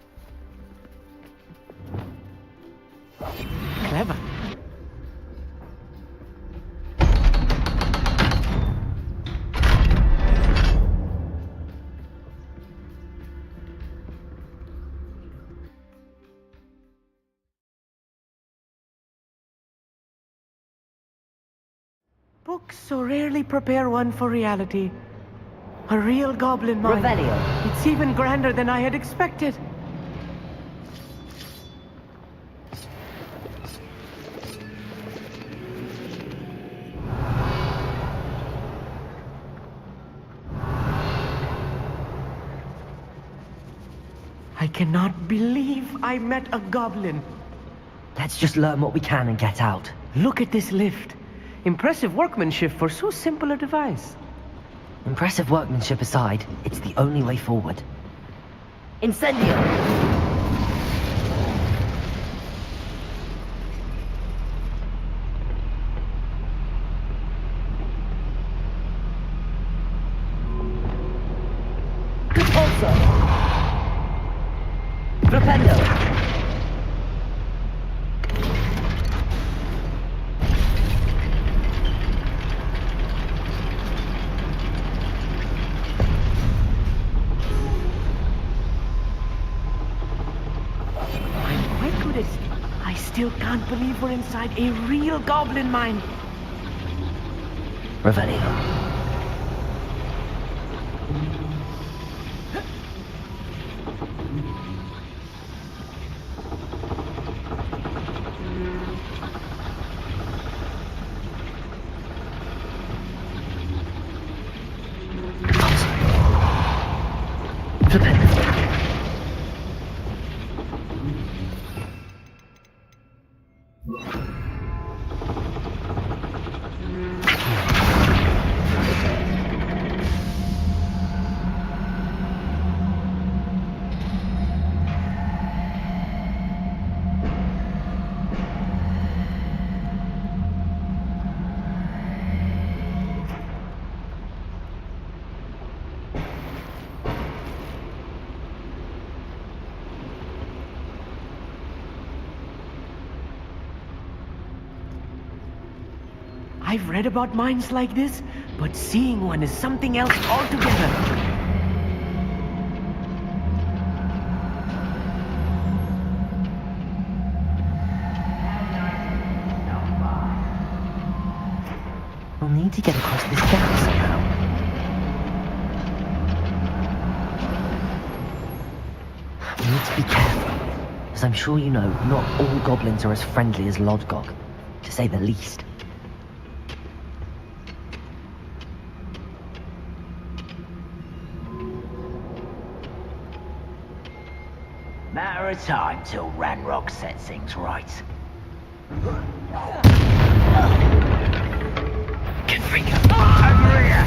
Clever. Books so rarely prepare one for reality. A real goblin mind. Revelio. It's even grander than I had expected. I cannot believe I met a goblin. Let's just learn what we can and get out. Look at this lift. Impressive workmanship for so simple a device. Impressive workmanship aside, it's the only way forward. Incendio! Repulsor! Flipendo! I still can't believe we're inside a real goblin mine. Revelio. I've read about mines like this, but seeing one is something else altogether. We'll need to get across this gap somehow. We need to be careful, as I'm sure you know, not all goblins are as friendly as Lodgok, to say the least. Matter of time till Ranrock sets things right. Confringo. Over here!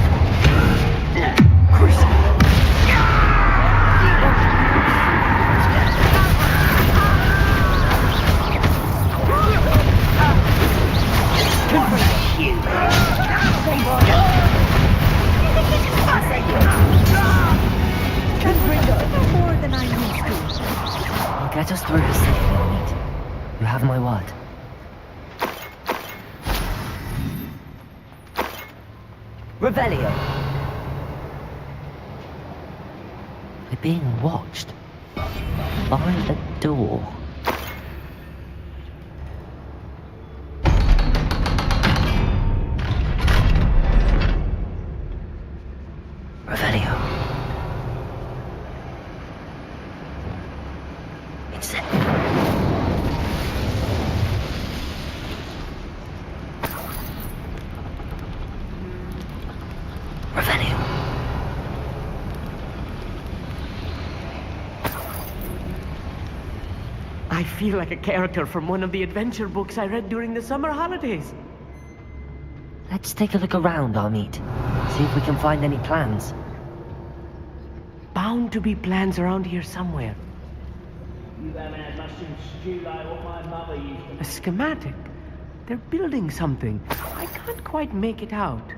More than I'm used to. I'll get us through this safe meet. You have my word. Revelio. We're being watched. By a door. Revelio. I feel like a character from one of the adventure books I read during the summer holidays. Let's take a look around, Amit. See if we can find any plans. Bound to be plans around here somewhere. You haven't had much since stew like what my mother used to. A schematic. They're building something. I can't quite make it out.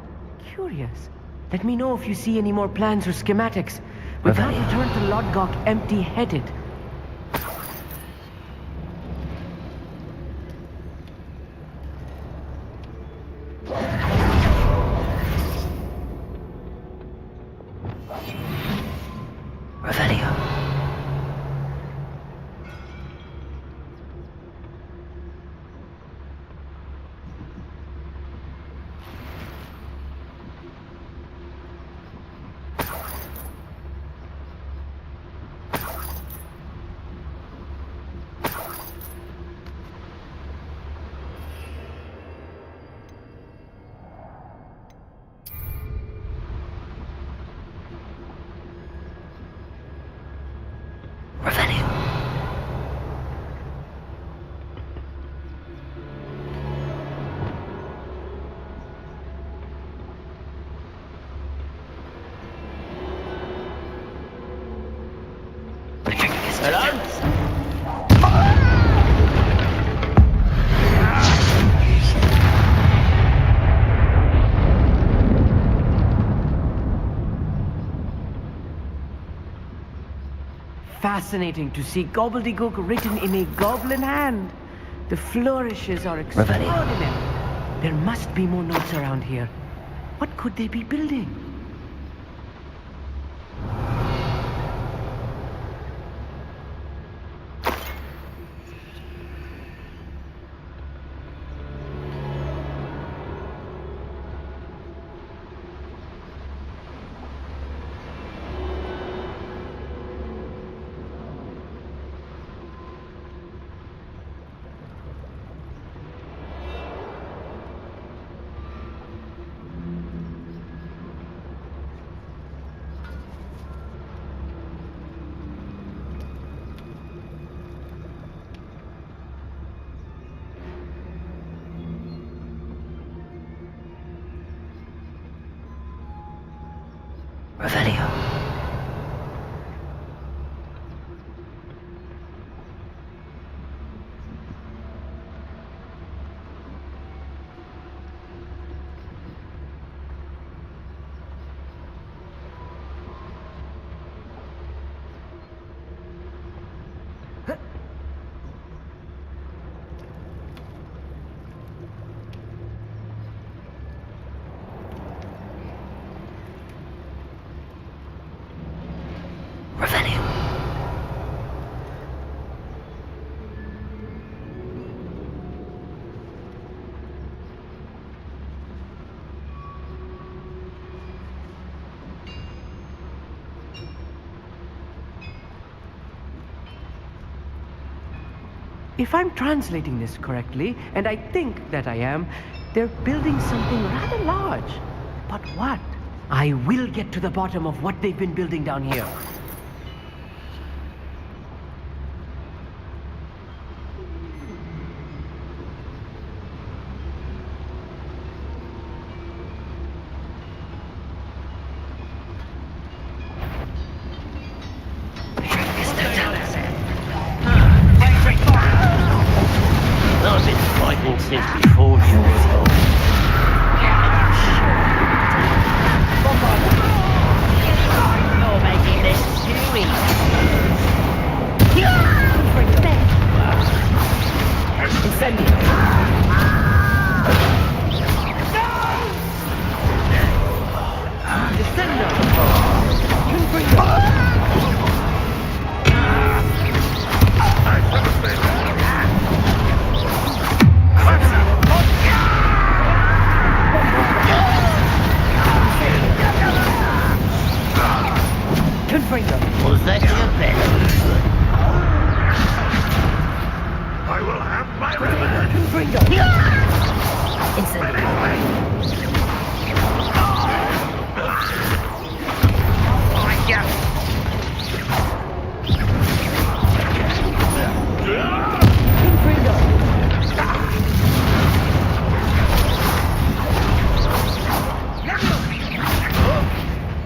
Curious. Let me know if you see any more plans or schematics. We can't return to Lodgok empty-headed. Fascinating to see gobbledygook written in a goblin hand. The flourishes are extraordinary. There must be more notes around here. What could they be building? If I'm translating this correctly, and I think that I am, they're building something rather large. But what? I will get to the bottom of what they've been building down here. Since before you was born. You're making this too easy. Was that your best? I will have my revenge. Instantly.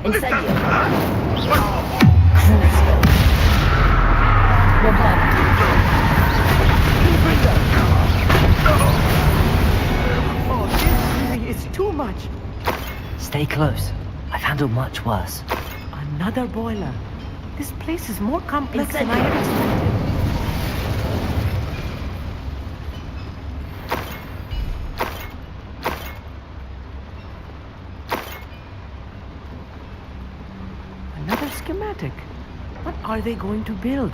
Incendio. Crucible. Bombard. Oh, this really is too much. Stay close. I've handled much worse. Another boiler. This place is more complex than I had expected. Another schematic. What are they going to build?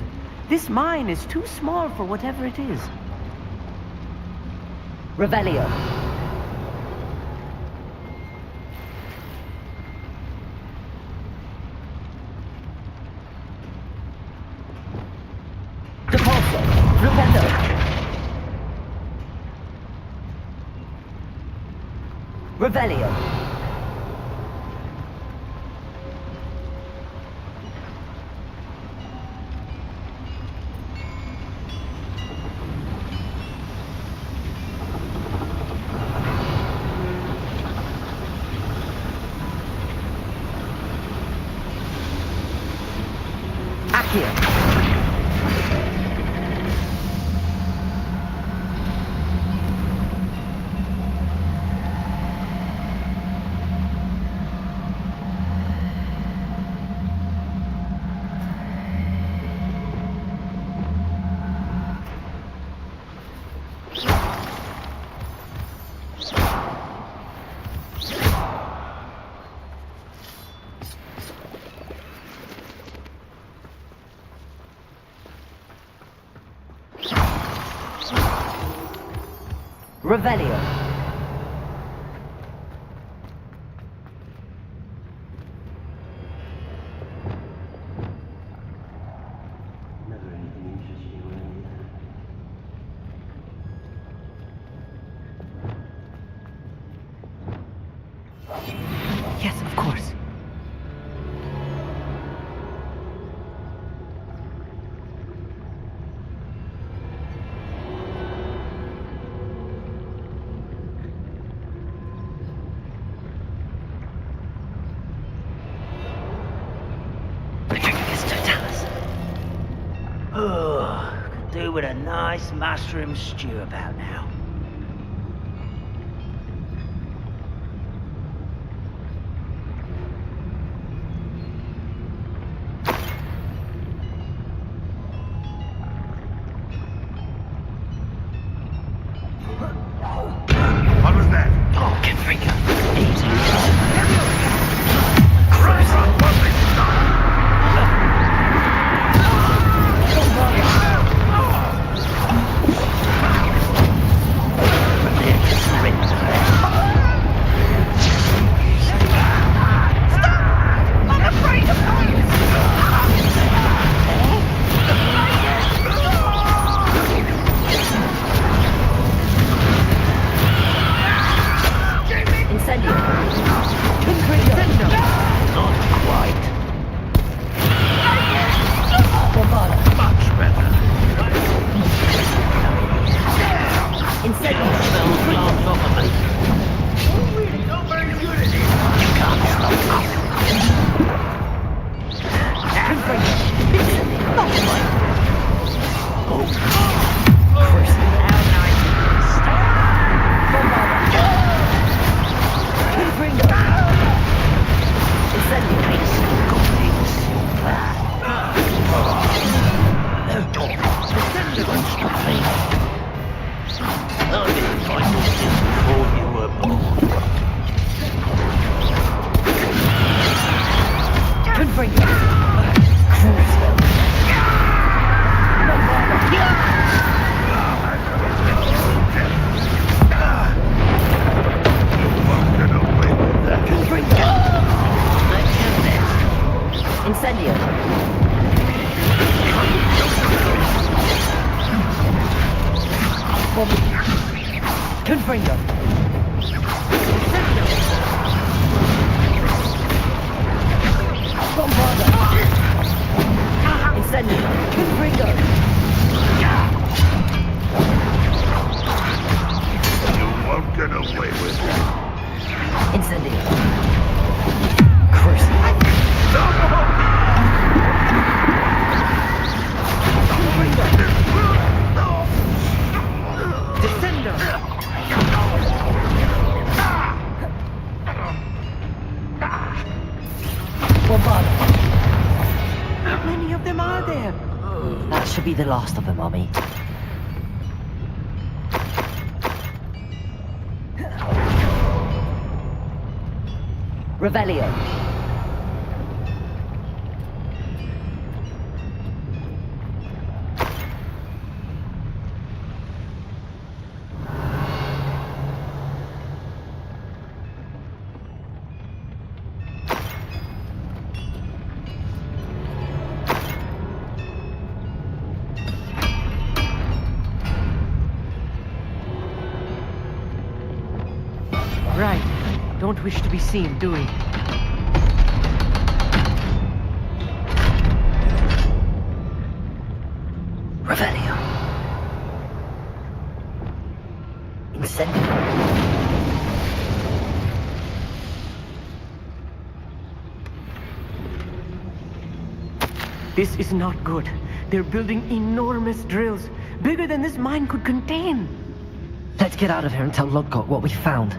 This mine is too small for whatever it is. Revelio. Depulso. Rependo. Revelio. Accio. Revelio. Yes, of course. Oh, could do with a nice mushroom stew about now. What was that? Oh, Confringo. Confringo. Bombarda. Incendio. Confringo. You won't get away with it. Incendio. Curse. How many of them are there? That should be the last of them, Mommy. Revelio. Right. Don't wish to be seen, do we? Revelio. Incendio. This is not good. They're building enormous drills, bigger than this mine could contain. Let's get out of here and tell Lodgok what we found.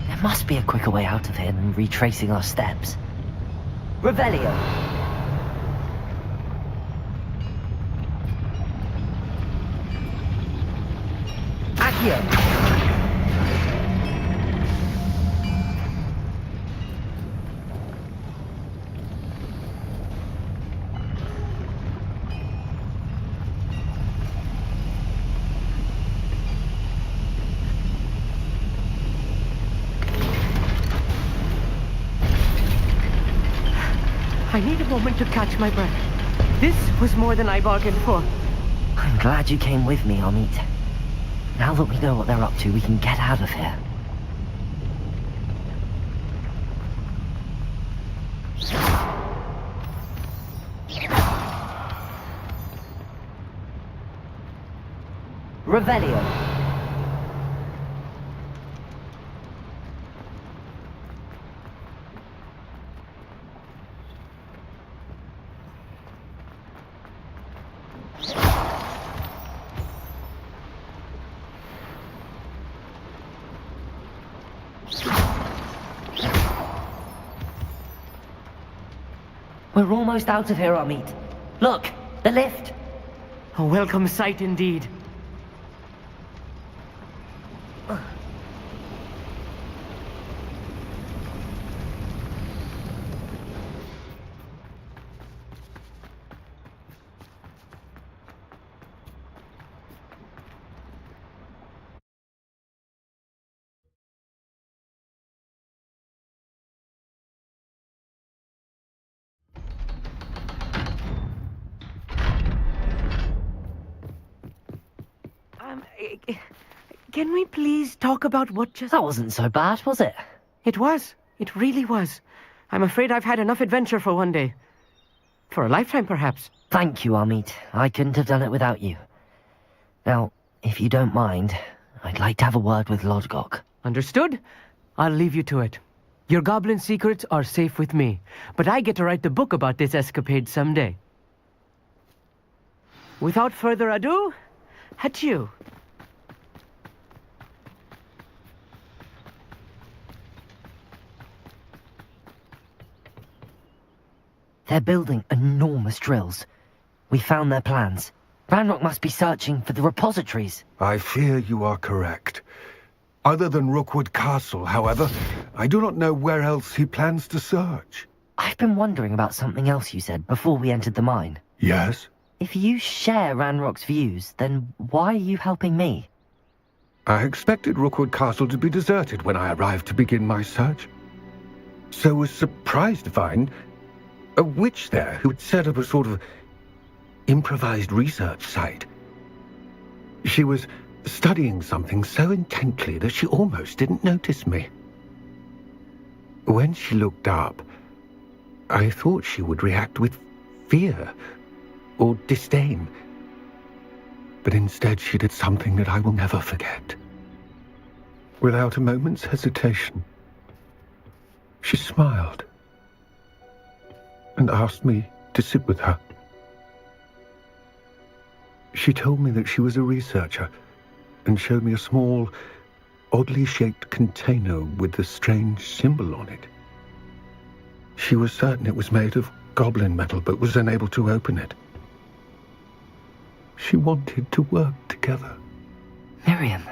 There must be a quicker way out of here than retracing our steps. Revelio. Accio. I need a moment to catch my breath. This was more than I bargained for. I'm glad you came with me, Amit. Now that we know what they're up to, we can get out of here. Revelio. We're almost out of here, Amit. Look, the lift. A welcome sight indeed. Can we please talk about what just... That wasn't so bad, was it? It was. It really was. I'm afraid I've had enough adventure for one day. For a lifetime, perhaps. Thank you, Amit. I couldn't have done it without you. Now, if you don't mind, I'd like to have a word with Lodgok. Understood? I'll leave you to it. Your goblin secrets are safe with me, but I get to write the book about this escapade someday. Without further ado, adieu. They're building enormous drills. We found their plans. Ranrock must be searching for the repositories. I fear you are correct. Other than Rookwood Castle, however, I do not know where else he plans to search. I've been wondering about something else you said before we entered the mine. Yes? If you share Ranrock's views, then why are you helping me? I expected Rookwood Castle to be deserted when I arrived to begin my search. So was surprised to find a witch there who had set up a sort of improvised research site. She was studying something so intently that she almost didn't notice me. When she looked up, I thought she would react with fear or disdain. But instead she did something that I will never forget. Without a moment's hesitation, she smiled and asked me to sit with her. She told me that she was a researcher and showed me a small, oddly shaped container with a strange symbol on it. She was certain it was made of goblin metal, but was unable to open it. She wanted to work together. Miriam.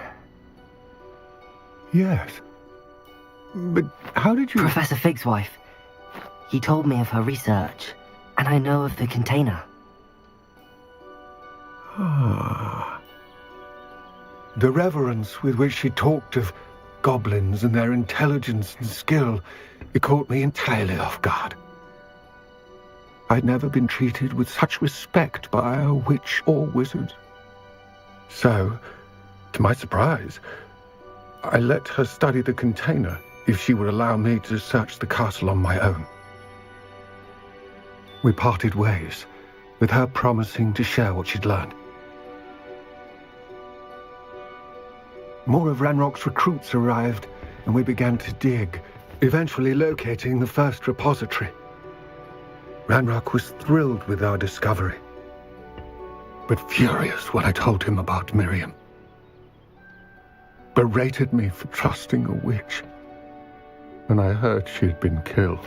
Yes. But how did you... Professor Fig's wife. He told me of her research, and I know of the container. Ah. The reverence with which she talked of goblins and their intelligence and skill, it caught me entirely off guard. I'd never been treated with such respect by a witch or wizard. So, to my surprise, I let her study the container if she would allow me to search the castle on my own. We parted ways, with her promising to share what she'd learned. More of Ranrock's recruits arrived, and we began to dig, eventually locating the first repository. Ranrock was thrilled with our discovery, but furious when I told him about Miriam. Berated me for trusting a witch, and I heard she'd been killed.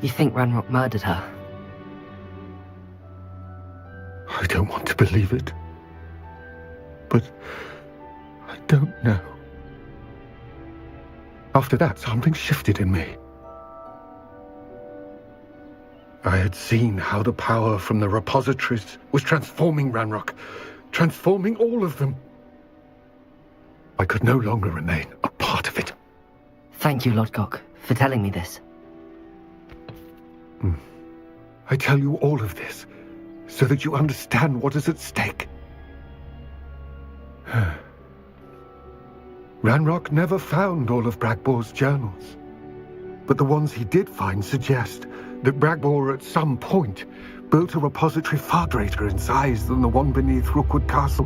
You think Ranrock murdered her? I don't want to believe it, but I don't know. After that, something shifted in me. I had seen how the power from the repositories was transforming Ranrock, transforming all of them. I could no longer remain a part of it. Thank you, Lodgok, for telling me this. I tell you all of this so that you understand what is at stake. Ranrock never found all of Bragbor's journals, but the ones he did find suggest that Bragbor at some point built a repository far greater in size than the one beneath Rookwood Castle.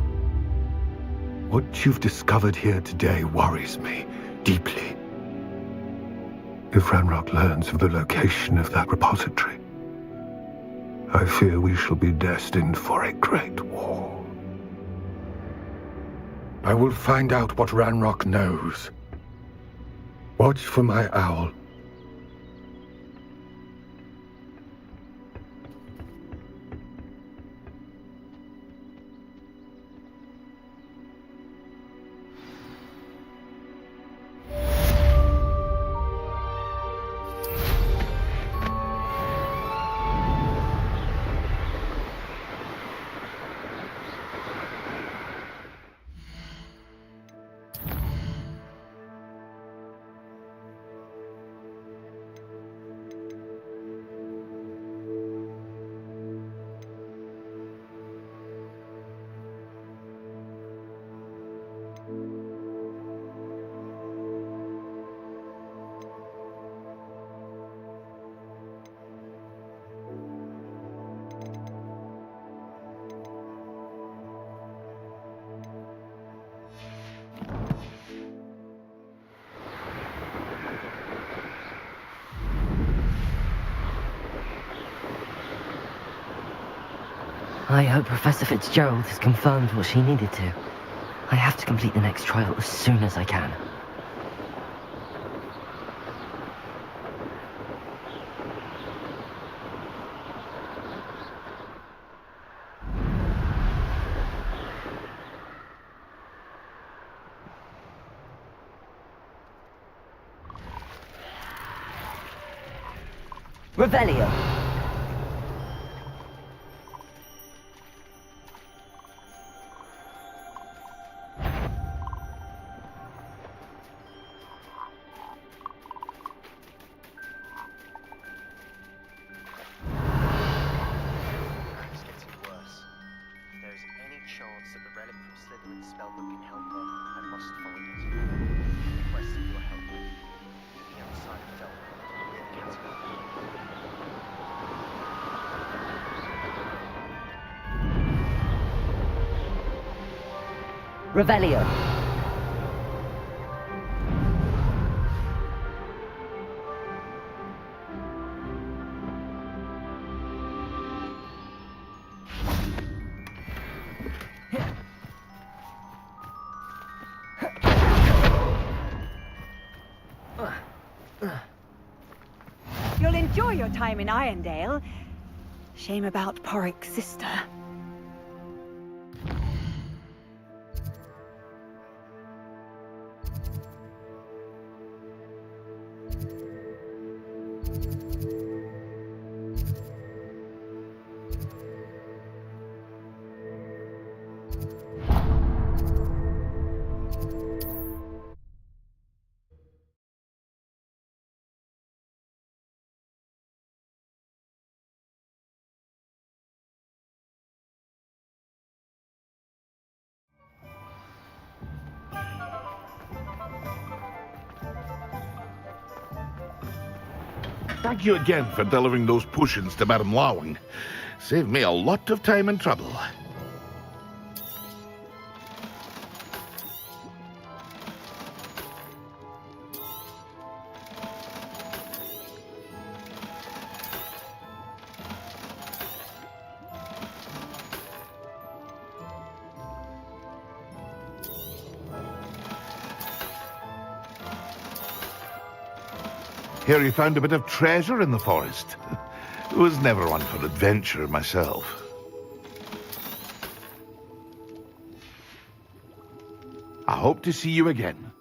What you've discovered here today worries me deeply. If Ranrock learns of the location of that repository, I fear we shall be destined for a great war. I will find out what Ranrock knows. Watch for my owl. I hope Professor Fitzgerald has confirmed what she needed to. I have to complete the next trial as soon as I can. Revelio. It's getting worse. If there is any chance that the relic from Slytherin's spellbook can help her, I must find it. Requesting your help. Meet me outside of Felwood, near the catacomb. Revelio. You'll enjoy your time in Irondale. Shame about Porrick's sister. Thank you again for delivering those potions to Madame Lawing. Saved me a lot of time and trouble. Hear you found a bit of treasure in the forest. Was never one for adventure myself. I hope to see you again.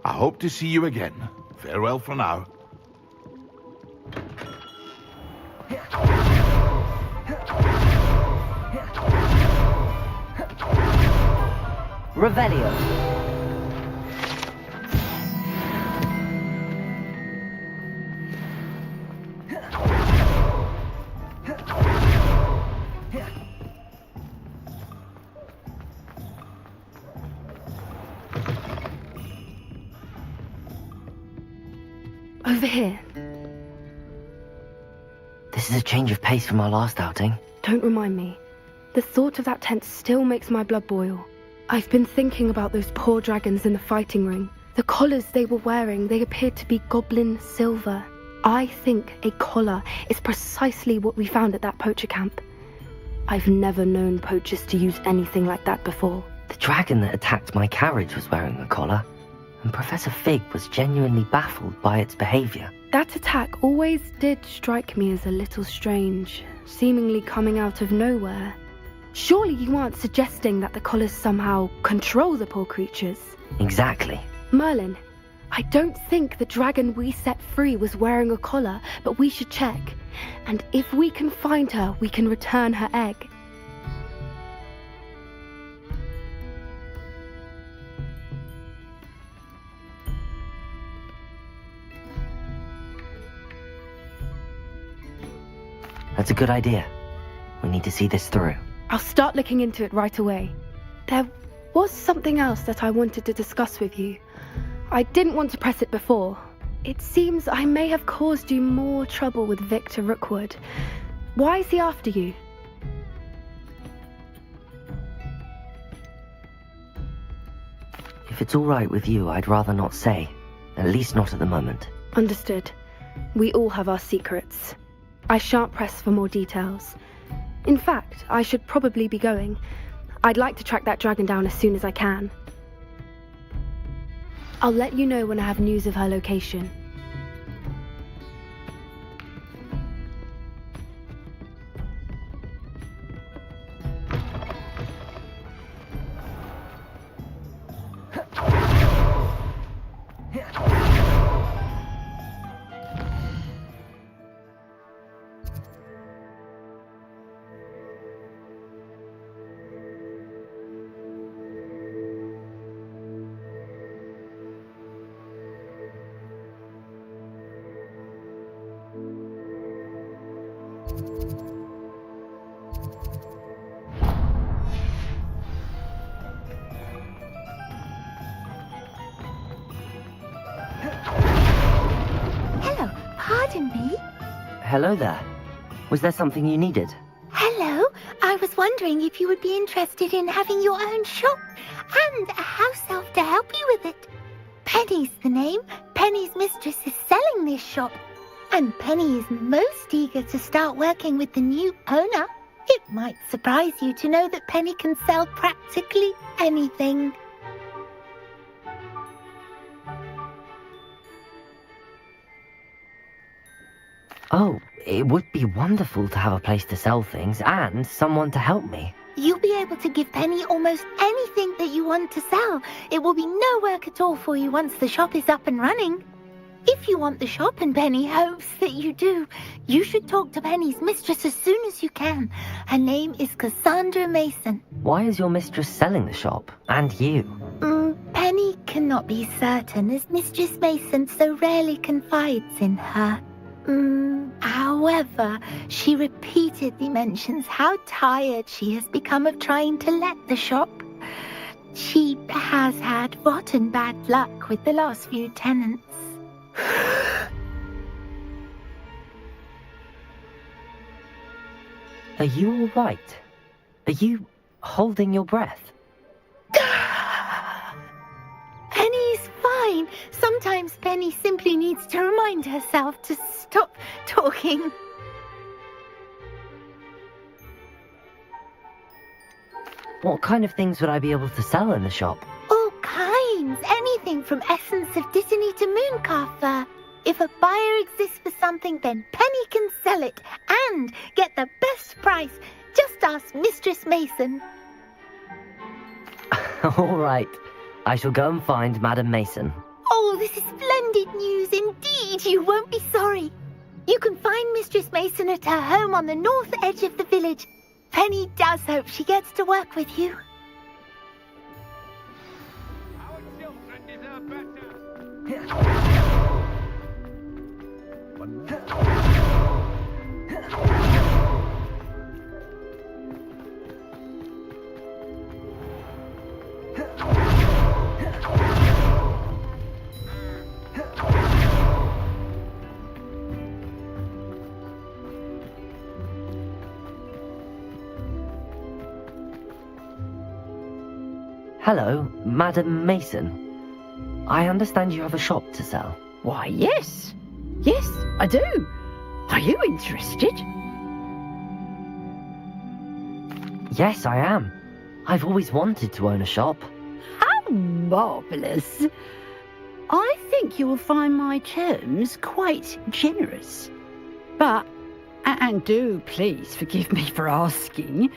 I hope to see you again. Farewell for now. Revelio. Over here. This is a change of pace from our last outing. Don't remind me. The thought of that tent still makes my blood boil. I've been thinking about those poor dragons in the fighting ring. The collars they were wearing, they appeared to be goblin silver. I think a collar is precisely what we found at that poacher camp. I've never known poachers to use anything like that before. The dragon that attacked my carriage was wearing a collar, and Professor Fig was genuinely baffled by its behavior. That attack always did strike me as a little strange, seemingly coming out of nowhere. Surely you aren't suggesting that the collars somehow control the poor creatures? Exactly. Merlin, I don't think the dragon we set free was wearing a collar, but we should check. And if we can find her, we can return her egg. That's a good idea. We need to see this through. I'll start looking into it right away. There was something else that I wanted to discuss with you. I didn't want to press it before. It seems I may have caused you more trouble with Victor Rookwood. Why is he after you? If it's all right with you, I'd rather not say. At least not at the moment. Understood. We all have our secrets. I shan't press for more details. In fact, I should probably be going. I'd like to track that dragon down as soon as I can. I'll let you know when I have news of her location. Hello, pardon me. Hello there. Was there something you needed? Hello, I was wondering if you would be interested in having your own shop and a house elf to help you with it. Penny's the name. Penny's mistress is selling this shop, and Penny is most eager to start working with the new owner. It might surprise you to know that Penny can sell practically anything. Oh, it would be wonderful to have a place to sell things and someone to help me. You'll be able to give Penny almost anything that you want to sell. It will be no work at all for you once the shop is up and running. If you want the shop and Penny hopes that you do, you should talk to Penny's mistress as soon as you can. Her name is Cassandra Mason. Why is your mistress selling the shop? And you? Penny cannot be certain, as Mistress Mason so rarely confides in her. However, she repeatedly mentions how tired she has become of trying to let the shop. She has had rotten bad luck with the last few tenants. Are you all right? Are you holding your breath? Penny's fine. Sometimes Penny simply needs to remind herself to stop talking. What kind of things would I be able to sell in the shop? All kinds. Anything from essence of Disney to mooncalf fur. If a buyer exists for something, then Penny can sell it and get the best price. Just ask Mistress Mason. All right. I shall go and find Madam Mason. Oh, this is splendid news indeed. You won't be sorry. You can find Mistress Mason at her home on the north edge of the village. Penny does hope she gets to work with you. Hello, Madam Mason. I understand you have a shop to sell. Why, yes. Yes, I do. Are you interested? Yes, I am. I've always wanted to own a shop. How marvellous. I think you will find my terms quite generous. But, and do please forgive me for asking,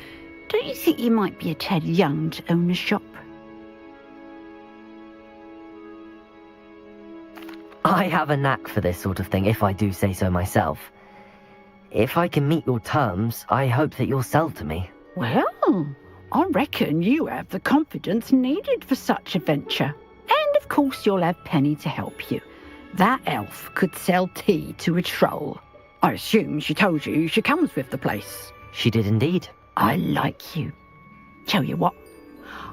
don't you think you might be a tad young to own a shop? I have a knack for this sort of thing, if I do say so myself. If I can meet your terms, I hope that you'll sell to me. Well, I reckon you have the confidence needed for such a venture. And of course you'll have Penny to help you. That elf could sell tea to a troll. I assume she told you she comes with the place. She did indeed. I like you. Tell you what,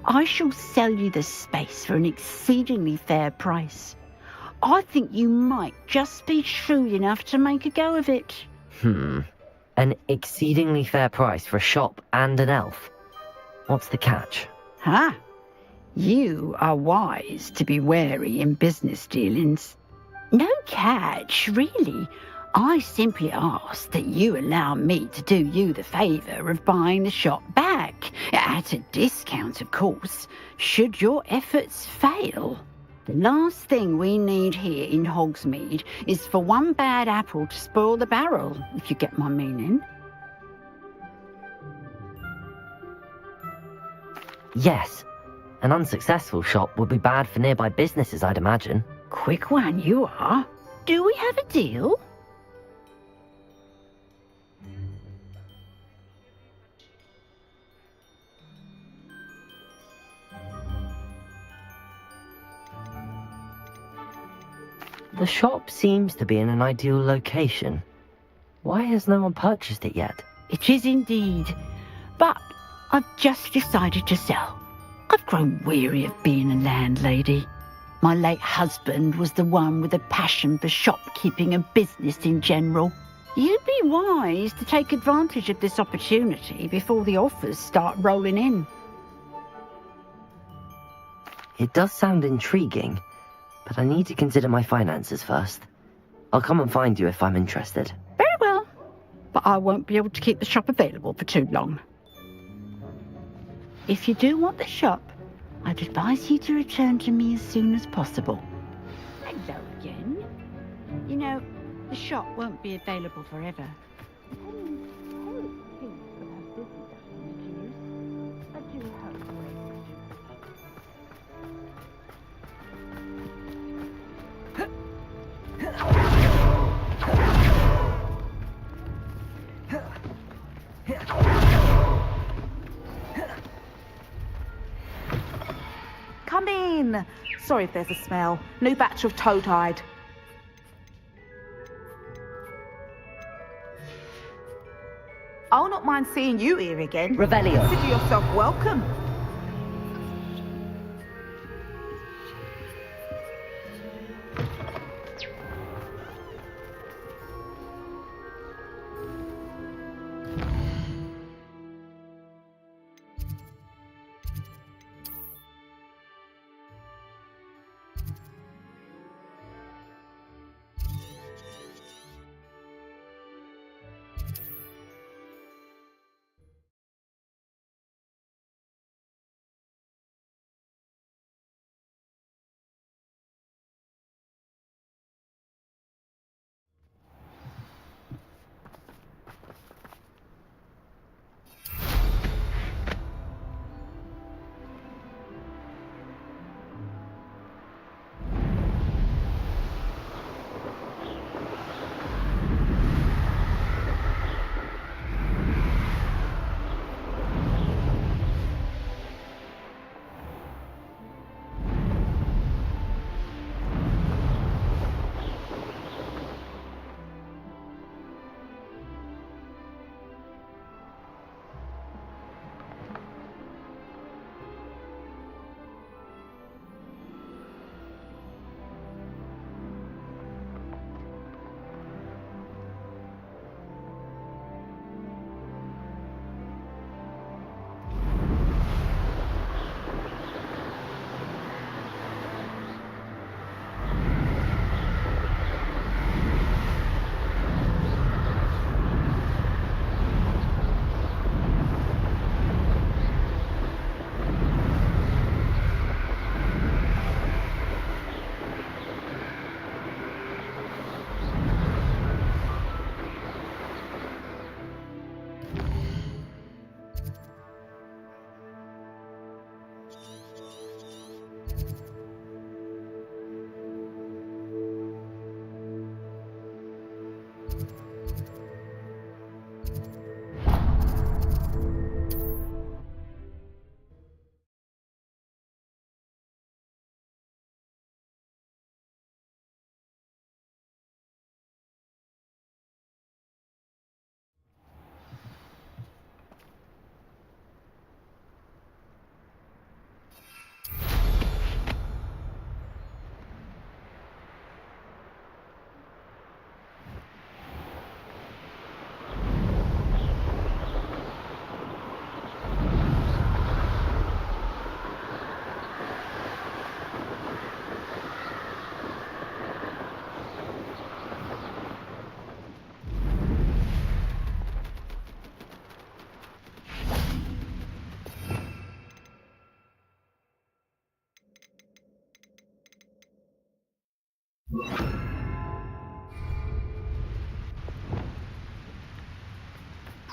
I shall sell you the space for an exceedingly fair price. I think you might just be shrewd enough to make a go of it. An exceedingly fair price for a shop and an elf. What's the catch? Huh? You are wise to be wary in business dealings. No catch, really. I simply ask that you allow me to do you the favour of buying the shop back, at a discount, of course, should your efforts fail. The last thing we need here in Hogsmeade is for one bad apple to spoil the barrel, if you get my meaning. Yes. An unsuccessful shop would be bad for nearby businesses, I'd imagine. Quick one you are. Do we have a deal? The shop seems to be in an ideal location. Why has no one purchased it yet? It is indeed. But I've just decided to sell. I've grown weary of being a landlady. My late husband was the one with a passion for shopkeeping and business in general. You'd be wise to take advantage of this opportunity before the offers start rolling in. It does sound intriguing, but I need to consider my finances first. I'll come and find you if I'm interested. Very well, but I won't be able to keep the shop available for too long. If you do want the shop, I'd advise you to return to me as soon as possible. Hello again. You know, the shop won't be available forever. Come in. Sorry if there's a smell. New batch of toad-hide. I'll not mind seeing you here again. Revelio. Consider yourself welcome.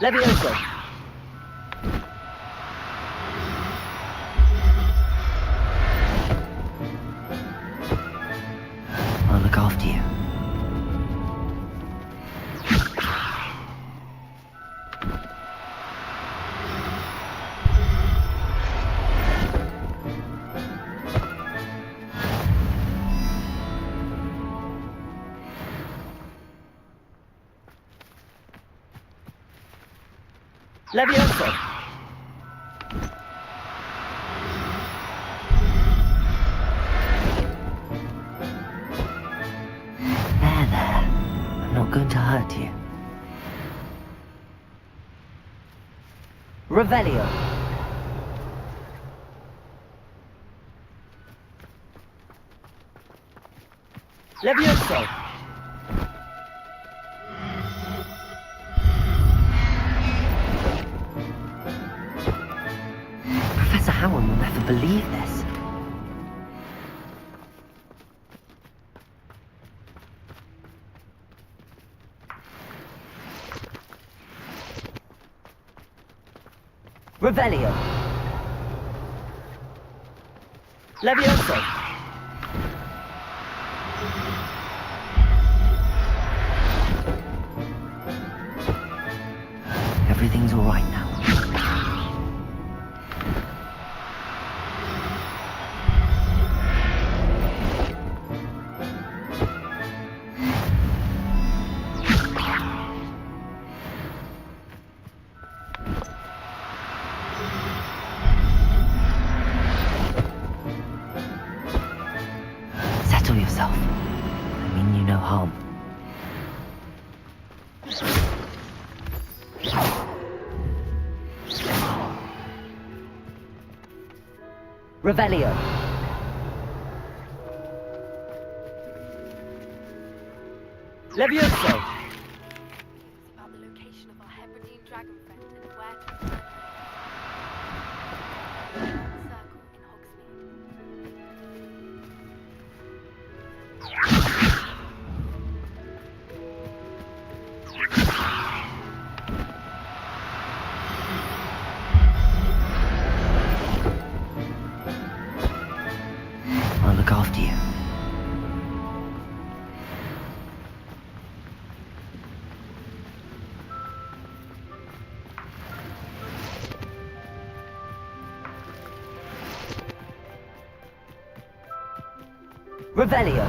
Levioso! I'll look after you. Levioso! There. I'm not going to hurt you. Revelio. Levioso! Professor Howard will never believe this. Revelio. Levioso. Everything's all right now. Settle yourself. I mean you no harm. Revelio. Levioso. About the location of our Hebridean dragon friend and where to circle in I'll look after you. Revelio.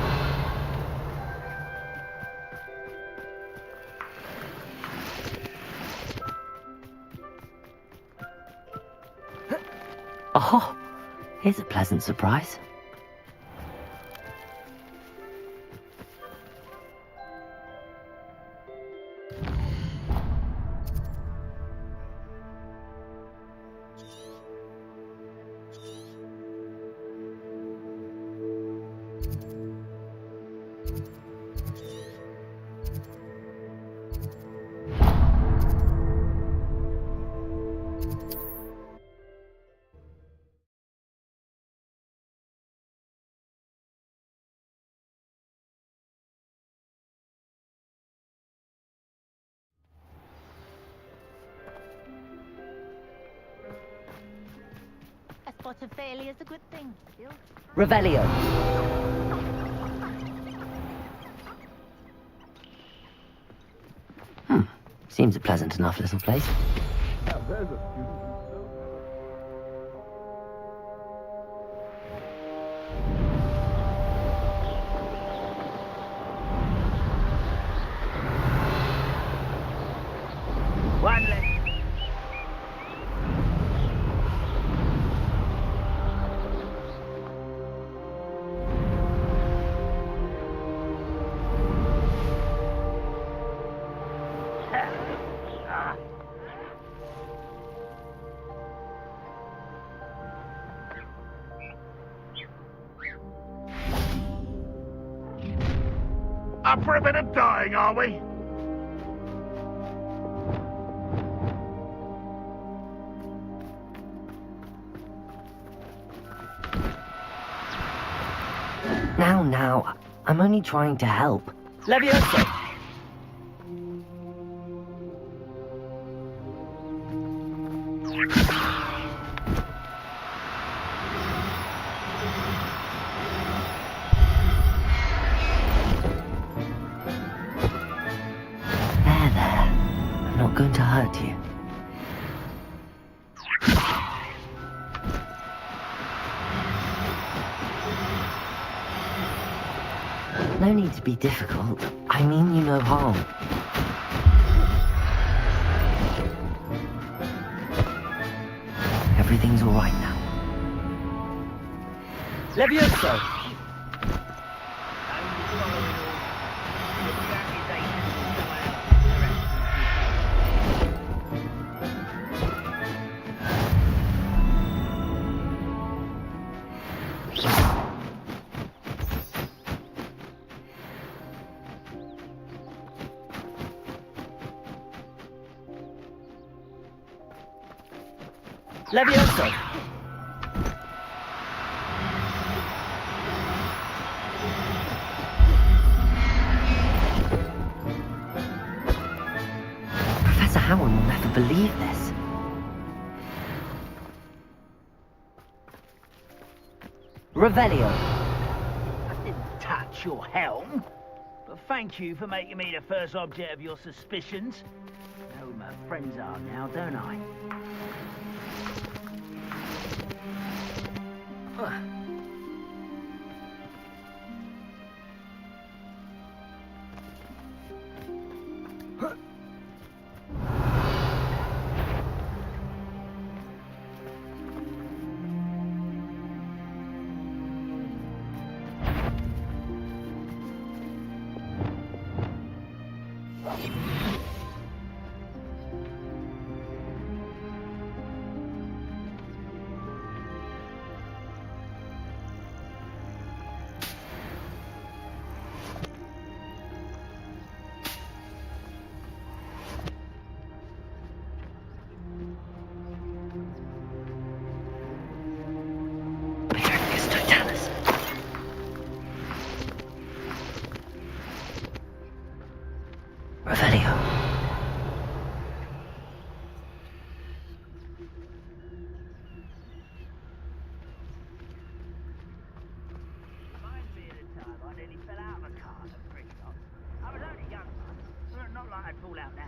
Oh, here's a pleasant surprise. A spot of failure is a good thing. Revelio. Seems a pleasant enough little place. One left. Up for a bit of dying, are we? Now, I'm only trying to help. Levioso! There. I'm not going to hurt you. No need to be difficult. I mean you no harm. Everything's all right now. Levioso! Levioso! Professor Howard will never believe this. Revelio. I didn't touch your helm, but thank you for making me the first object of your suspicions. I know who my friends are now, don't I? Revelio. Reminds me of the time I nearly fell out of a car at Bristol. I was only young, but not like I'd fall out now.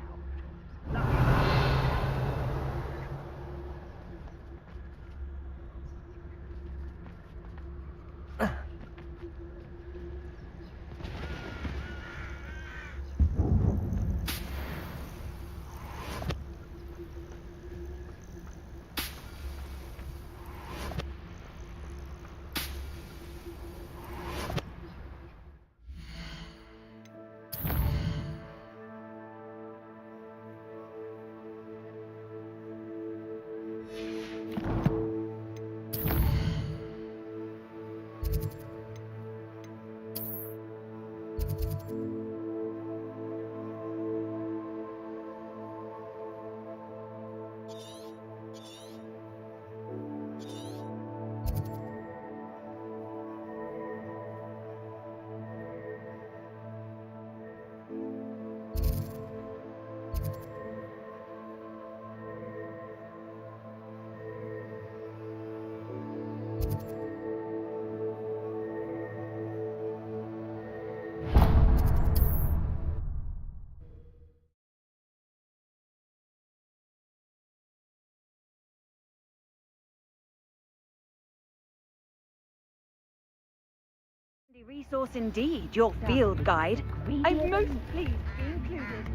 Resource indeed, your field guide. I'm most pleased to be included.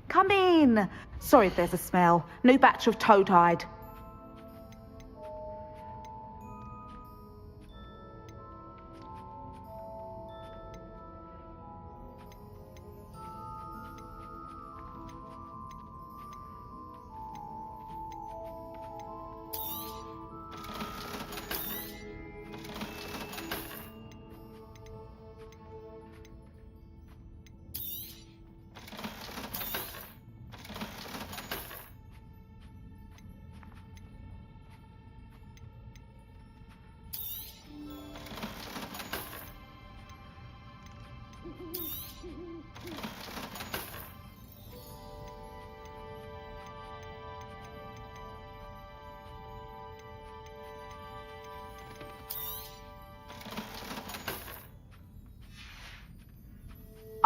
Come in. Sorry if there's a smell. New batch of toad-hide.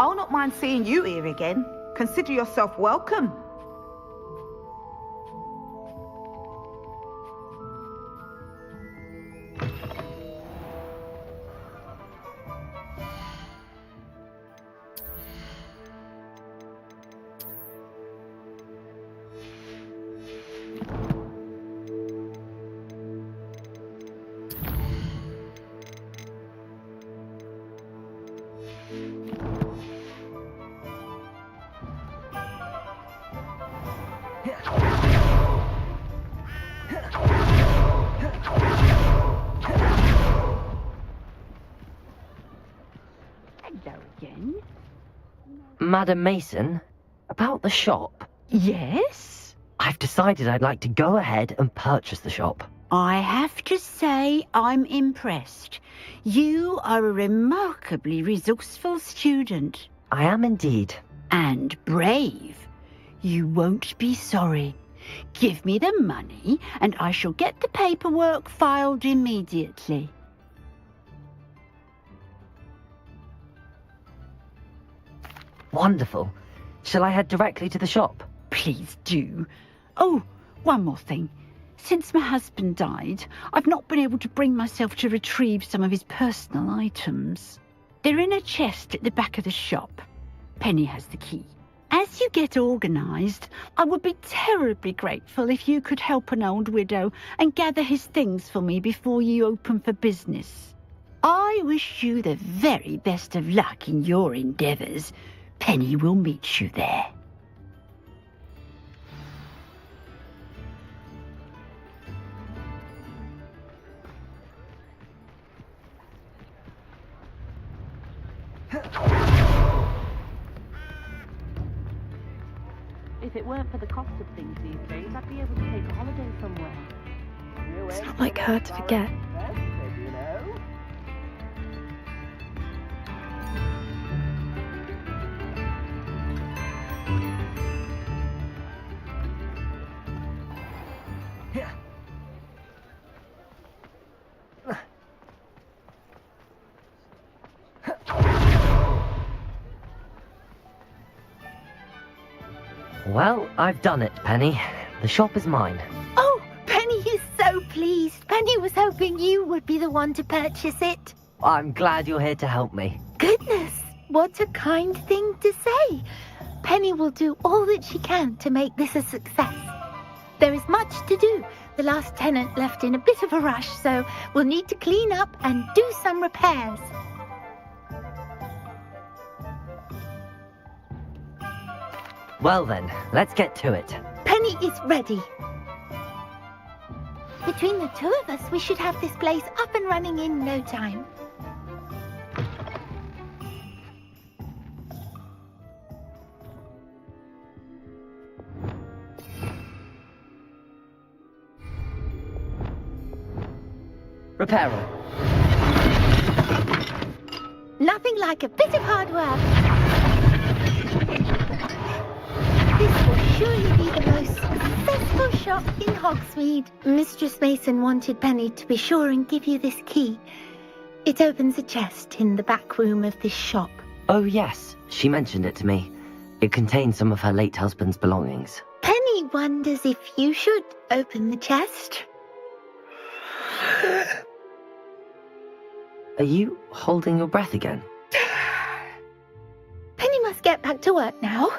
I'll not mind seeing you here again. Consider yourself welcome. Hello again. Madam Mason, about the shop. Yes? I've decided I'd like to go ahead and purchase the shop. I have to say I'm impressed. You are a remarkably resourceful student. I am indeed. And brave. You won't be sorry. Give me the money and I shall get the paperwork filed immediately. Wonderful. Shall I head directly to the shop? Please do. Oh, one more thing. Since my husband died, I've not been able to bring myself to retrieve some of his personal items. They're in a chest at the back of the shop. Penny has the key. As you get organised, I would be terribly grateful if you could help an old widow and gather his things for me before you open for business. I wish you the very best of luck in your endeavours. Penny will meet you there. If it weren't for the cost of things these days, I'd be able to take a holiday somewhere. It's not like her to forget. Well, I've done it, Penny. The shop is mine. Oh, Penny is so pleased. Penny was hoping you would be the one to purchase it. I'm glad you're here to help me. Goodness, what a kind thing to say. Penny will do all that she can to make this a success. There is much to do. The last tenant left in a bit of a rush, so we'll need to clean up and do some repairs. Well then, let's get to it. Penny is ready. Between the two of us, we should have this place up and running in no time. Reparo. Nothing like a bit of hard work. This will surely be the most successful shop in Hogsmeade. Mistress Mason wanted Penny to be sure and give you this key. It opens a chest in the back room of this shop. Oh yes, she mentioned it to me. It contains some of her late husband's belongings. Penny wonders if you should open the chest. Are you holding your breath again? Penny must get back to work now.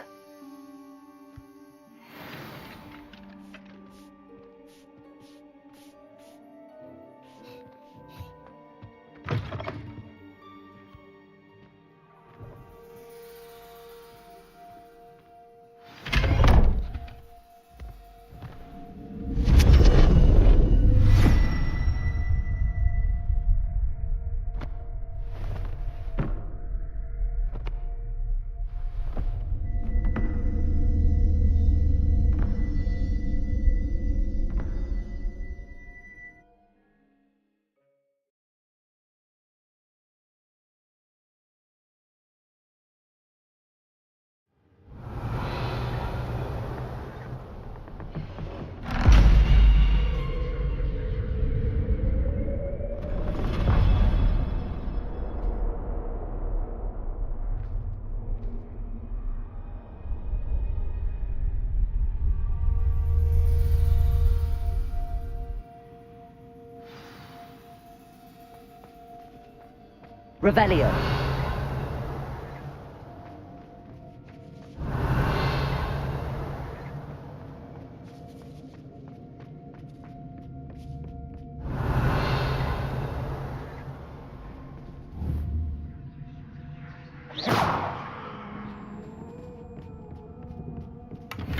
Revelio.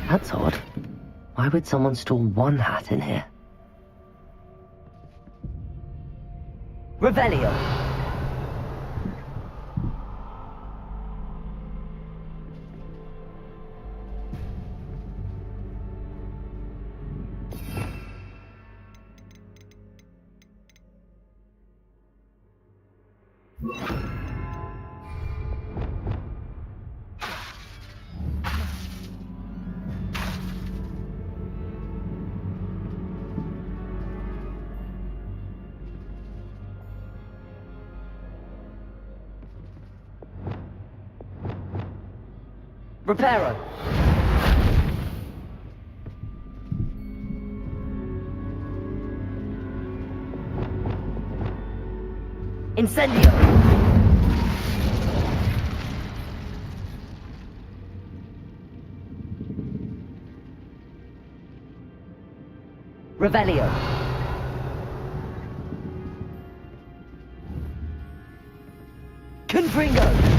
That's odd. Why would someone store one hat in here? Revelio. Reparo. Incendio. Revelio. Confringo.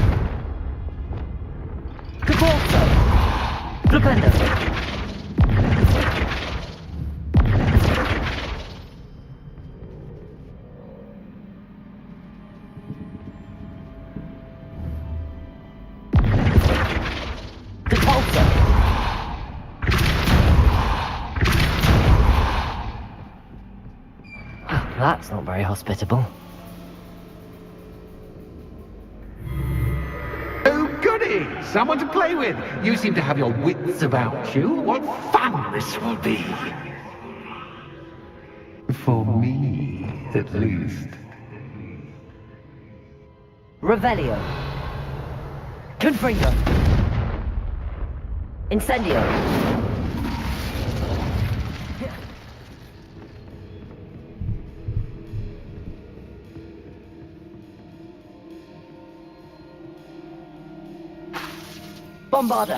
Caporto. Flipendo. Caporto. Well, that's not very hospitable. Someone to play with. You seem to have your wits about you. What fun this will be. For me, at least. Revelio. Confringo. Incendio. Bombarda.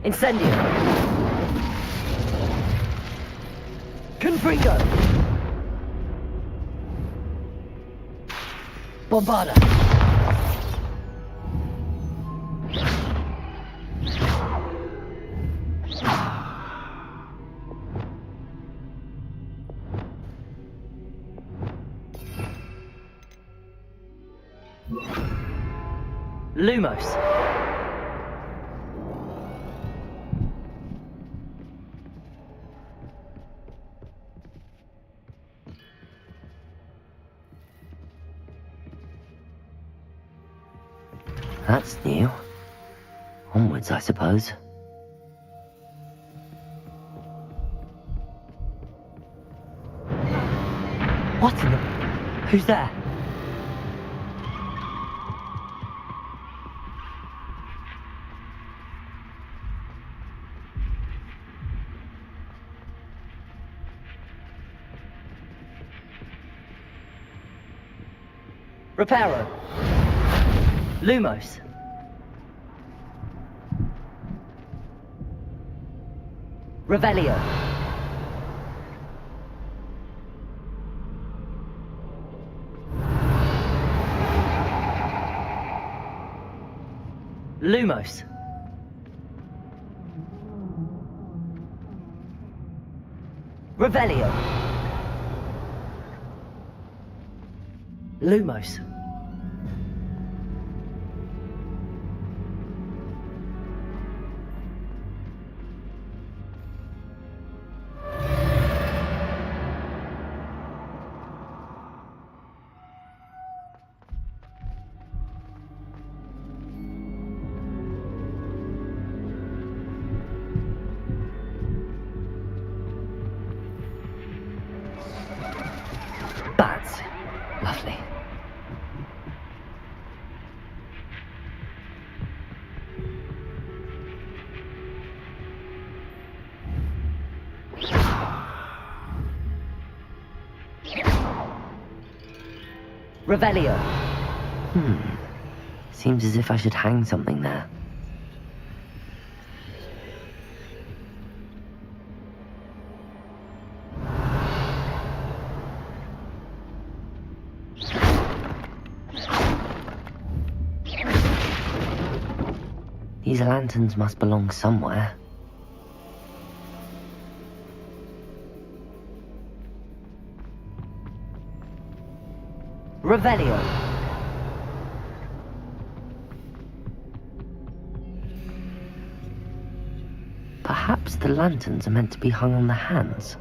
Incendio. Confringo. Bombarda. Lumos. That's new. Onwards, I suppose. What in the... Who's there? Reparo. Lumos. Revelio. Lumos. Revelio. Lumos. Bats. Lovely. Revelio. Seems as if I should hang something there. These lanterns must belong somewhere. Revelio. Perhaps the lanterns are meant to be hung on the hands.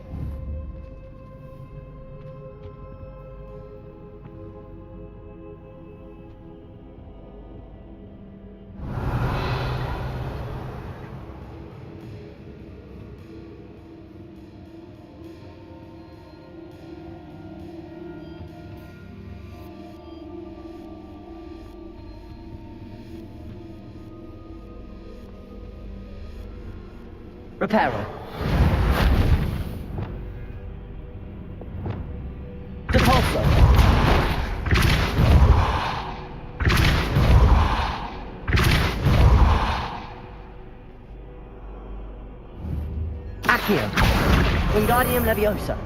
Reparo. Depulso. Accio. Wingardium Leviosa.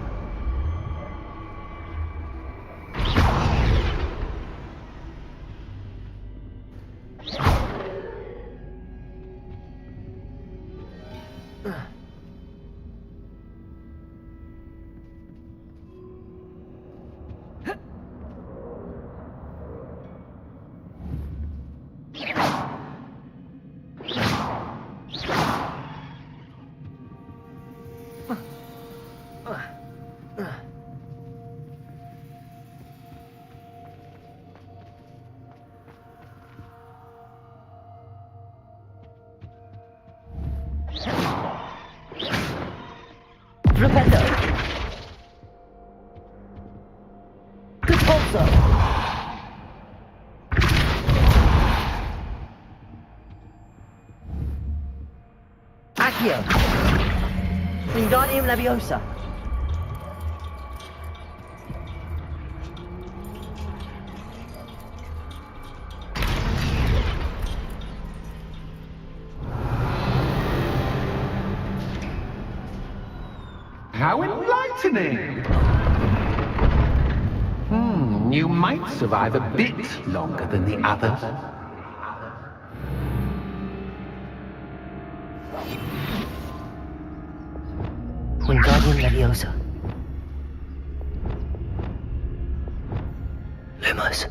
Rependo. Depulso. Accio. Wingardium Leviosa. How enlightening! You might survive a bit longer than the others. Wingardium Leviosa. Lumos.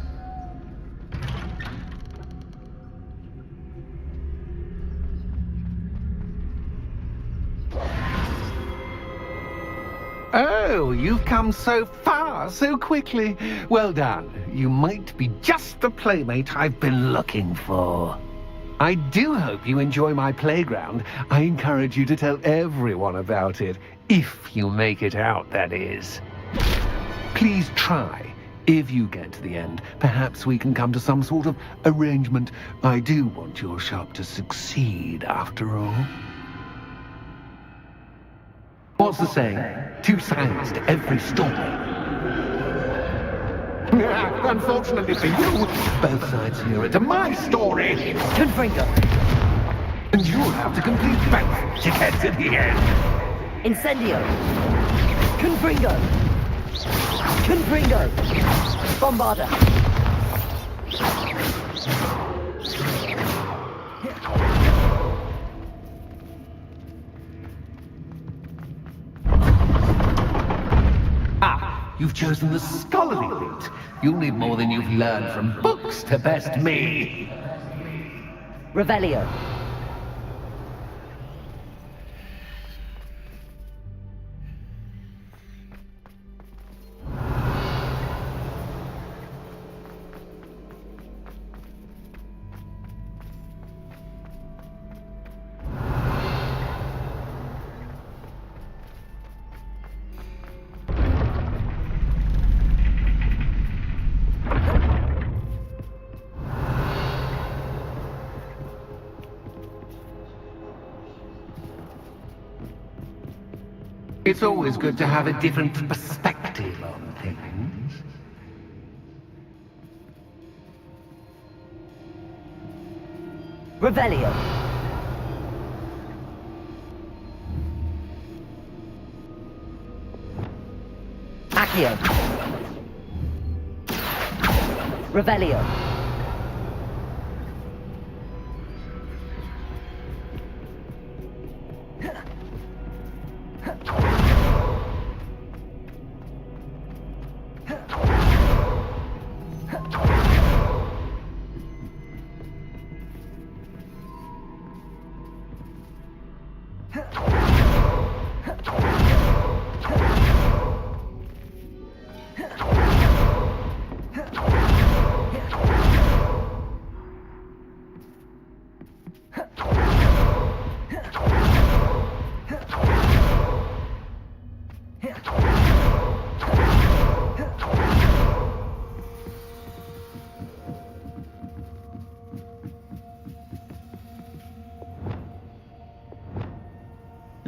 Oh, you've come so far, so quickly. Well done. You might be just the playmate I've been looking for. I do hope you enjoy my playground. I encourage you to tell everyone about it. If you make it out, that is. Please try. If you get to the end, perhaps we can come to some sort of arrangement. I do want your shop to succeed, after all. What's the saying? Two sides to every story. Unfortunately for you, both sides hear it to my story. Confringo. And you'll have to complete both to get to the end. Incendio. Confringo. Confringo. Bombarda. You've chosen the scholarly route. You'll need more than you've learned from books to best me. Revelio. It's always good to have a different perspective on things. Revelio. Accio. Revelio.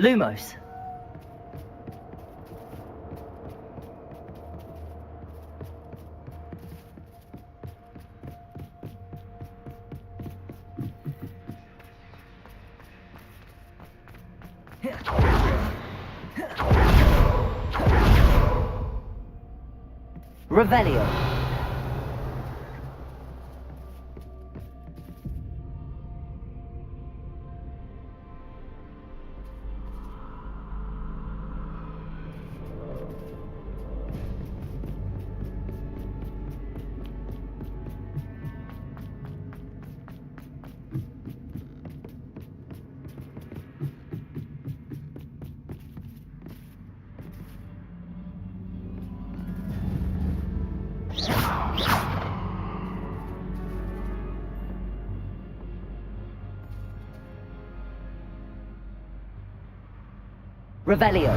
Lumos. Revelio. Revelio.